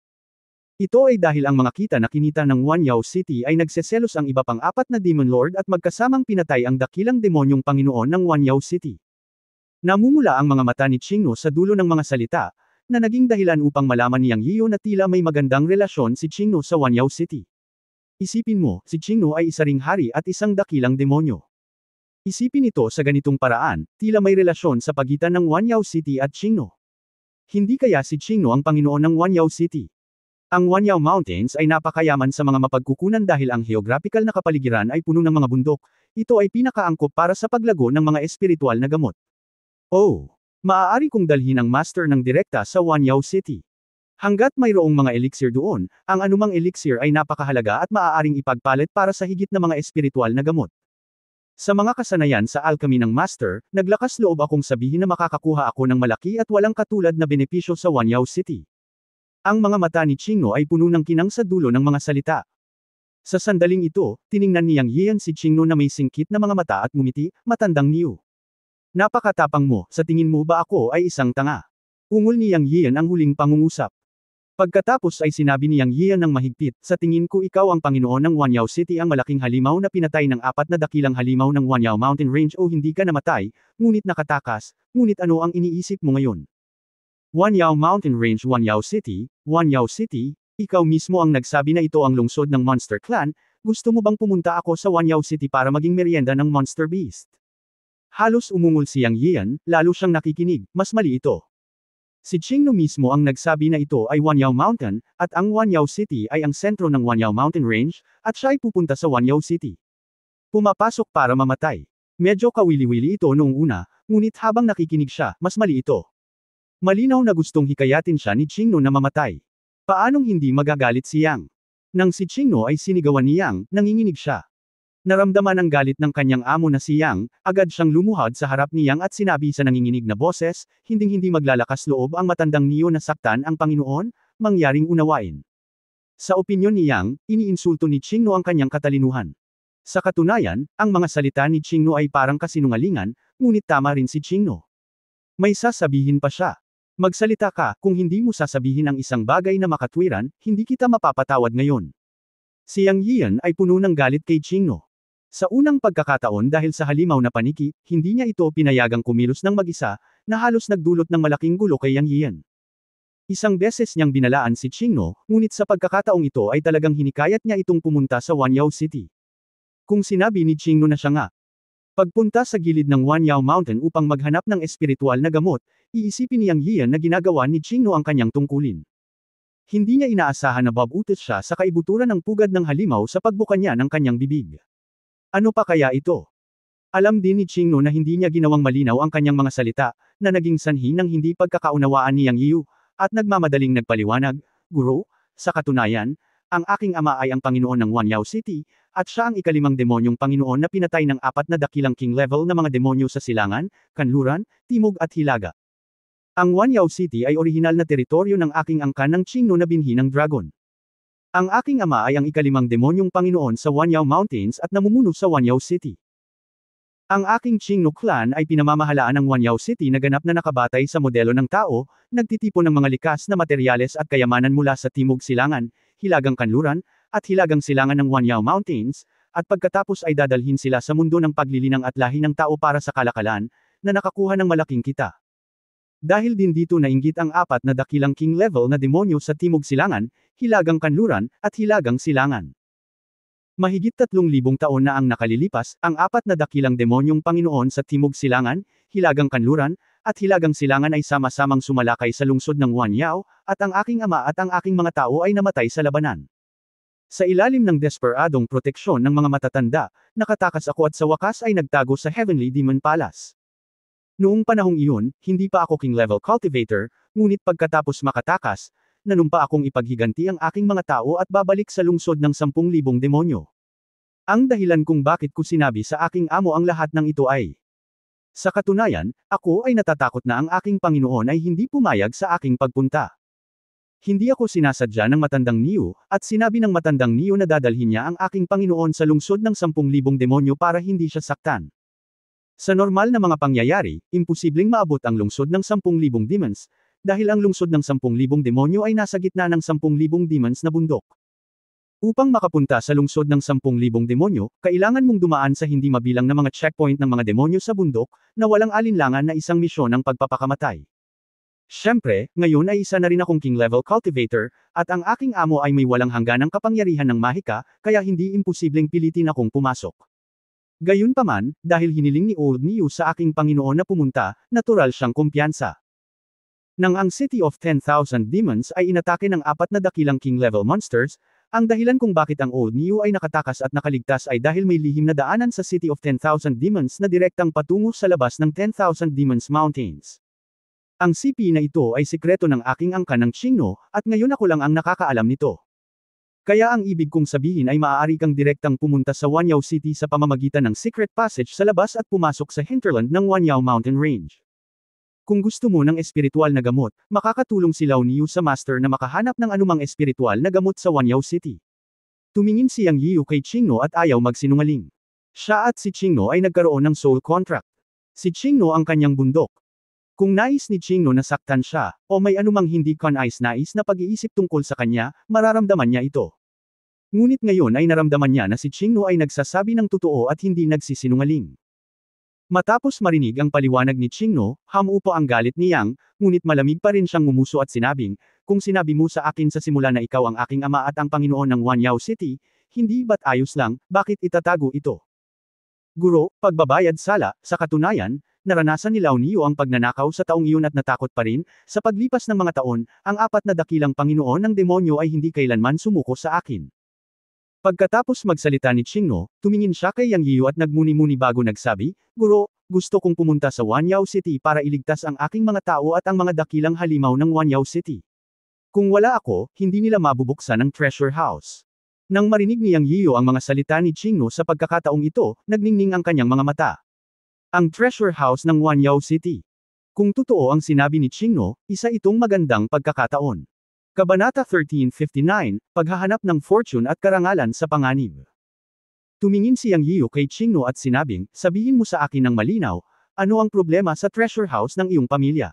Speaker 1: Ito ay dahil ang mga kita na kinita ng Wanyao City ay nagseselos ang iba pang apat na Demon Lord at magkasamang pinatay ang dakilang demonyong Panginoon ng Wanyao City. Namumula ang mga mata ni Qingno sa dulo ng mga salita, na naging dahilan upang malaman ni Yang Yiyu na tila may magandang relasyon si Qingno sa Wanyao City. Isipin mo, si Qingno ay isa ring hari at isang dakilang demonyo. Isipin ito sa ganitong paraan, tila may relasyon sa pagitan ng Wanyao City at Qingno. Hindi kaya si Qingno ang Panginoon ng Wanyao City? Ang Wanyao Mountains ay napakayaman sa mga mapagkukunan dahil ang geographical na kapaligiran ay puno ng mga bundok, ito ay pinakaangkop para sa paglago ng mga espiritual na gamot. Oh! Maaari kong dalhin ang master ng direkta sa Wanyao City. Hanggat mayroong mga elixir doon, ang anumang elixir ay napakahalaga at maaaring ipagpalit para sa higit na mga espiritual na gamot. Sa mga kasanayan sa alchemy ng master, naglakas loob akong sabihin na makakakuha ako ng malaki at walang katulad na benepisyo sa Wanyao City. Ang mga mata ni Qingno ay puno ng kinang sa dulo ng mga salita. Sa sandaling ito, tiningnan ni Yang Yiyan si Qingno na may singkit na mga mata at ngumiti, matandang niyo. Napakatapang mo, sa tingin mo ba ako ay isang tanga? Ungol ni Yang Yiyan ang huling pangungusap. Pagkatapos ay sinabi ni Yang Yiyan ng mahigpit, sa tingin ko ikaw ang Panginoon ng Wanyao City, ang malaking halimaw na pinatay ng apat na dakilang halimaw ng Wanyao Mountain Range. O hindi ka namatay, ngunit nakatakas, ngunit ano ang iniisip mo ngayon? Wanyao Mountain Range, Wanyao City, ikaw mismo ang nagsabi na ito ang lungsod ng Monster Clan, gusto mo bang pumunta ako sa Wanyao City para maging merienda ng Monster Beast? Halos umungol si Yang Yiyan, lalo siyang nakikinig, mas mali ito. Si Qingno mismo ang nagsabi na ito ay Wanyao Mountain, at ang Wanyao City ay ang sentro ng Wanyao Mountain Range, at siya ay pupunta sa Wanyao City. Pumapasok para mamatay. Medyo kawili-wili ito noong una, ngunit habang nakikinig siya, mas mali ito. Malinaw na gustong hikayatin siya ni Qingno na mamatay. Paanong hindi magagalit si Yang? Nang si Qingno ay sinigawan ni Yang, nanginginig siya. Naramdaman ang galit ng kanyang amo na si Yang, agad siyang lumuhod sa harap ni Yang at sinabi sa nanginginig na boses, hinding-hindi maglalakas loob ang matandang niyo na saktan ang Panginoon, mangyaring unawain. Sa opinyon ni Yang, iniinsulto ni Qingno ang kanyang katalinuhan. Sa katunayan, ang mga salita ni Qingno ay parang kasinungalingan, ngunit tama rin si Qingno. May sasabihin pa siya. Magsalita ka, kung hindi mo sasabihin ang isang bagay na makatwiran, hindi kita mapapatawad ngayon. Si Yang Yiyan ay puno ng galit kay Qingno. Sa unang pagkakataon dahil sa halimaw na paniki, hindi niya ito pinayagang kumilos ng mag-isa, na halos nagdulot ng malaking gulo kay Yang Yiyan. Isang beses niyang binalaan si Qingno, ngunit sa pagkakataong ito ay talagang hinikayat niya itong pumunta sa Wanyao City. Kung sinabi ni Qingno na siya nga, pagpunta sa gilid ng Wanyao Mountain upang maghanap ng espiritual na gamot, iisipin ni Yang Yiyan na ginagawa ni Qingno ang kanyang tungkulin. Hindi niya inaasahan na babutis siya sa kaibuturan ng pugad ng halimaw sa pagbuka niya ng kanyang bibig. Ano pa kaya ito? Alam din ni Qingno na hindi niya ginawang malinaw ang kanyang mga salita, na naging sanhi ng hindi pagkakaunawaan ni Yang Yiyu, at nagmamadaling nagpaliwanag, Guro, sa katunayan, ang aking ama ay ang Panginoon ng Wanyao City, at siya ang ikalimang demonyong Panginoon na pinatay ng apat na dakilang king level na mga demonyo sa Silangan, Kanluran, Timog at Hilaga. Ang Wanyao City ay orihinal na teritoryo ng aking angkan ng Qingno na binhi ng dragon. Ang aking ama ay ang ikalimang demonyong Panginoon sa Wanyao Mountains at namumuno sa Wanyao City. Ang aking Qingno clan ay pinamamahalaan ng Wanyao City na ganap na nakabatay sa modelo ng tao, nagtitipon ng mga likas na materyales at kayamanan mula sa Timog Silangan, Hilagang Kanluran, at Hilagang Silangan ng Wanyao Mountains, at pagkatapos ay dadalhin sila sa mundo ng paglilinang at lahi ng tao para sa kalakalan, na nakakuha ng malaking kita. Dahil din dito nainggit ang apat na dakilang king level na demonyo sa Timog Silangan, Hilagang Kanluran, at Hilagang Silangan. Mahigit 3,000 taon na ang nakalilipas, ang apat na dakilang demonyong Panginoon sa Timog Silangan, Hilagang Kanluran, at Hilagang Silangan ay sama-samang sumalakay sa lungsod ng Wanyao, at ang aking ama at ang aking mga tao ay namatay sa labanan. Sa ilalim ng desperadong proteksyon ng mga matatanda, nakatakas ako at sa wakas ay nagtago sa Heavenly Demon Palace. Noong panahong iyon, hindi pa ako king-level cultivator, ngunit pagkatapos makatakas, nanumpa akong ipaghiganti ang aking mga tao at babalik sa lungsod ng 10,000 demonyo. Ang dahilan kung bakit ko sinabi sa aking amo ang lahat ng ito ay, sa katunayan, ako ay natatakot na ang aking Panginoon ay hindi pumayag sa aking pagpunta. Hindi ako sinasadya ng matandang Niyo, at sinabi ng matandang Niyo na dadalhin niya ang aking Panginoon sa lungsod ng 10,000 demonyo para hindi siya saktan. Sa normal na mga pangyayari, imposibleng maabot ang lungsod ng 10,000 demons, dahil ang lungsod ng 10,000 demonyo ay nasa gitna ng 10,000 demons na bundok. Upang makapunta sa lungsod ng 10,000 demonyo, kailangan mong dumaan sa hindi mabilang na mga checkpoint ng mga demonyo sa bundok, na walang alinlangan na isang misyon ng pagpapakamatay. Siyempre, ngayon ay isa na rin akong king-level cultivator, at ang aking amo ay may walang hangganang kapangyarihan ng mahika, kaya hindi imposibleng pilitin akong pumasok. Gayunpaman, dahil hiniling ni Old Niu sa aking Panginoon na pumunta, natural siyang kumpiyansa. Nang ang City of 10,000 Demons ay inatake ng 4 na dakilang king-level monsters, ang dahilan kung bakit ang Old Niu ay nakatakas at nakaligtas ay dahil may lihim na daanan sa City of 10,000 Demons na direktang patungo sa labas ng 10,000 Demons Mountains. Ang CP na ito ay sikreto ng aking angkan ng Qingno, at ngayon ako lang ang nakakaalam nito. Kaya ang ibig kong sabihin ay maaari kang direktang pumunta sa Wanyao City sa pamamagitan ng secret passage sa labas at pumasok sa hinterland ng Wanyao Mountain Range. Kung gusto mo ng espiritual na gamot, makakatulong si Lao Niu sa master na makahanap ng anumang espiritual na gamot sa Wanyao City. Tumingin si Yang Yiu kay Qingno at ayaw magsinungaling. Siya at si Qingno ay nagkaroon ng soul contract. Si Qingno ang kanyang bundok. Kung nais ni Qingno na saktan siya, o may anumang hindi kanais na pag-iisip tungkol sa kanya, mararamdaman niya ito. Ngunit ngayon ay naramdaman niya na si Qingno ay nagsasabi ng totoo at hindi nagsisinungaling. Matapos marinig ang paliwanag ni Qingno, hamupo ang galit ni Yang, ngunit malamig pa rin siyang ngumuso at sinabing, kung sinabi mo sa akin sa simula na ikaw ang aking ama at ang Panginoon ng Wanyao City, hindi ba't ayos lang, bakit itatago ito? Guro, pagbabayad sala, sa katunayan, naranasan ni Lao Niu ang pagnanakaw sa taong iyon at natakot pa rin, sa paglipas ng mga taon, ang 4 na dakilang Panginoon ng demonyo ay hindi kailanman sumuko sa akin. Pagkatapos magsalita ni Qingno, tumingin siya kay Yang Yiu at nagmuni-muni bago nagsabi, Guro, gusto kong pumunta sa Wanyao City para iligtas ang aking mga tao at ang mga dakilang halimaw ng Wanyao City. Kung wala ako, hindi nila mabubuksan ang treasure house. Nang marinig ni Yang Yiu ang mga salita ni Qingno sa pagkakataong ito, nagningning ang kanyang mga mata. Ang treasure house ng Wanyao City. Kung totoo ang sinabi ni Qingno, isa itong magandang pagkakataon. Kabanata 1359, Paghahanap ng fortune at karangalan sa panganib. Tumingin si Yang Yiu kay Qingno at sinabing, sabihin mo sa akin ng malinaw, ano ang problema sa treasure house ng iyong pamilya?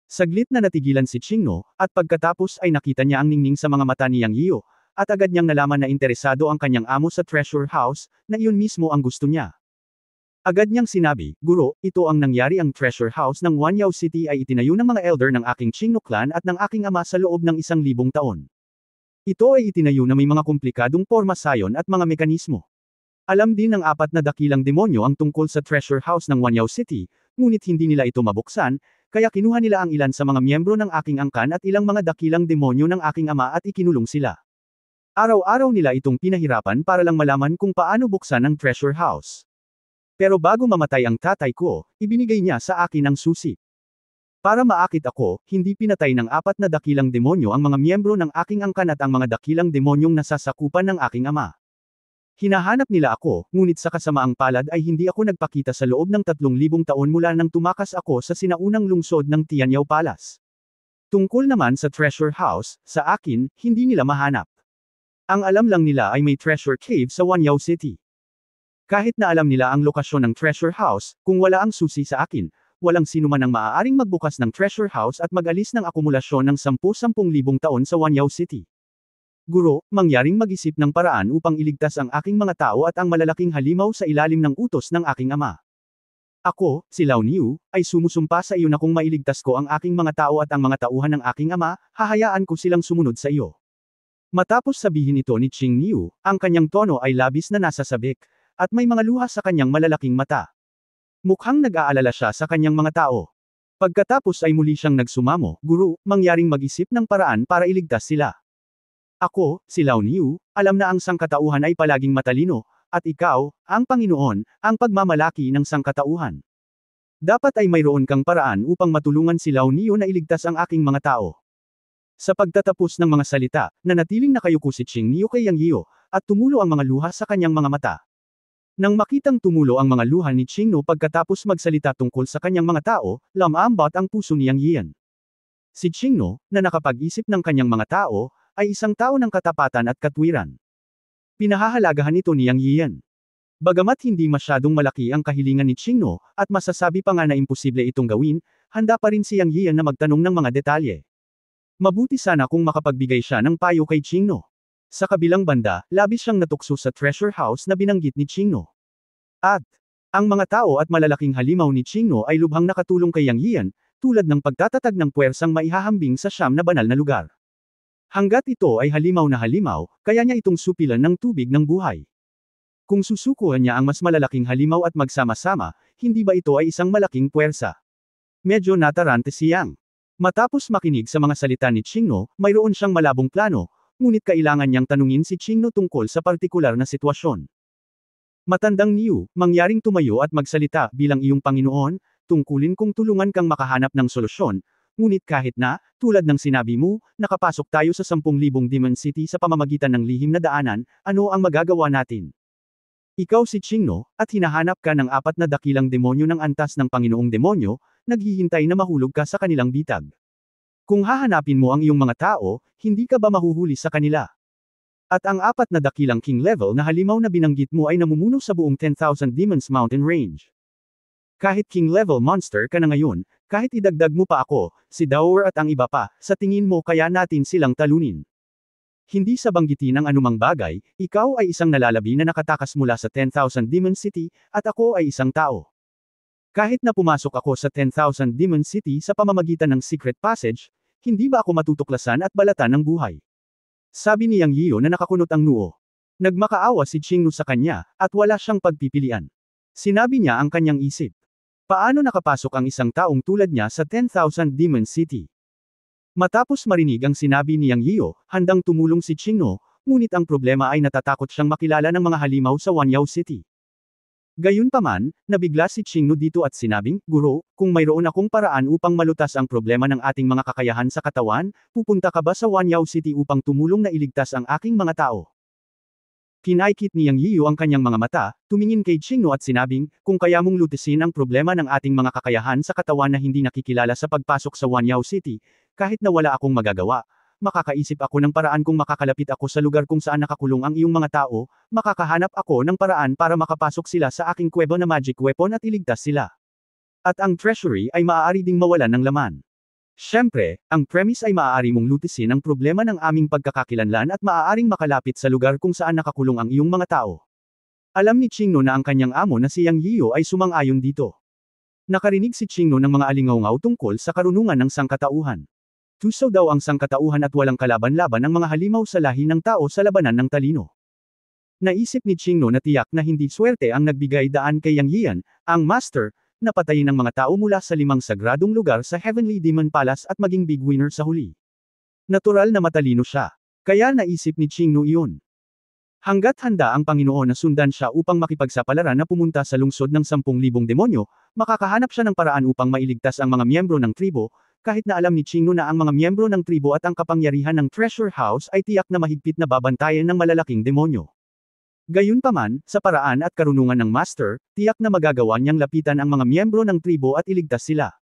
Speaker 1: Saglit na natigilan si Qingno, at pagkatapos ay nakita niya ang ningning sa mga mata ni Yang Yiu, at agad niyang nalaman na interesado ang kanyang amo sa treasure house, na iyon mismo ang gusto niya. Agad niyang sinabi, Guro, ito ang nangyari ang treasure house ng Wanyao City ay itinayo ng mga elder ng aking Qingno clan at ng aking ama sa loob ng 1,000 taon. Ito ay itinayo na may mga komplikadong porma sayon at mga mekanismo. Alam din ng 4 na dakilang demonyo ang tungkol sa treasure house ng Wanyao City, ngunit hindi nila ito mabuksan, kaya kinuha nila ang ilan sa mga miyembro ng aking angkan at ilang mga dakilang demonyo ng aking ama at ikinulong sila. Araw-araw nila itong pinahirapan para lang malaman kung paano buksan ang treasure house. Pero bago mamatay ang tatay ko, ibinigay niya sa akin ang susi. Para maakit ako, hindi pinatay ng 4 na dakilang demonyo ang mga miyembro ng aking angkan at ang mga dakilang demonyong nasasakupan ng aking ama. Hinahanap nila ako, ngunit sa kasamaang palad ay hindi ako nagpakita sa loob ng 3,000 taon mula nang tumakas ako sa sinaunang lungsod ng Tianyao Palace. Tungkol naman sa treasure house, sa akin, hindi nila mahanap. Ang alam lang nila ay may treasure cave sa Wanyao City. Kahit na alam nila ang lokasyon ng treasure house, kung wala ang susi sa akin, walang sino man ang maaaring magbukas ng treasure house at mag-alis ng akumulasyon ng 10,000 taon sa Wanyao City. Guro, mangyaring mag-isip ng paraan upang iligtas ang aking mga tao at ang malalaking halimaw sa ilalim ng utos ng aking ama. Ako, si Lao Niu, ay sumusumpa sa iyo na kung mailigtas ko ang aking mga tao at ang mga tauhan ng aking ama, hahayaan ko silang sumunod sa iyo. Matapos sabihin ito ni Qing Niu, ang kanyang tono ay labis na nasasabik, at may mga luha sa kanyang malalaking mata. Mukhang nag-aalala siya sa kanyang mga tao. Pagkatapos ay muli siyang nagsumamo, Guro, mangyaring mag-isip ng paraan para iligtas sila. Ako, si Lao Niu, alam na ang sangkatauhan ay palaging matalino, at ikaw, ang Panginoon, ang pagmamalaki ng sangkatauhan. Dapat ay mayroon kang paraan upang matulungan si Lao Niu na iligtas ang aking mga tao. Sa pagtatapos ng mga salita, nanatiling nakayuko si Qing Niu kay Yang Yio, at tumulo ang mga luha sa kanyang mga mata. Nang makitang tumulo ang mga luha ni Qing Niu pagkatapos magsalita tungkol sa kanyang mga tao, lamambot ang puso ni Yang Yian. Si Qing Niu, na nakapag-isip ng kanyang mga tao, ay isang tao ng katapatan at katwiran. Pinahahalagahan ito ni Yang Yian. Bagamat hindi masyadong malaki ang kahilingan ni Qing Niu, at masasabi pa nga na imposible itong gawin, handa pa rin si Yang Yian na magtanong ng mga detalye. Mabuti sana kung makapagbigay siya ng payo kay Qing Niu. Sa kabilang banda, labis siyang natukso sa treasure house na binanggit ni Qing Niu. At, ang mga tao at malalaking halimaw ni Qing Niu ay lubhang nakatulong kay Yang Yian, tulad ng pagtatatag ng puwersang maihahambing sa siyam na banal na lugar. Hanggat ito ay halimaw na halimaw, kaya niya itong supilan ng tubig ng buhay. Kung susukuhan niya ang mas malalaking halimaw at magsama-sama, hindi ba ito ay isang malaking puwersa? Medyo natarante si Yang. Matapos makinig sa mga salita ni Qing Niu, mayroon siyang malabong plano, ngunit kailangan niyang tanungin si Qing Niu tungkol sa partikular na sitwasyon. Matandang Niu, mangyaring tumayo at magsalita bilang iyong Panginoon, tungkulin kong tulungan kang makahanap ng solusyon, ngunit kahit na, tulad ng sinabi mo, nakapasok tayo sa 10,000 Demon City sa pamamagitan ng lihim na daanan, ano ang magagawa natin? Ikaw si Qing Niu, at hinahanap ka ng 4 na dakilang demonyo ng antas ng Panginoong Demonyo, naghihintay na mahulog ka sa kanilang bitag. Kung hahanapin mo ang iyong mga tao, hindi ka ba mahuhuli sa kanila? At ang 4 na dakilang king level na halimaw na binanggit mo ay namumuno sa buong 10,000 Demons Mountain Range. Kahit king level monster ka na ngayon, kahit idagdag mo pa ako, si Daoer at ang iba pa, sa tingin mo kaya natin silang talunin. Hindi sa banggitin ang anumang bagay, ikaw ay isang nalalabi na nakatakas mula sa 10,000 Demon City, at ako ay isang tao. Kahit na pumasok ako sa 10,000 Demon City sa pamamagitan ng secret passage, hindi ba ako matutuklasan at balatan ng buhay? Sabi ni Yang Yio na nakakunot ang noo. Nagmakaawa si Qing Niu sa kanya, at wala siyang pagpipilian. Sinabi niya ang kanyang isip. Paano nakapasok ang isang taong tulad niya sa 10,000 Demon City? Matapos marinig ang sinabi ni Yang Yio, handang tumulong si Qing Niu, ngunit ang problema ay natatakot siyang makilala ng mga halimaw sa Wanyao City. Gayunpaman, nabigla si Qing Niu dito at sinabing, Guro, kung mayroon akong paraan upang malutas ang problema ng ating mga kakayahan sa katawan, pupunta ka ba sa Wanyao City upang tumulong na iligtas ang aking mga tao? Kinaikit ni Yang Yio ang kanyang mga mata, tumingin kay Qing Niu at sinabing, kung kaya mong lutisin ang problema ng ating mga kakayahan sa katawan na hindi nakikilala sa pagpasok sa Wanyao City, kahit na wala akong magagawa, makakaisip ako ng paraan kung makakalapit ako sa lugar kung saan nakakulong ang iyong mga tao, makakahanap ako ng paraan para makapasok sila sa aking kuwebo na magic weapon at iligtas sila. At ang treasury ay maaari ding mawalan ng laman. Siyempre, ang premise ay maaari mong lutisin ang problema ng aming pagkakakilanlan at maaaring makalapit sa lugar kung saan nakakulong ang iyong mga tao. Alam ni Qing Niu na ang kanyang amo na si Yang Yio ay sumang-ayon dito. Nakarinig si Qing Niu ng mga alingaw-ngaw tungkol sa karunungan ng sangkatauhan. Tuso daw ang sangkatauhan at walang kalaban-laban ang mga halimaw sa lahi ng tao sa labanan ng talino. Naisip ni Qing Niu na tiyak na hindi swerte ang nagbigay daan kay Yang Yian, ang master, na patayin ng mga tao mula sa 5 sagradong lugar sa Heavenly Demon Palace at maging big winner sa huli. Natural na matalino siya. Kaya naisip ni Qing Niu iyon. Hanggat handa ang Panginoon na sundan siya upang makipagsapalaran na pumunta sa lungsod ng 10,000 demonyo, makakahanap siya ng paraan upang mailigtas ang mga miyembro ng tribo, kahit na alam ni Qing Niu na ang mga miyembro ng tribo at ang kapangyarihan ng treasure house ay tiyak na mahigpit na babantayan ng malalaking demonyo. Gayunpaman, sa paraan at karunungan ng master, tiyak na magagawa niyang lapitan ang mga miyembro ng tribo at iligtas sila.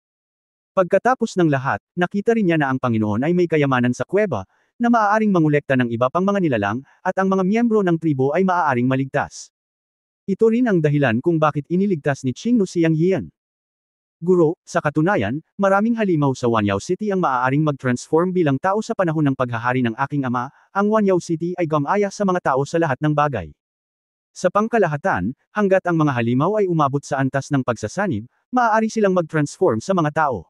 Speaker 1: Pagkatapos ng lahat, nakita rin niya na ang Panginoon ay may kayamanan sa kuweba, na maaaring mangolekta ng iba pang mga nilalang, at ang mga miyembro ng tribo ay maaaring maligtas. Ito rin ang dahilan kung bakit iniligtas ni Qing Niu si Yang Yian. Guro, sa katunayan, maraming halimaw sa Wanyao City ang maaaring mag-transform bilang tao sa panahon ng paghahari ng aking ama, ang Wanyao City ay gumaya sa mga tao sa lahat ng bagay. Sa pangkalahatan, hanggat ang mga halimaw ay umabot sa antas ng pagsasanib, maaari silang mag-transform sa mga tao.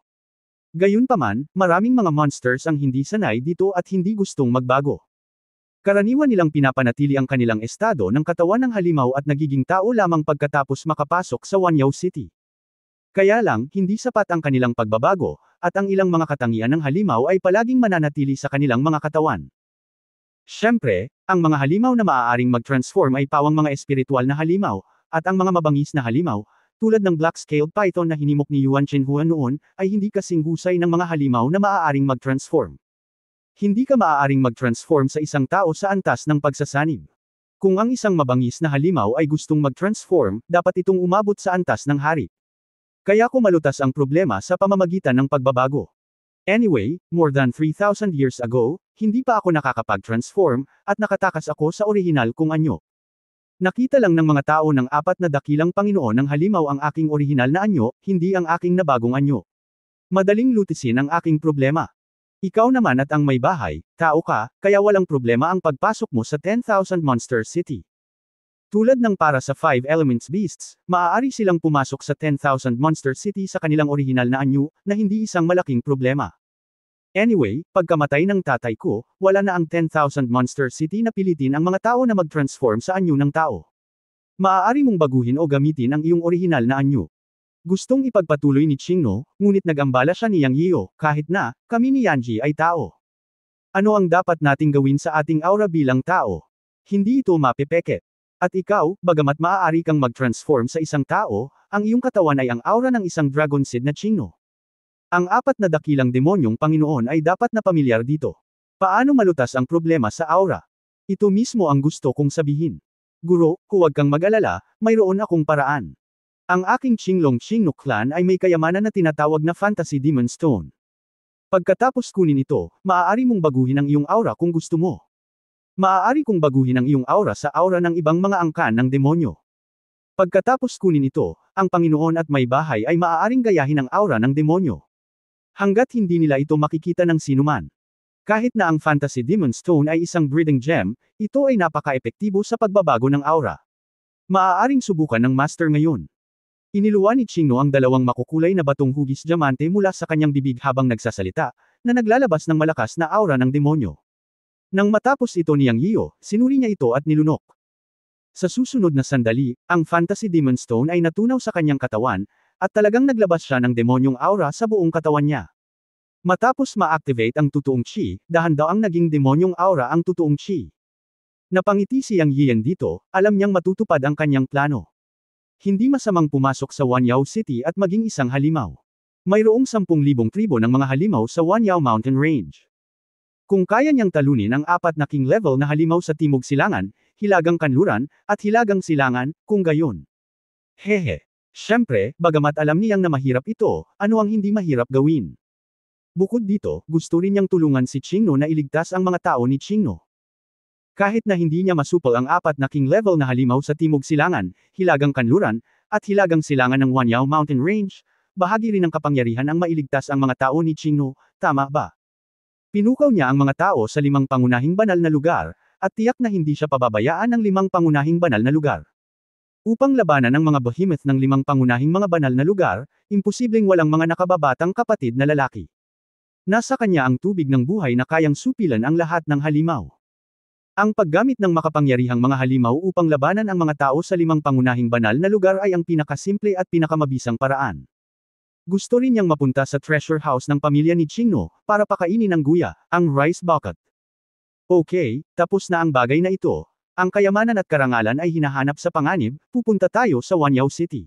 Speaker 1: Gayunpaman, maraming mga monsters ang hindi sanay dito at hindi gustong magbago. Karaniwan nilang pinapanatili ang kanilang estado ng katawan ng halimaw at nagiging tao lamang pagkatapos makapasok sa Wanyao City. Kaya lang, hindi sapat ang kanilang pagbabago, at ang ilang mga katangian ng halimaw ay palaging mananatili sa kanilang mga katawan. Siyempre, ang mga halimaw na maaaring mag-transform ay pawang mga espiritual na halimaw, at ang mga mabangis na halimaw, tulad ng black-scaled python na hinimok ni Yuan Chenhua noon, ay hindi kasing husay ng mga halimaw na maaaring mag-transform. Hindi ka maaaring mag-transform sa isang tao sa antas ng pagsasanib. Kung ang isang mabangis na halimaw ay gustong mag-transform, dapat itong umabot sa antas ng hari. Kaya kumalutas ang problema sa pamamagitan ng pagbabago. Anyway, more than 3,000 years ago, hindi pa ako nakakapag-transform, at nakatakas ako sa orihinal kong anyo. Nakita lang ng mga tao ng 4 na dakilang Panginoon ng halimaw ang aking orihinal na anyo, hindi ang aking nabagong anyo. Madaling lutisin ang aking problema. Ikaw naman at ang may bahay, tao ka, kaya walang problema ang pagpasok mo sa 10,000 Monster City. Tulad ng para sa 5 Elements Beasts, maaari silang pumasok sa 10,000 Monster City sa kanilang orihinal na anyo, na hindi isang malaking problema. Anyway, pagkamatay ng tatay ko, wala na ang 10,000 Monster City na pilitin ang mga tao na mag-transform sa anyo ng tao. Maaari mong baguhin o gamitin ang iyong orihinal na anyo. Gustong ipagpatuloy ni Qingno, ngunit nagambala siya ni Yang Yio, kahit na, kami ni Yanji ay tao. Ano ang dapat nating gawin sa ating aura bilang tao? Hindi ito mapepeket. At ikaw, bagamat maaari kang mag-transform sa isang tao, ang iyong katawan ay ang aura ng isang dragon seed na Qingno. Ang 4 na dakilang demonyong Panginoon ay dapat na pamilyar dito. Paano malutas ang problema sa aura? Ito mismo ang gusto kong sabihin. Guro, huwag kang mag-alala, mayroon akong paraan. Ang aking Qinglong Qingno clan ay may kayamanan na tinatawag na Fantasy Demon Stone. Pagkatapos kunin ito, maaari mong baguhin ang iyong aura kung gusto mo. Maaari kong baguhin ang iyong aura sa aura ng ibang mga angkan ng demonyo. Pagkatapos kunin ito, ang Panginoon at may bahay ay maaaring gayahin ang aura ng demonyo. Hanggat hindi nila ito makikita ng sinuman. Kahit na ang Fantasy Demon Stone ay isang breeding gem, ito ay napaka-epektibo sa pagbabago ng aura. Maaaring subukan ng master ngayon. Iniluwa ni Qingno ang 2 makukulay na batong hugis diamante mula sa kanyang bibig habang nagsasalita, na naglalabas ng malakas na aura ng demonyo. Nang matapos ito ni Yang Yio, sinuri niya ito at nilunok. Sa susunod na sandali, ang Fantasy Demon Stone ay natunaw sa kanyang katawan, at talagang naglabas siya ng demonyong aura sa buong katawan niya. Matapos ma-activate ang totoong chi, dahan-daang naging demonyong aura ang totoong chi. Napangiti si Yang Yian dito, alam niyang matutupad ang kanyang plano. Hindi masamang pumasok sa Wanyao City at maging isang halimaw. Mayroong 10,000 tribo ng mga halimaw sa Wanyao Mountain Range. Kung kaya niyang talunin ang 4 na king level na halimaw sa Timog Silangan, Hilagang Kanluran, at Hilagang Silangan, kung gayon. Hehe. Siyempre, bagamat alam niyang na mahirap ito, ano ang hindi mahirap gawin? Bukod dito, gusto rin niyang tulungan si Qingno na iligtas ang mga tao ni Qingno. Kahit na hindi niya masupol ang 4 na king level na halimaw sa Timog Silangan, Hilagang Kanluran, at Hilagang Silangan ng Wanyao Mountain Range, bahagi rin ng kapangyarihan ang mailigtas ang mga tao ni Qingno, tama ba? Pinukaw niya ang mga tao sa 5 pangunahing banal na lugar, at tiyak na hindi siya pababayaan ng 5 pangunahing banal na lugar. Upang labanan ang mga behemoth ng 5 pangunahing mga banal na lugar, imposibleng walang mga nakababatang kapatid na lalaki. Nasa kanya ang tubig ng buhay na kayang supilan ang lahat ng halimaw. Ang paggamit ng makapangyarihang mga halimaw upang labanan ang mga tao sa 5 pangunahing banal na lugar ay ang pinakasimple at pinakamabisang paraan. Gusto rin niyang mapunta sa treasure house ng pamilya ni Qingno, para pakainin ng guya, ang rice bucket. Okay, tapos na ang bagay na ito. Ang kayamanan at karangalan ay hinahanap sa panganib, pupunta tayo sa Wanyao City.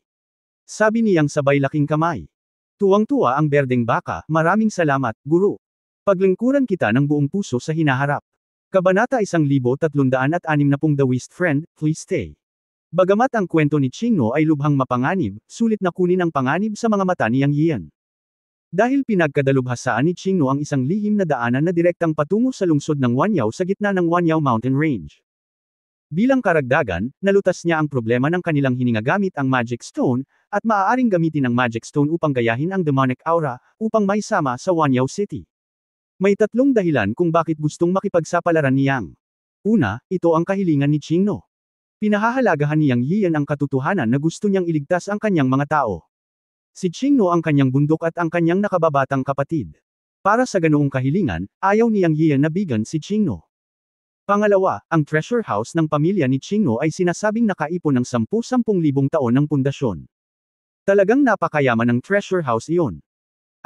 Speaker 1: Sabi niyang sabay laking kamay. Tuwang-tuwa ang berdeng baka, maraming salamat, guro. Paglingkuran kita ng buong puso sa hinaharap. Kabanata 1360 The West Friend, please stay. Bagamat ang kwento ni Qingno ay lubhang mapanganib, sulit na kunin ang panganib sa mga mata ni Yang Yian. Dahil pinagkadalubhasaan ni Qingno ang isang lihim na daanan na direktang patungo sa lungsod ng Wanyao sa gitna ng Wanyao Mountain Range. Bilang karagdagan, nalutas niya ang problema ng kanilang hininga gamit ang Magic Stone, at maaaring gamitin ang Magic Stone upang gayahin ang demonic aura, upang maisama sa Wanyao City. May 3 dahilan kung bakit gustong makipagsapalaran ni Yang. Una, ito ang kahilingan ni Qingno. Pinahahalagahan ni Yang Yian ang katotohanan na gusto niyang iligtas ang kanyang mga tao. Si Qingno ang kanyang bundok at ang kanyang nakababatang kapatid. Para sa ganoong kahilingan, ayaw ni Yang Yian na bigan si Qingno. Pangalawa, ang treasure house ng pamilya ni Qingno ay sinasabing nakaipon ng 10,000 taon ng pundasyon. Talagang napakayaman ng treasure house iyon.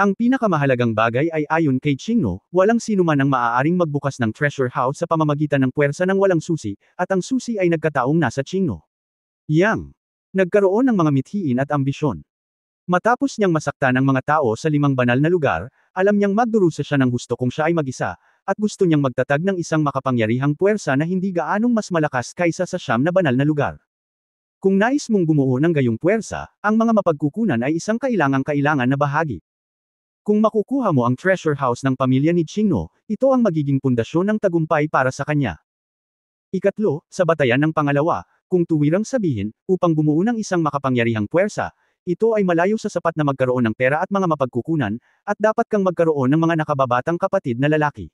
Speaker 1: Ang pinakamahalagang bagay ay ayon kay Qingno, walang sinuman ang maaaring magbukas ng treasure house sa pamamagitan ng puwersa ng walang susi, at ang susi ay nagkataong nasa Qingno. Yang nagkaroon ng mga mithiin at ambisyon. Matapos niyang masaktan ang mga tao sa 5 banal na lugar, alam niyang magdurusa siya ng husto kung siya ay mag-isa, at gusto niyang magtatag ng isang makapangyarihang puwersa na hindi gaanong mas malakas kaysa sa 9 na banal na lugar. Kung nais mong bumuo ng gayong puwersa, ang mga mapagkukunan ay isang kailangan na bahagi. Kung makukuha mo ang treasure house ng pamilya ni Qingno, ito ang magiging pundasyon ng tagumpay para sa kanya. Ikatlo, sa batayan ng pangalawa, kung tuwirang sabihin, upang bumuo ng isang makapangyarihang puwersa, ito ay malayo sa sapat na magkaroon ng pera at mga mapagkukunan, at dapat kang magkaroon ng mga nakababatang kapatid na lalaki.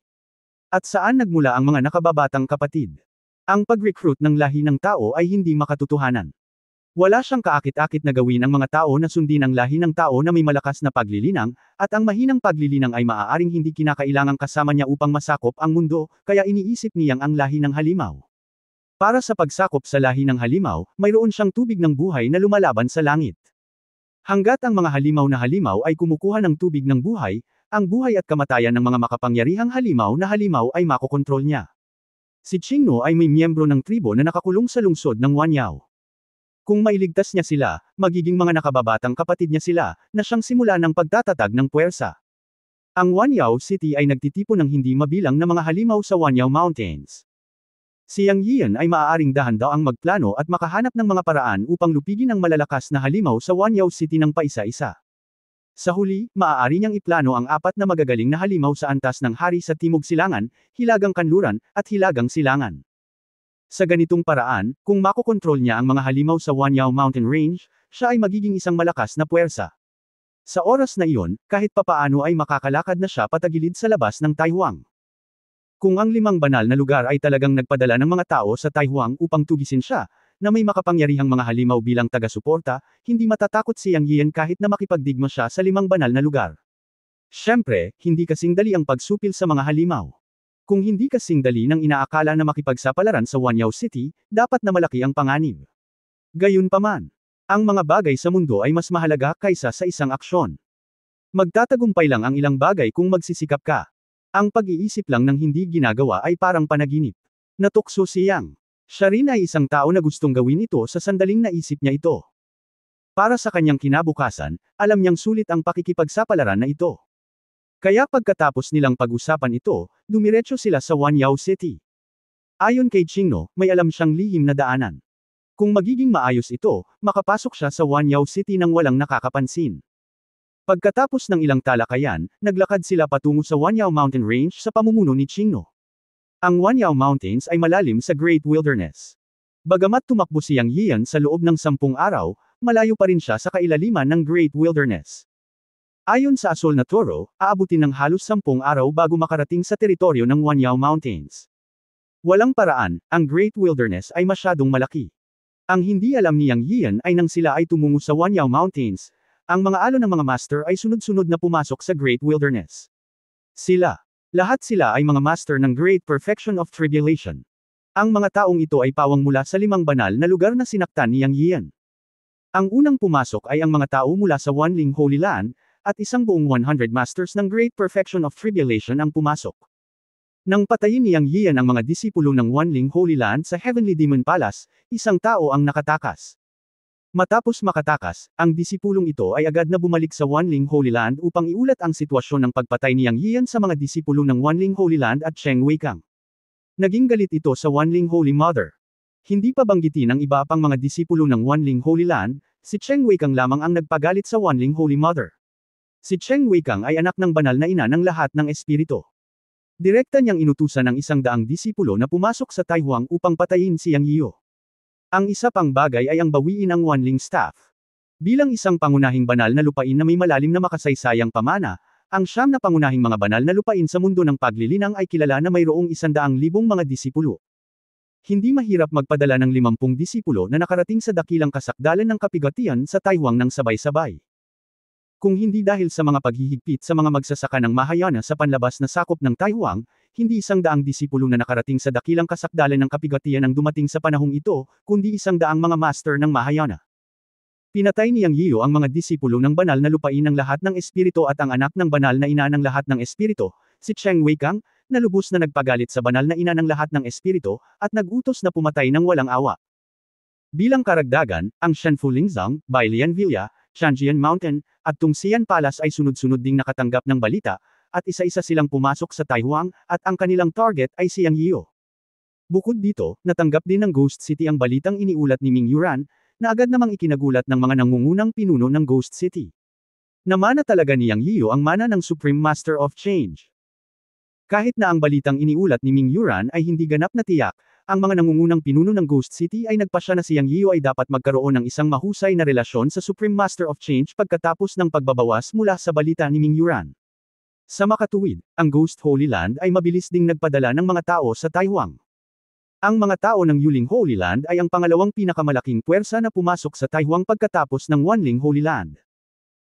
Speaker 1: At saan nagmula ang mga nakababatang kapatid? Ang pag-recruit ng lahi ng tao ay hindi makatotohanan. Wala siyang kaakit-akit na gawin ang mga tao na sundin ang lahi ng tao na may malakas na paglilinang, at ang mahinang paglilinang ay maaaring hindi kinakailangang kasama niya upang masakop ang mundo, kaya iniisip niyang ang lahi ng halimaw. Para sa pagsakop sa lahi ng halimaw, mayroon siyang tubig ng buhay na lumalaban sa langit. Hanggat ang mga halimaw na halimaw ay kumukuha ng tubig ng buhay, ang buhay at kamatayan ng mga makapangyarihang halimaw na halimaw ay makokontrol niya. Si Qingno ay may miyembro ng tribo na nakakulong sa lungsod ng Wanyao. Kung mailigtas niya sila, magiging mga nakababatang kapatid niya sila, na siyang simula ng pagtatatag ng puwersa. Ang Wanyao City ay nagtitipon ng hindi mabilang na mga halimaw sa Wanyao Mountains. Si Yang Yian ay maaaring dahan-daang magplano at makahanap ng mga paraan upang lupigin ang malalakas na halimaw sa Wanyao City ng paisa-isa. Sa huli, maaari niyang iplano ang 4 na magagaling na halimaw sa antas ng hari sa Timog Silangan, Hilagang Kanluran, at Hilagang Silangan. Sa ganitong paraan, kung makokontrol niya ang mga halimaw sa Wanyao Mountain Range, siya ay magiging isang malakas na puwersa. Sa oras na iyon, kahit papaano ay makakalakad na siya patagilid sa labas ng Taihuang. Kung ang 5 banal na lugar ay talagang nagpadala ng mga tao sa Taihuang upang tugisin siya, na may makapangyarihang mga halimaw bilang taga-suporta, hindi matatakot si Yang Yian kahit na makipagdigma siya sa 5 banal na lugar. Siyempre, hindi kasing dali ang pagsupil sa mga halimaw. Kung hindi kasing dali ng inaakala na makipagsapalaran sa Wanyao City, dapat na malaki ang panganib. Gayunpaman, ang mga bagay sa mundo ay mas mahalaga kaysa sa isang aksyon. Magtatagumpay lang ang ilang bagay kung magsisikap ka. Ang pag-iisip lang ng hindi ginagawa ay parang panaginip. Natukso si Yang. Siya rin ay isang tao na gustong gawin ito sa sandaling naisip niya ito. Para sa kanyang kinabukasan, alam niyang sulit ang pakikipagsapalaran na ito. Kaya pagkatapos nilang pag-usapan ito, dumiretso sila sa Wanyao City. Ayon kay Qingno, may alam siyang lihim na daanan. Kung magiging maayos ito, makapasok siya sa Wanyao City nang walang nakakapansin. Pagkatapos ng ilang talakayan, naglakad sila patungo sa Wanyao Mountain Range sa pamumuno ni Qingno. Ang Wanyao Mountains ay malalim sa Great Wilderness. Bagamat tumakbo si Yang Yian sa loob ng 10 araw, malayo pa rin siya sa kailaliman ng Great Wilderness. Ayon sa Asol na Toro, aabutin ng halos 10 araw bago makarating sa teritoryo ng Wanyao Mountains. Walang paraan, ang Great Wilderness ay masyadong malaki. Ang hindi alam ni Yang Yian ay nang sila ay tumungo sa Wanyao Mountains, ang mga alon ng mga master ay sunod-sunod na pumasok sa Great Wilderness. Lahat sila ay mga master ng Great Perfection of Tribulation. Ang mga taong ito ay pawang mula sa 5 banal na lugar na sinaktan ni Yang Yian. Ang unang pumasok ay ang mga tao mula sa Wanling Holy Land, at isang buong 100 masters ng Great Perfection of Tribulation ang pumasok. Nang patayin ni Yang Yian ang mga disipulo ng Wanling Holy Land sa Heavenly Demon Palace, isang tao ang nakatakas. Matapos makatakas, ang disipulong ito ay agad na bumalik sa Wanling Holy Land upang iulat ang sitwasyon ng pagpatay ni Yang Yian sa mga disipulo ng Wanling Holy Land at Cheng Weikang. Naging galit ito sa Wanling Holy Mother. Hindi pa banggitin ang iba pang mga disipulo ng Wanling Holy Land, si Cheng Weikang lamang ang nagpagalit sa Wanling Holy Mother. Si Cheng Weikang ay anak ng banal na ina ng lahat ng espiritu. Direkta niyang inutusan ng 100 disipulo na pumasok sa Taihuang upang patayin si Yang Yian. Ang isa pang bagay ay ang bawiin ang Wanling staff. Bilang isang pangunahing banal na lupain na may malalim na makasaysayang pamana, ang 9 na pangunahing mga banal na lupain sa mundo ng paglilinang ay kilala na mayroong 100,000 mga disipulo. Hindi mahirap magpadala ng 50 disipulo na nakarating sa dakilang kasakdalan ng kapigatian sa Taihuang ng sabay-sabay. Kung hindi dahil sa mga paghihigpit sa mga magsasaka ng Mahayana sa panlabas na sakop ng Taihuang, hindi 100 disipulo na nakarating sa dakilang kasakdalan ng kapigatian ang dumating sa panahong ito, kundi 100 mga master ng Mahayana. Pinatay ni Yang Yiyo ang mga disipulo ng banal na lupain ng lahat ng espiritu at ang anak ng banal na ina ng lahat ng espiritu, si Cheng Weikang, na lubos na nagpagalit sa banal na ina ng lahat ng espiritu, at nag-utos na pumatay ng walang awa. Bilang karagdagan, ang Shenfu Lingzang, Bailian Villa, Chanjian Mountain, at Tungxian Palace ay sunod-sunod ding nakatanggap ng balita, at isa-isa silang pumasok sa Taihuang, at ang kanilang target ay si Yang Yiyo. Bukod dito, natanggap din ng Ghost City ang balitang iniulat ni Ming Yuran, na agad namang ikinagulat ng mga nangungunang pinuno ng Ghost City. Namana talaga ni Yang Yiyo ang mana ng Supreme Master of Change. Kahit na ang balitang iniulat ni Ming Yuran ay hindi ganap na tiyak, ang mga nangungunang pinuno ng Ghost City ay nagpasya na si Yang Yiyo ay dapat magkaroon ng isang mahusay na relasyon sa Supreme Master of Change pagkatapos ng pagbabawas mula sa balita ni Ming Yuran. Sa makatuwid, ang Ghost Holy Land ay mabilis ding nagpadala ng mga tao sa Taihuang. Ang mga tao ng Yuling Holy Land ay ang pangalawang pinakamalaking puwersa na pumasok sa Taihuang pagkatapos ng Wanling Holy Land.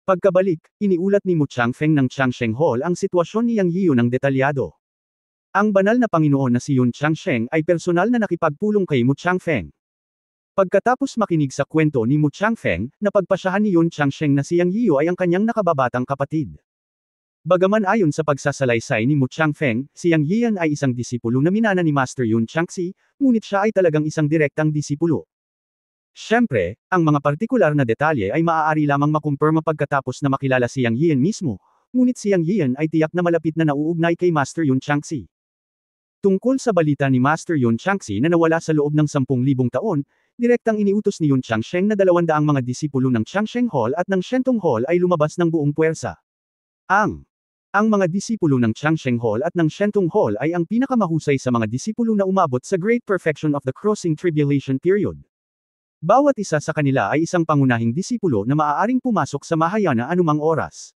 Speaker 1: Pagkabalik, iniulat ni Mu Changfeng ng Changsheng Hall ang sitwasyon ni Yang Yiyo ng detalyado. Ang banal na Panginoon na si Yun Changsheng ay personal na nakipagpulong kay Mu Changfeng. Pagkatapos makinig sa kwento ni Mu Changfeng, napagpasyahan ni Yun Changsheng na si Yang Yiyo ay ang kanyang nakababatang kapatid. Bagaman ayon sa pagsasalaysay ni Mu Changfeng, si Yang Yiyan ay isang disipulo na minana ni Master Yun Changxi, ngunit siya ay talagang isang direktang disipulo. Siyempre, ang mga partikular na detalye ay maaari lamang makumpirma pagkatapos na makilala si Yang Yiyan mismo, ngunit si Yang Yiyan ay tiyak na malapit na nauugnay kay Master Yun Changxi. Tungkol sa balita ni Master Yun Changxi na nawala sa loob ng 10,000 taon, direktang iniutos ni Yun Changsheng na 200 mga disipulo ng Changsheng Hall at ng Shentong Hall ay lumabas ng buong puwersa. Ang mga disipulo ng Changsheng Hall at ng Shentong Hall ay ang pinakamahusay sa mga disipulo na umabot sa Great Perfection of the Crossing Tribulation Period. Bawat isa sa kanila ay isang pangunahing disipulo na maaaring pumasok sa Mahayana anumang oras.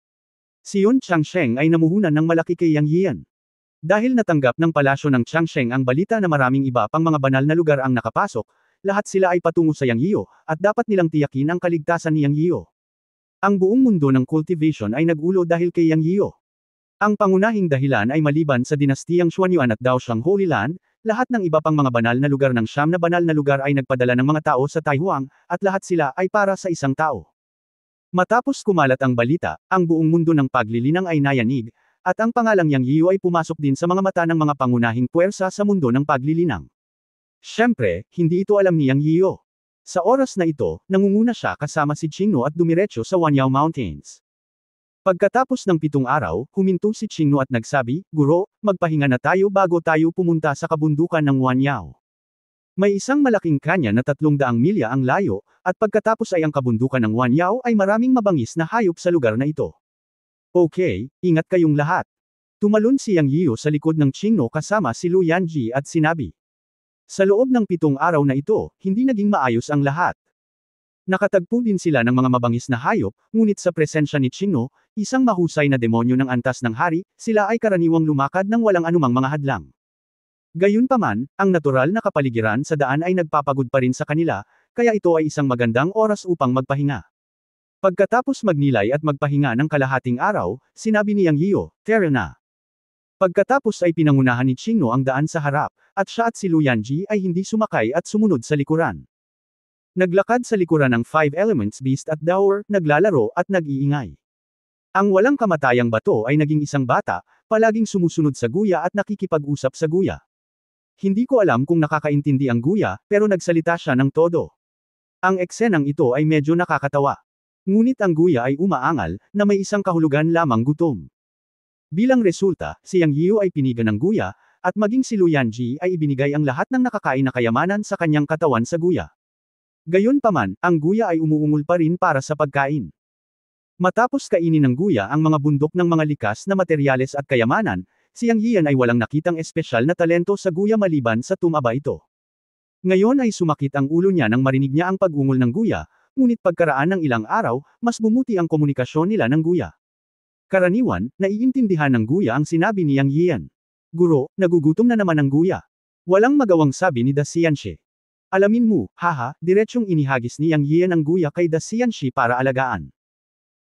Speaker 1: Si Yun Changsheng ay namuhunan ng malaki kay Yang Yiyan. Dahil natanggap ng palasyo ng Changsheng ang balita na maraming iba pang mga banal na lugar ang nakapasok, lahat sila ay patungo sa Yang Yiyo, at dapat nilang tiyakin ang kaligtasan ni Yang Yiyo. Ang buong mundo ng cultivation ay nagulo dahil kay Yang Yiyo. Ang pangunahing dahilan ay maliban sa dinastiyang Xuanyuan at Daoxiang Holy Land, lahat ng iba pang mga banal na lugar ng Siyam na banal na lugar ay nagpadala ng mga tao sa Taihuang, at lahat sila ay para sa isang tao. Matapos kumalat ang balita, ang buong mundo ng paglilinang ay nayanig, at ang pangalang Yang Yiyo ay pumasok din sa mga mata ng mga pangunahing puwersa sa mundo ng paglilinang. Siyempre, hindi ito alam ni Yang Yiyo. Sa oras na ito, nangunguna siya kasama si Qingno at dumiretso sa Wanyao Mountains. Pagkatapos ng 7 araw, huminto si Qingno at nagsabi, "Guro, magpahinga na tayo bago tayo pumunta sa kabundukan ng Wanyao." May isang malaking kanya na 300 milya ang layo, at pagkatapos ay ang kabundukan ng Wanyao ay maraming mabangis na hayop sa lugar na ito. Okay, ingat kayong lahat. Tumalon si Yang Yiyo sa likod ng Qingno kasama si Lu Yanji at sinabi. Sa loob ng 7 araw na ito, hindi naging maayos ang lahat. Nakatagpo din sila ng mga mabangis na hayop, ngunit sa presensya ni Qingno, isang mahusay na demonyo ng antas ng hari, sila ay karaniwang lumakad ng walang anumang mga hadlang. Gayunpaman, ang natural na kapaligiran sa daan ay nagpapagod pa rin sa kanila, kaya ito ay isang magandang oras upang magpahinga. Pagkatapos magnilay at magpahinga ng kalahating araw, sinabi ni Yang Yiyo, "Tara na." Pagkatapos ay pinangunahan ni Qingno ang daan sa harap, at siya at si Lu Yanji ay hindi sumakay at sumunod sa likuran. Naglakad sa likuran ng Five Elements Beast at Dower, naglalaro at nag-iingay. Ang walang kamatayang bato ay naging isang bata, palaging sumusunod sa guya at nakikipag-usap sa guya. Hindi ko alam kung nakakaintindi ang guya, pero nagsalita siya ng todo. Ang eksenang ito ay medyo nakakatawa. Ngunit ang guya ay umaangal, na may isang kahulugan lamang gutom. Bilang resulta, si Yang Yiyo ay pinigan ng guya, at maging si Lu Yanji ay ibinigay ang lahat ng nakakain na kayamanan sa kanyang katawan sa guya. Gayunpaman, ang guya ay umuungol pa rin para sa pagkain. Matapos kainin ng guya ang mga bundok ng mga likas na materyales at kayamanan, si Yang Yiyan ay walang nakitang espesyal na talento sa guya maliban sa tumaba ito. Ngayon ay sumakit ang ulo niya nang marinig niya ang pag-ungol ng guya, ngunit pagkaraan ng ilang araw, mas bumuti ang komunikasyon nila ng guya. Karaniwan, naiintindihan ng guya ang sinabi ni Yang Yiyan. "Guro, nagugutom na naman ang guya." Walang magawang sabi ni Da Xianxi. "Alamin mo, haha," diretsyong inihagis ni Yang Yiyan ang guya kay Da Xianxi para alagaan.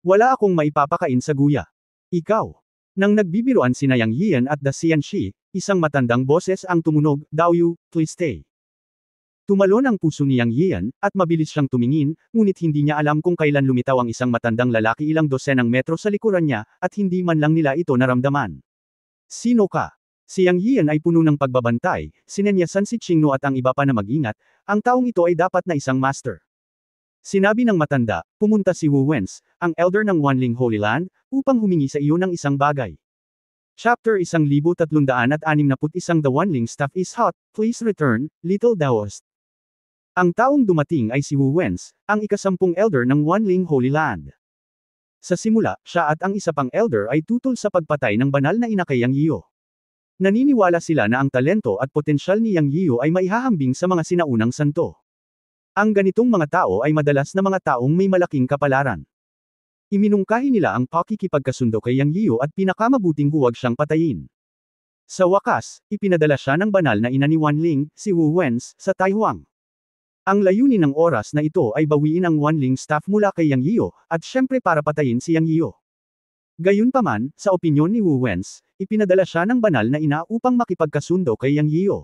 Speaker 1: "Wala akong maipapakain sa guya. Ikaw." Nang nagbibiruan sina Yang Yiyan at Da Xianxi, isang matandang boses ang tumunog, "Daoyu, please stay." Tumalon ang puso ni Yang Yian, at mabilis siyang tumingin, ngunit hindi niya alam kung kailan lumitaw ang isang matandang lalaki ilang dosenang metro sa likuran niya, at hindi man lang nila ito naramdaman. Sino ka? Si Yang Yian ay puno ng pagbabantay, sinenyasan si Qingnu at ang iba pa na mag-ingat, ang taong ito ay dapat na isang master. Sinabi ng matanda, pumunta si Wu Wens, ang elder ng Wanling Holy Land, upang humingi sa iyo ng isang bagay. Chapter 1361 The Wanling Staff is hot, please return, little Daoist. Ang taong dumating ay si Wu Wens, ang ika-10 elder ng Wanling Holy Land. Sa simula, siya at ang isa pang elder ay tutol sa pagpatay ng banal na ina kay Yang Yiu. Naniniwala sila na ang talento at potensyal ni Yang Yiu ay maihahambing sa mga sinaunang santo. Ang ganitong mga tao ay madalas na mga taong may malaking kapalaran. Iminungkahi nila ang pakikipagkasundo kay Yang Yiu at pinakamabuting huwag siyang patayin. Sa wakas, ipinadala siya ng banal na ina ni Wanling, si Wu Wens, sa Taihuang. Ang layunin ng oras na ito ay bawiin ang Wanling staff mula kay Yang Yiu, at syempre para patayin si Yang Yiu. Gayunpaman, sa opinyon ni Wu Wens, ipinadala siya ng banal na ina upang makipagkasundo kay Yang Yiu.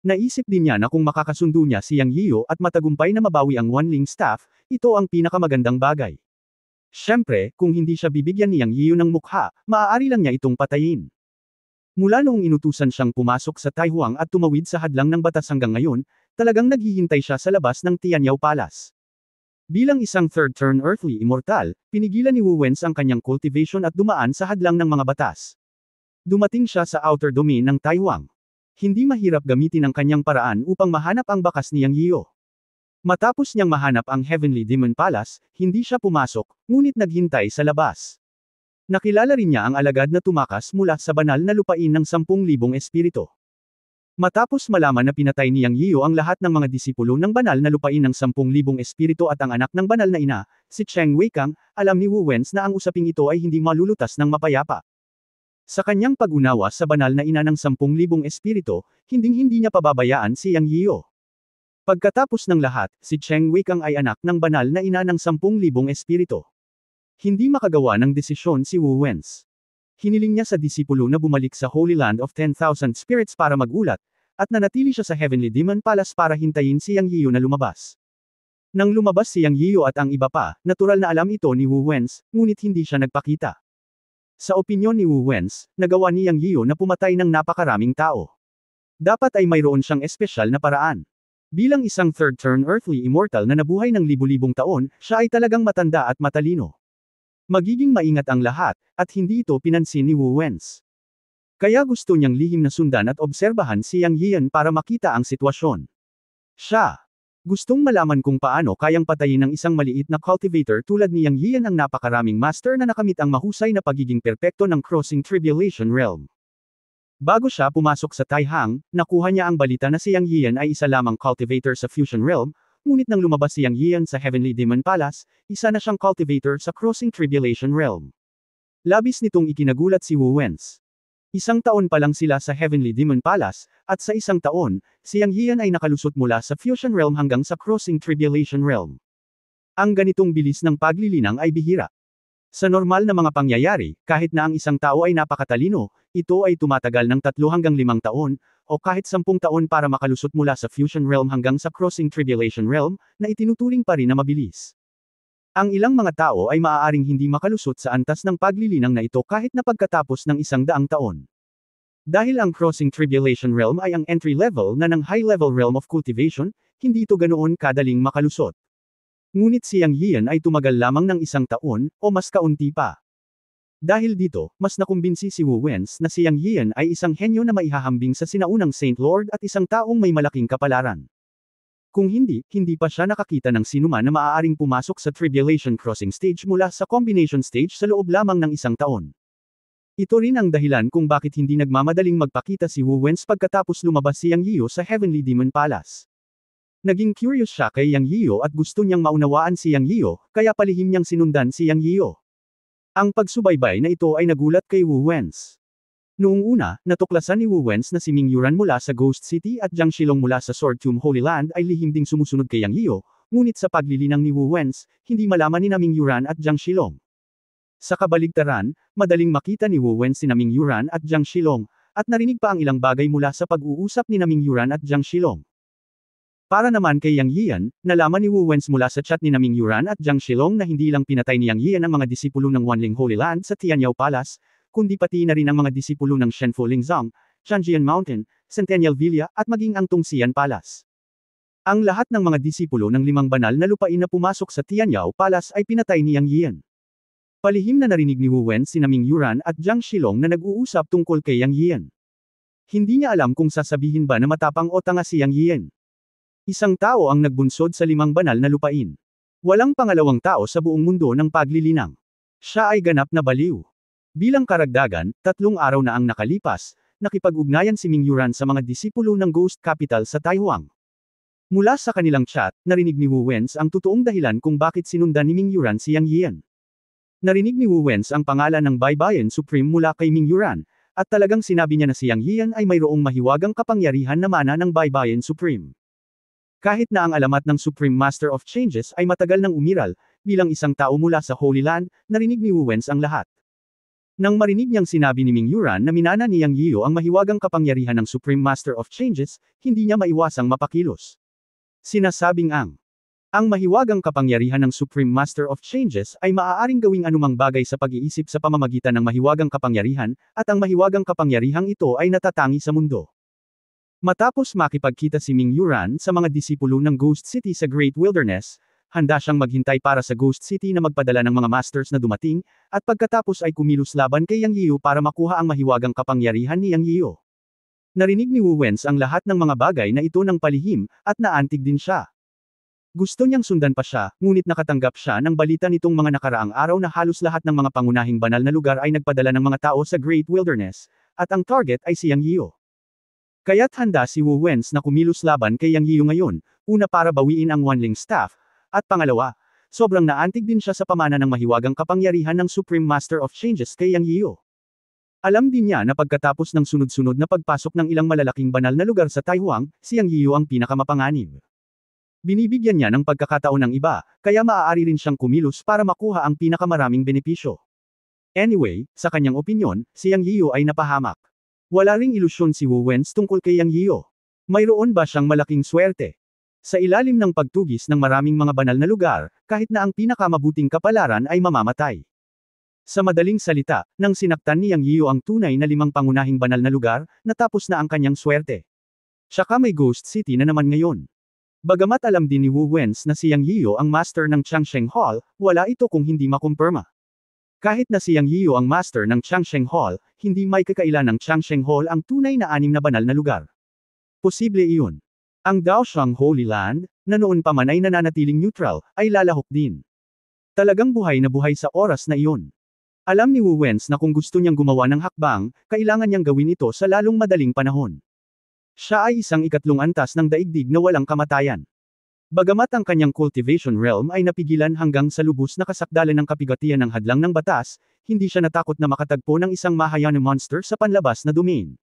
Speaker 1: Naisip din niya na kung makakasundo niya si Yang Yiu at matagumpay na mabawi ang Wanling staff, ito ang pinakamagandang bagay. Syempre, kung hindi siya bibigyan ni Yang Yiu ng mukha, maaari lang niya itong patayin. Mula noong inutusan siyang pumasok sa Taihuang at tumawid sa hadlang ng batas hanggang ngayon, talagang naghihintay siya sa labas ng Tianyao Palace. Bilang isang third-turn earthly immortal, pinigilan ni Wu Wens ang kanyang cultivation at dumaan sa hadlang ng mga batas. Dumating siya sa outer domain ng Taihuang. Hindi mahirap gamitin ang kanyang paraan upang mahanap ang bakas ni Yang Yiu. Matapos niyang mahanap ang Heavenly Demon Palace, hindi siya pumasok, ngunit naghintay sa labas. Nakilala rin niya ang alagad na tumakas mula sa banal na lupain ng 10,000 espiritu. Matapos malaman na pinatay ni Yang Yiu ang lahat ng mga disipulo ng banal na lupain ng 10,000 espiritu at ang anak ng banal na ina, si Cheng Weikang, alam ni Wu Wens na ang usaping ito ay hindi malulutas ng mapayapa. Sa kanyang pag-unawa sa banal na ina ng 10,000 espiritu, hinding-hindi niya pababayaan si Yang Yiu. Pagkatapos ng lahat, si Cheng Weikang ay anak ng banal na ina ng 10,000 espiritu. Hindi makagawa ng desisyon si Wu Wens. Hiniling niya sa disipulo na bumalik sa Holy Land of 10,000 Spirits para magulat, at nanatili siya sa Heavenly Demon Palace para hintayin si Yang Yiu na lumabas. Nang lumabas si Yang Yiu at ang iba pa, natural na alam ito ni Wu Wens, ngunit hindi siya nagpakita. Sa opinyon ni Wu Wens, nagawa ni Yang Yiu na pumatay ng napakaraming tao. Dapat ay mayroon siyang espesyal na paraan. Bilang isang third-turn earthly immortal na nabuhay ng libu-libong taon, siya ay talagang matanda at matalino. Magiging maingat ang lahat, at hindi ito pinansin ni Wu Wens. Kaya gusto niyang lihim na sundan at obserbahan si Yang Yian para makita ang sitwasyon. Siya. Gustong malaman kung paano kayang patayin ng isang maliit na cultivator tulad ni Yang Yian ang napakaraming master na nakamit ang mahusay na pagiging perpekto ng Crossing Tribulation Realm. Bago siya pumasok sa Taihang, nakuha niya ang balita na si Yang Yian ay isa lamang cultivator sa Fusion Realm, ngunit nang lumabas si Yang Yian sa Heavenly Demon Palace, isa na siyang cultivator sa Crossing Tribulation Realm. Labis nitong ikinagulat si Wu Wens. Isang taon pa lang sila sa Heavenly Demon Palace, at sa isang taon, si Yang Yian ay nakalusot mula sa Fusion Realm hanggang sa Crossing Tribulation Realm. Ang ganitong bilis ng paglilinang ay bihira. Sa normal na mga pangyayari, kahit na ang isang tao ay napakatalino, ito ay tumatagal ng 3 hanggang 5 taon, o kahit 10 taon para makalusot mula sa Fusion Realm hanggang sa Crossing Tribulation Realm, na itinuturing pa rin na mabilis. Ang ilang mga tao ay maaaring hindi makalusot sa antas ng paglilinang na ito kahit na pagkatapos ng 100 taon. Dahil ang Crossing Tribulation Realm ay ang entry level na ng high-level realm of cultivation, hindi ito ganoon kadaling makalusot. Ngunit si Yang Yian ay tumagal lamang ng 1 taon, o mas kaunti pa. Dahil dito, mas nakumbinsi si Wu Wens na si Yang Yian ay isang henyo na maihahambing sa sinaunang Saint Lord at isang taong may malaking kapalaran. Kung hindi, hindi pa siya nakakita ng sinuman na maaaring pumasok sa Tribulation Crossing Stage mula sa Combination Stage sa loob lamang ng 1 taon. Ito rin ang dahilan kung bakit hindi nagmamadaling magpakita si Wu Wens pagkatapos lumabas si Yang Yiu sa Heavenly Demon Palace. Naging curious siya kay Yang Yiu at gusto niyang maunawaan si Yang Yiu, kaya palihim niyang sinundan si Yang Yiu. Ang pagsubaybay na ito ay nagulat kay Wu Wens. Noong una, natuklasan ni Wu Wens na si Ming Yuran mula sa Ghost City at Jiang Shilong mula sa Sword Tomb Holy Land ay lihim ding sumusunod kay Yang Yiu, ngunit sa paglilinang ni Wu Wens, hindi malaman ni Ming Yuran at Jiang Shilong. Sa kabaligtaran, madaling makita ni Wu Wens si Ming Yuran at Jiang Shilong, at narinig pa ang ilang bagay mula sa pag-uusap ni Ming Yuran at Jiang Shilong. Para naman kay Yang Yian, nalaman ni Wu Wens mula sa chat ni Naming Yuran at Jiang Shilong na hindi lang pinatay ni Yang Yian ang mga disipulo ng Wanling Holy Land sa Tianyao Palace, kundi pati na rin ang mga disipulo ng Shenfu Lingzong, Chanjian Mountain, Centennial Villa at maging ang Tongxian Palace. Ang lahat ng mga disipulo ng 5 banal na lupain na pumasok sa Tianyao Palace ay pinatay ni Yang Yian. Palihim na narinig ni Wu Wens si Naming Yuran at Jiang Shilong na nag-uusap tungkol kay Yang Yian. Hindi niya alam kung sasabihin ba na matapang o tanga si Yang Yian. Isang tao ang nagbunsod sa 5 banal na lupain. Walang pangalawang tao sa buong mundo ng paglilinang. Siya ay ganap na baliw. Bilang karagdagan, 3 araw na ang nakalipas, nakipag-ugnayan si Ming Yuran sa mga disipulo ng Ghost Capital sa Taihuang. Mula sa kanilang chat, narinig ni Wu Wens ang totoong dahilan kung bakit sinundan ni Ming Yuran si Yang Yian. Narinig ni Wu Wens ang pangalan ng Baybayin Supreme mula kay Ming Yuran, at talagang sinabi niya na si Yang Yian ay mayroong mahiwagang kapangyarihan na mana ng Baybayin Supreme. Kahit na ang alamat ng Supreme Master of Changes ay matagal nang umiral, bilang isang tao mula sa Holy Land, narinig ni Wu Wens ang lahat. Nang marinig niyang sinabi ni Ming Yuran na minana ni Yang Yiu ang mahiwagang kapangyarihan ng Supreme Master of Changes, hindi niya maiwasang mapakilos. Sinasabing ang mahiwagang kapangyarihan ng Supreme Master of Changes ay maaaring gawing anumang bagay sa pag-iisip sa pamamagitan ng mahiwagang kapangyarihan, at ang mahiwagang kapangyarihang ito ay natatangi sa mundo. Matapos makipagkita si Ming Yuran sa mga disipulo ng Ghost City sa Great Wilderness, handa siyang maghintay para sa Ghost City na magpadala ng mga masters na dumating, at pagkatapos ay kumilos laban kay Yang Yiu para makuha ang mahiwagang kapangyarihan ni Yang Yiu. Narinig ni Wu Wens ang lahat ng mga bagay na ito ng palihim, at naantig din siya. Gusto niyang sundan pa siya, ngunit nakatanggap siya ng balita nitong mga nakaraang araw na halos lahat ng mga pangunahing banal na lugar ay nagpadala ng mga tao sa Great Wilderness, at ang target ay si Yang Yiu. Kaya't handa si Wu Wens na kumilos laban kay Yang Yiu ngayon, una para bawiin ang Wanling staff, at pangalawa, sobrang naantig din siya sa pamana ng mahiwagang kapangyarihan ng Supreme Master of Changes kay Yang Yiu. Alam din niya na pagkatapos ng sunod-sunod na pagpasok ng ilang malalaking banal na lugar sa Taihuang, si Yang Yiu ang pinakamapanganib. Binibigyan niya ng pagkakataon ng iba, kaya maaari rin siyang kumilos para makuha ang pinakamaraming benepisyo. Anyway, sa kanyang opinyon, si Yang Yiu ay napahamak. Wala ring ilusyon si Wu Wens tungkol kay Yang Yiu. Mayroon ba siyang malaking swerte? Sa ilalim ng pagtugis ng maraming mga banal na lugar, kahit na ang pinakamabuting kapalaran ay mamamatay. Sa madaling salita, nang sinaktan ni Yang Yiu ang tunay na 5 pangunahing banal na lugar, natapos na ang kanyang swerte. Tsaka may Ghost City na naman ngayon. Bagamat alam din ni Wu Wens na si Yang Yiu ang master ng Changsheng Hall, wala ito kung hindi makumpirma. Kahit na si Yang Yiu ang master ng Changsheng Hall, hindi may kakailan ng Changsheng Hall ang tunay na 6 na banal na lugar. Posible iyon. Ang Daoxiang Holy Land, na noon pa man ay nananatiling neutral, ay lalahok din. Talagang buhay na buhay sa oras na iyon. Alam ni Wu Wens na kung gusto niyang gumawa ng hakbang, kailangan niyang gawin ito sa lalong madaling panahon. Siya ay isang ikatlong antas ng daigdig na walang kamatayan. Bagamat ang kanyang cultivation realm ay napigilan hanggang sa lubos na kasakdalan ng kapigatian ng hadlang ng batas, hindi siya natakot na makatagpo ng isang Mahayana monster sa panlabas na domain.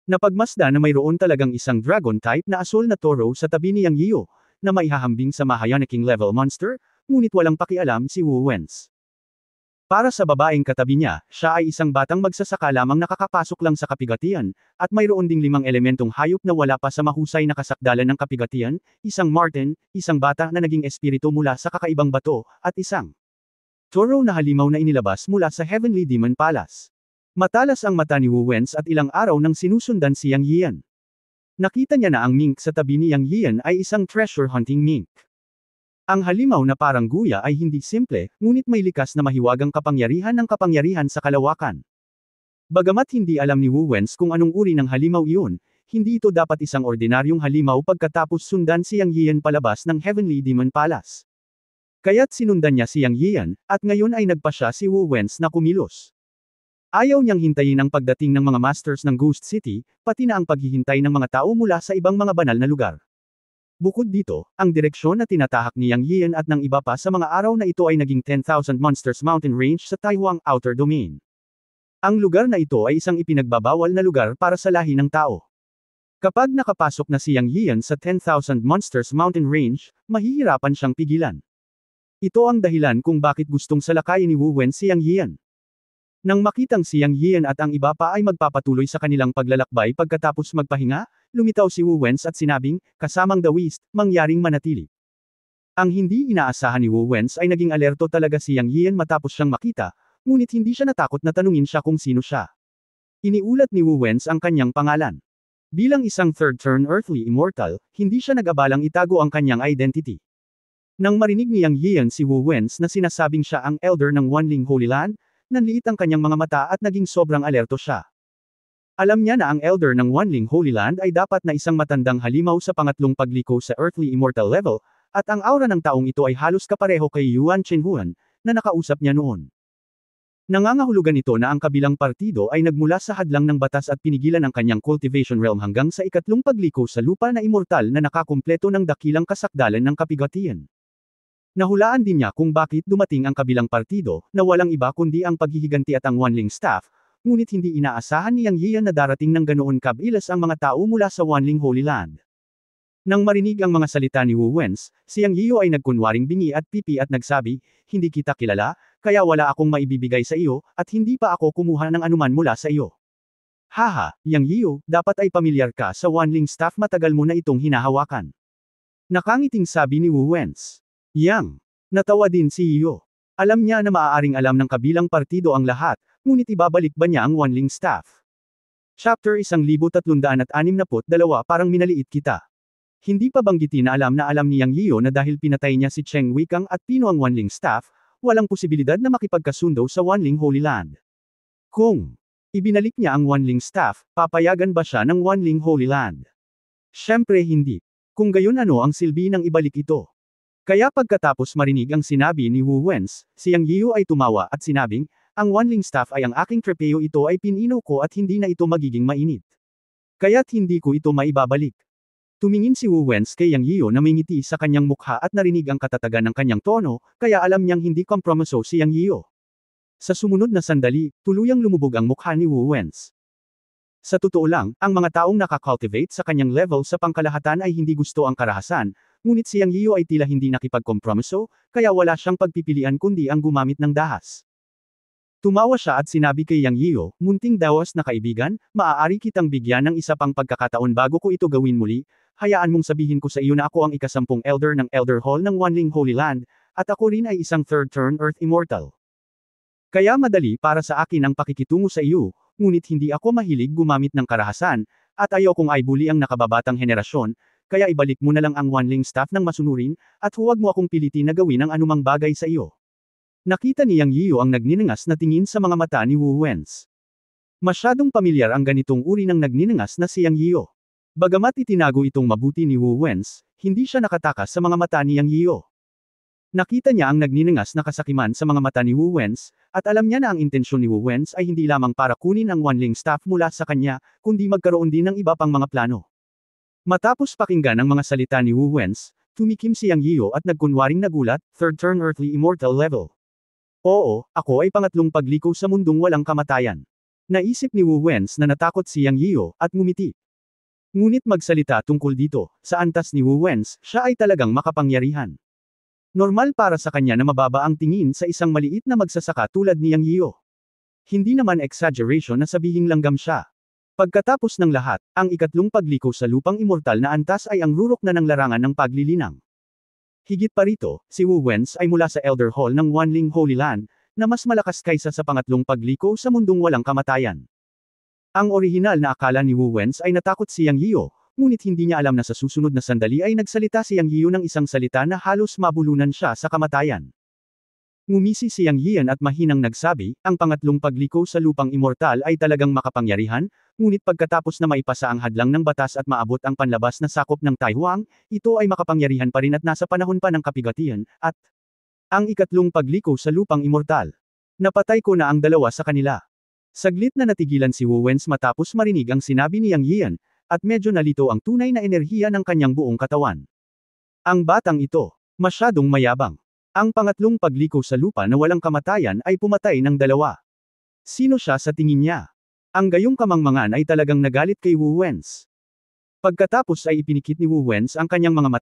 Speaker 1: Napagmasdan na mayroon talagang isang dragon type na asol na toro sa tabi ni Yang Yiu, na maihahambing sa Mahayana King level monster, ngunit walang pakialam si Wu Wens. Para sa babaeng katabi niya, siya ay isang batang magsasaka lamang nakakapasok lang sa kapigatian, at mayroon ding 5 elementong hayop na wala pa sa mahusay na kasakdalan ng kapigatian, isang marten, isang bata na naging espiritu mula sa kakaibang bato, at isang toro na halimaw na inilabas mula sa Heavenly Demon Palace. Matalas ang mata ni Wu Wens at ilang araw nang sinusundan si Yang Yian. Nakita niya na ang mink sa tabi ni Yang Yian ay isang treasure hunting mink. Ang halimaw na parang guya ay hindi simple, ngunit may likas na mahiwagang kapangyarihan ng kapangyarihan sa kalawakan. Bagamat hindi alam ni Wu Wens kung anong uri ng halimaw iyon, hindi ito dapat isang ordinaryong halimaw pagkatapos sundan si Yang Yian palabas ng Heavenly Demon Palace. Kaya't sinundan niya si Yang Yian, at ngayon ay nagpa siya si Wu Wens na kumilos. Ayaw niyang hintayin ang pagdating ng mga masters ng Ghost City, pati na ang paghihintay ng mga tao mula sa ibang mga banal na lugar. Bukod dito, ang direksyon na tinatahak ni Yang Yian at ng iba pa sa mga araw na ito ay naging 10,000 Monsters Mountain Range sa Taihuang Outer Domain. Ang lugar na ito ay isang ipinagbabawal na lugar para sa lahi ng tao. Kapag nakapasok na si Yang Yian sa 10,000 Monsters Mountain Range, mahihirapan siyang pigilan. Ito ang dahilan kung bakit gustong salakayin ni Wu Wens si Yang Yian. Nang makitang si Yang Yian at ang iba pa ay magpapatuloy sa kanilang paglalakbay pagkatapos magpahinga, lumitaw si Wu Wens at sinabing, kasamang the West, mangyaring manatili. Ang hindi inaasahan ni Wu Wens ay naging alerto talaga si Yang Yian matapos siyang makita, ngunit hindi siya natakot na tanungin siya kung sino siya. Iniulat ni Wu Wens ang kanyang pangalan. Bilang isang third-turn earthly immortal, hindi siya nag-abalang itago ang kanyang identity. Nang marinig ni Yang Yian si Wu Wens na sinasabing siya ang elder ng Wanling Holy Land, nanliit ang kanyang mga mata at naging sobrang alerto siya. Alam niya na ang elder ng Wanling Holy Land ay dapat na isang matandang halimaw sa pangatlong pagliko sa earthly immortal level, at ang aura ng taong ito ay halos kapareho kay Yuan Chenhuan, na nakausap niya noon. Nangangahulugan ito na ang kabilang partido ay nagmula sa hadlang ng batas at pinigilan ang kanyang cultivation realm hanggang sa ikatlong pagliko sa lupa na immortal na nakakumpleto ng dakilang kasakdalan ng kapigatian. Nahulaan din niya kung bakit dumating ang kabilang partido, na walang iba kundi ang paghihiganti at ang Wanling staff, ngunit hindi inaasahan ni Yang Yian na darating ng ganoon kabilis ang mga tao mula sa Wanling Holy Land. Nang marinig ang mga salita ni Wu Wens, si Yang Yiu ay nagkunwaring bingi at pipi at nagsabi, hindi kita kilala, kaya wala akong maibibigay sa iyo, at hindi pa ako kumuha ng anuman mula sa iyo. Haha, Yang Yiu, dapat ay pamilyar ka sa Wanling staff, matagal mo na itong hinahawakan. Nakangiting sabi ni Wu Wens. Yang. Natawa din si Yiu. Alam niya na maaaring alam ng kabilang partido ang lahat, ngunit ibabalik ba niya ang Wanling staff? Chapter 1362. Parang minaliit kita. Hindi pa banggitin na alam ni Yang Yiu na dahil pinatay niya si Cheng Wikang at Pino ang Wanling staff, walang posibilidad na makipagkasundo sa Wanling Holy Land. Kung ibinalik niya ang Wanling staff, papayagan ba siya ng Wanling Holy Land? Siyempre hindi. Kung gayon, ano ang silbi ng ibalik ito? Kaya pagkatapos marinig ang sinabi ni Wu Wens, si Yang Yiu ay tumawa at sinabing, ang Wanling staff ay ang aking trepeo, ito ay pinino ko at hindi na ito magiging mainit. Kaya't hindi ko ito maibabalik. Tumingin si Wu Wens kay Yang Yiu na may ngiti sa kanyang mukha at narinig ang katatagan ng kanyang tono, kaya alam niyang hindi kompromiso si Yang Yiu. Sa sumunod na sandali, tuluyang lumubog ang mukha ni Wu Wens. Sa totoo lang, ang mga taong nakakultivate sa kanyang level sa pangkalahatan ay hindi gusto ang karahasan, ngunit si Yang Yiu ay tila hindi nakipagkompromiso, kaya wala siyang pagpipilian kundi ang gumamit ng dahas. Tumawa siya at sinabi kay Yang Yiu, munting dawas na kaibigan, maaari kitang bigyan ng isa pang pagkakataon bago ko ito gawin muli, hayaan mong sabihin ko sa iyo na ako ang ikasampung elder ng Elder Hall ng Wanling Holy Land, at ako rin ay isang third-turn Earth Immortal. Kaya madali para sa akin ang pakikitungo sa iyo, ngunit hindi ako mahilig gumamit ng karahasan, at ayokong ay bully ang nakababatang henerasyon, kaya ibalik mo na lang ang Wanling staff ng masunurin, at huwag mo akong pilitin na gawin ang anumang bagay sa iyo. Nakita ni Yang Yiu ang nagniningas na tingin sa mga mata ni Wu Wens. Masyadong pamilyar ang ganitong uri ng nagniningas na si Yang Yiu. Bagamat itinago itong mabuti ni Wu Wens, hindi siya nakatakas sa mga mata ni Yang Yiu. Nakita niya ang nagniningas na kasakiman sa mga mata ni Wu Wens, at alam niya na ang intensyon ni Wu Wens ay hindi lamang para kunin ang Wanling staff mula sa kanya, kundi magkaroon din ng iba pang mga plano. Matapos pakinggan ang mga salita ni Wu Wens, tumikim si Yang Yiu at nagkunwaring nagulat, third-turn earthly immortal level. Oo, ako ay pangatlong pagliko sa mundong walang kamatayan. Naisip ni Wu Wens na natakot si Yang Yiu, at ngumiti. Ngunit magsalita tungkol dito, sa antas ni Wu Wens, siya ay talagang makapangyarihan. Normal para sa kanya na mababa ang tingin sa isang maliit na magsasaka tulad ni Yang Yiu. Hindi naman exaggeration na sabihing langgam siya. Pagkatapos ng lahat, ang ikatlong pagliko sa lupang immortal na antas ay ang rurok na ng larangan ng paglilinang. Higit pa rito, si Wu Wens ay mula sa Elder Hall ng Wanling Holy Land, na mas malakas kaysa sa pangatlong pagliko sa mundong walang kamatayan. Ang orihinal na akala ni Wu Wens ay natakot si Yang Yiu, ngunit hindi niya alam na sa susunod na sandali ay nagsalita si Yang Yiu ng isang salita na halos mabulunan siya sa kamatayan. Ngumisi si Yang Yian at mahinang nagsabi, ang pangatlong pagliko sa lupang immortal ay talagang makapangyarihan, ngunit pagkatapos na maipasa ang hadlang ng batas at maabot ang panlabas na sakop ng Taihuang, ito ay makapangyarihan pa rin at nasa panahon pa ng kapigatian, at ang ikatlong pagliko sa lupang immortal. Napatay ko na ang dalawa sa kanila. Saglit na natigilan si Wu Wens matapos marinig ang sinabi ni Yang Yian, at medyo nalito ang tunay na enerhiya ng kanyang buong katawan. Ang batang ito, masyadong mayabang. Ang pangatlong pagliko sa lupa na walang kamatayan ay pumatay ng dalawa. Sino siya sa tingin niya? Ang gayong kamangmangan ay talagang nagalit kay Wu Wens. Pagkatapos ay ipinikit ni Wu Wens ang kanyang mga mata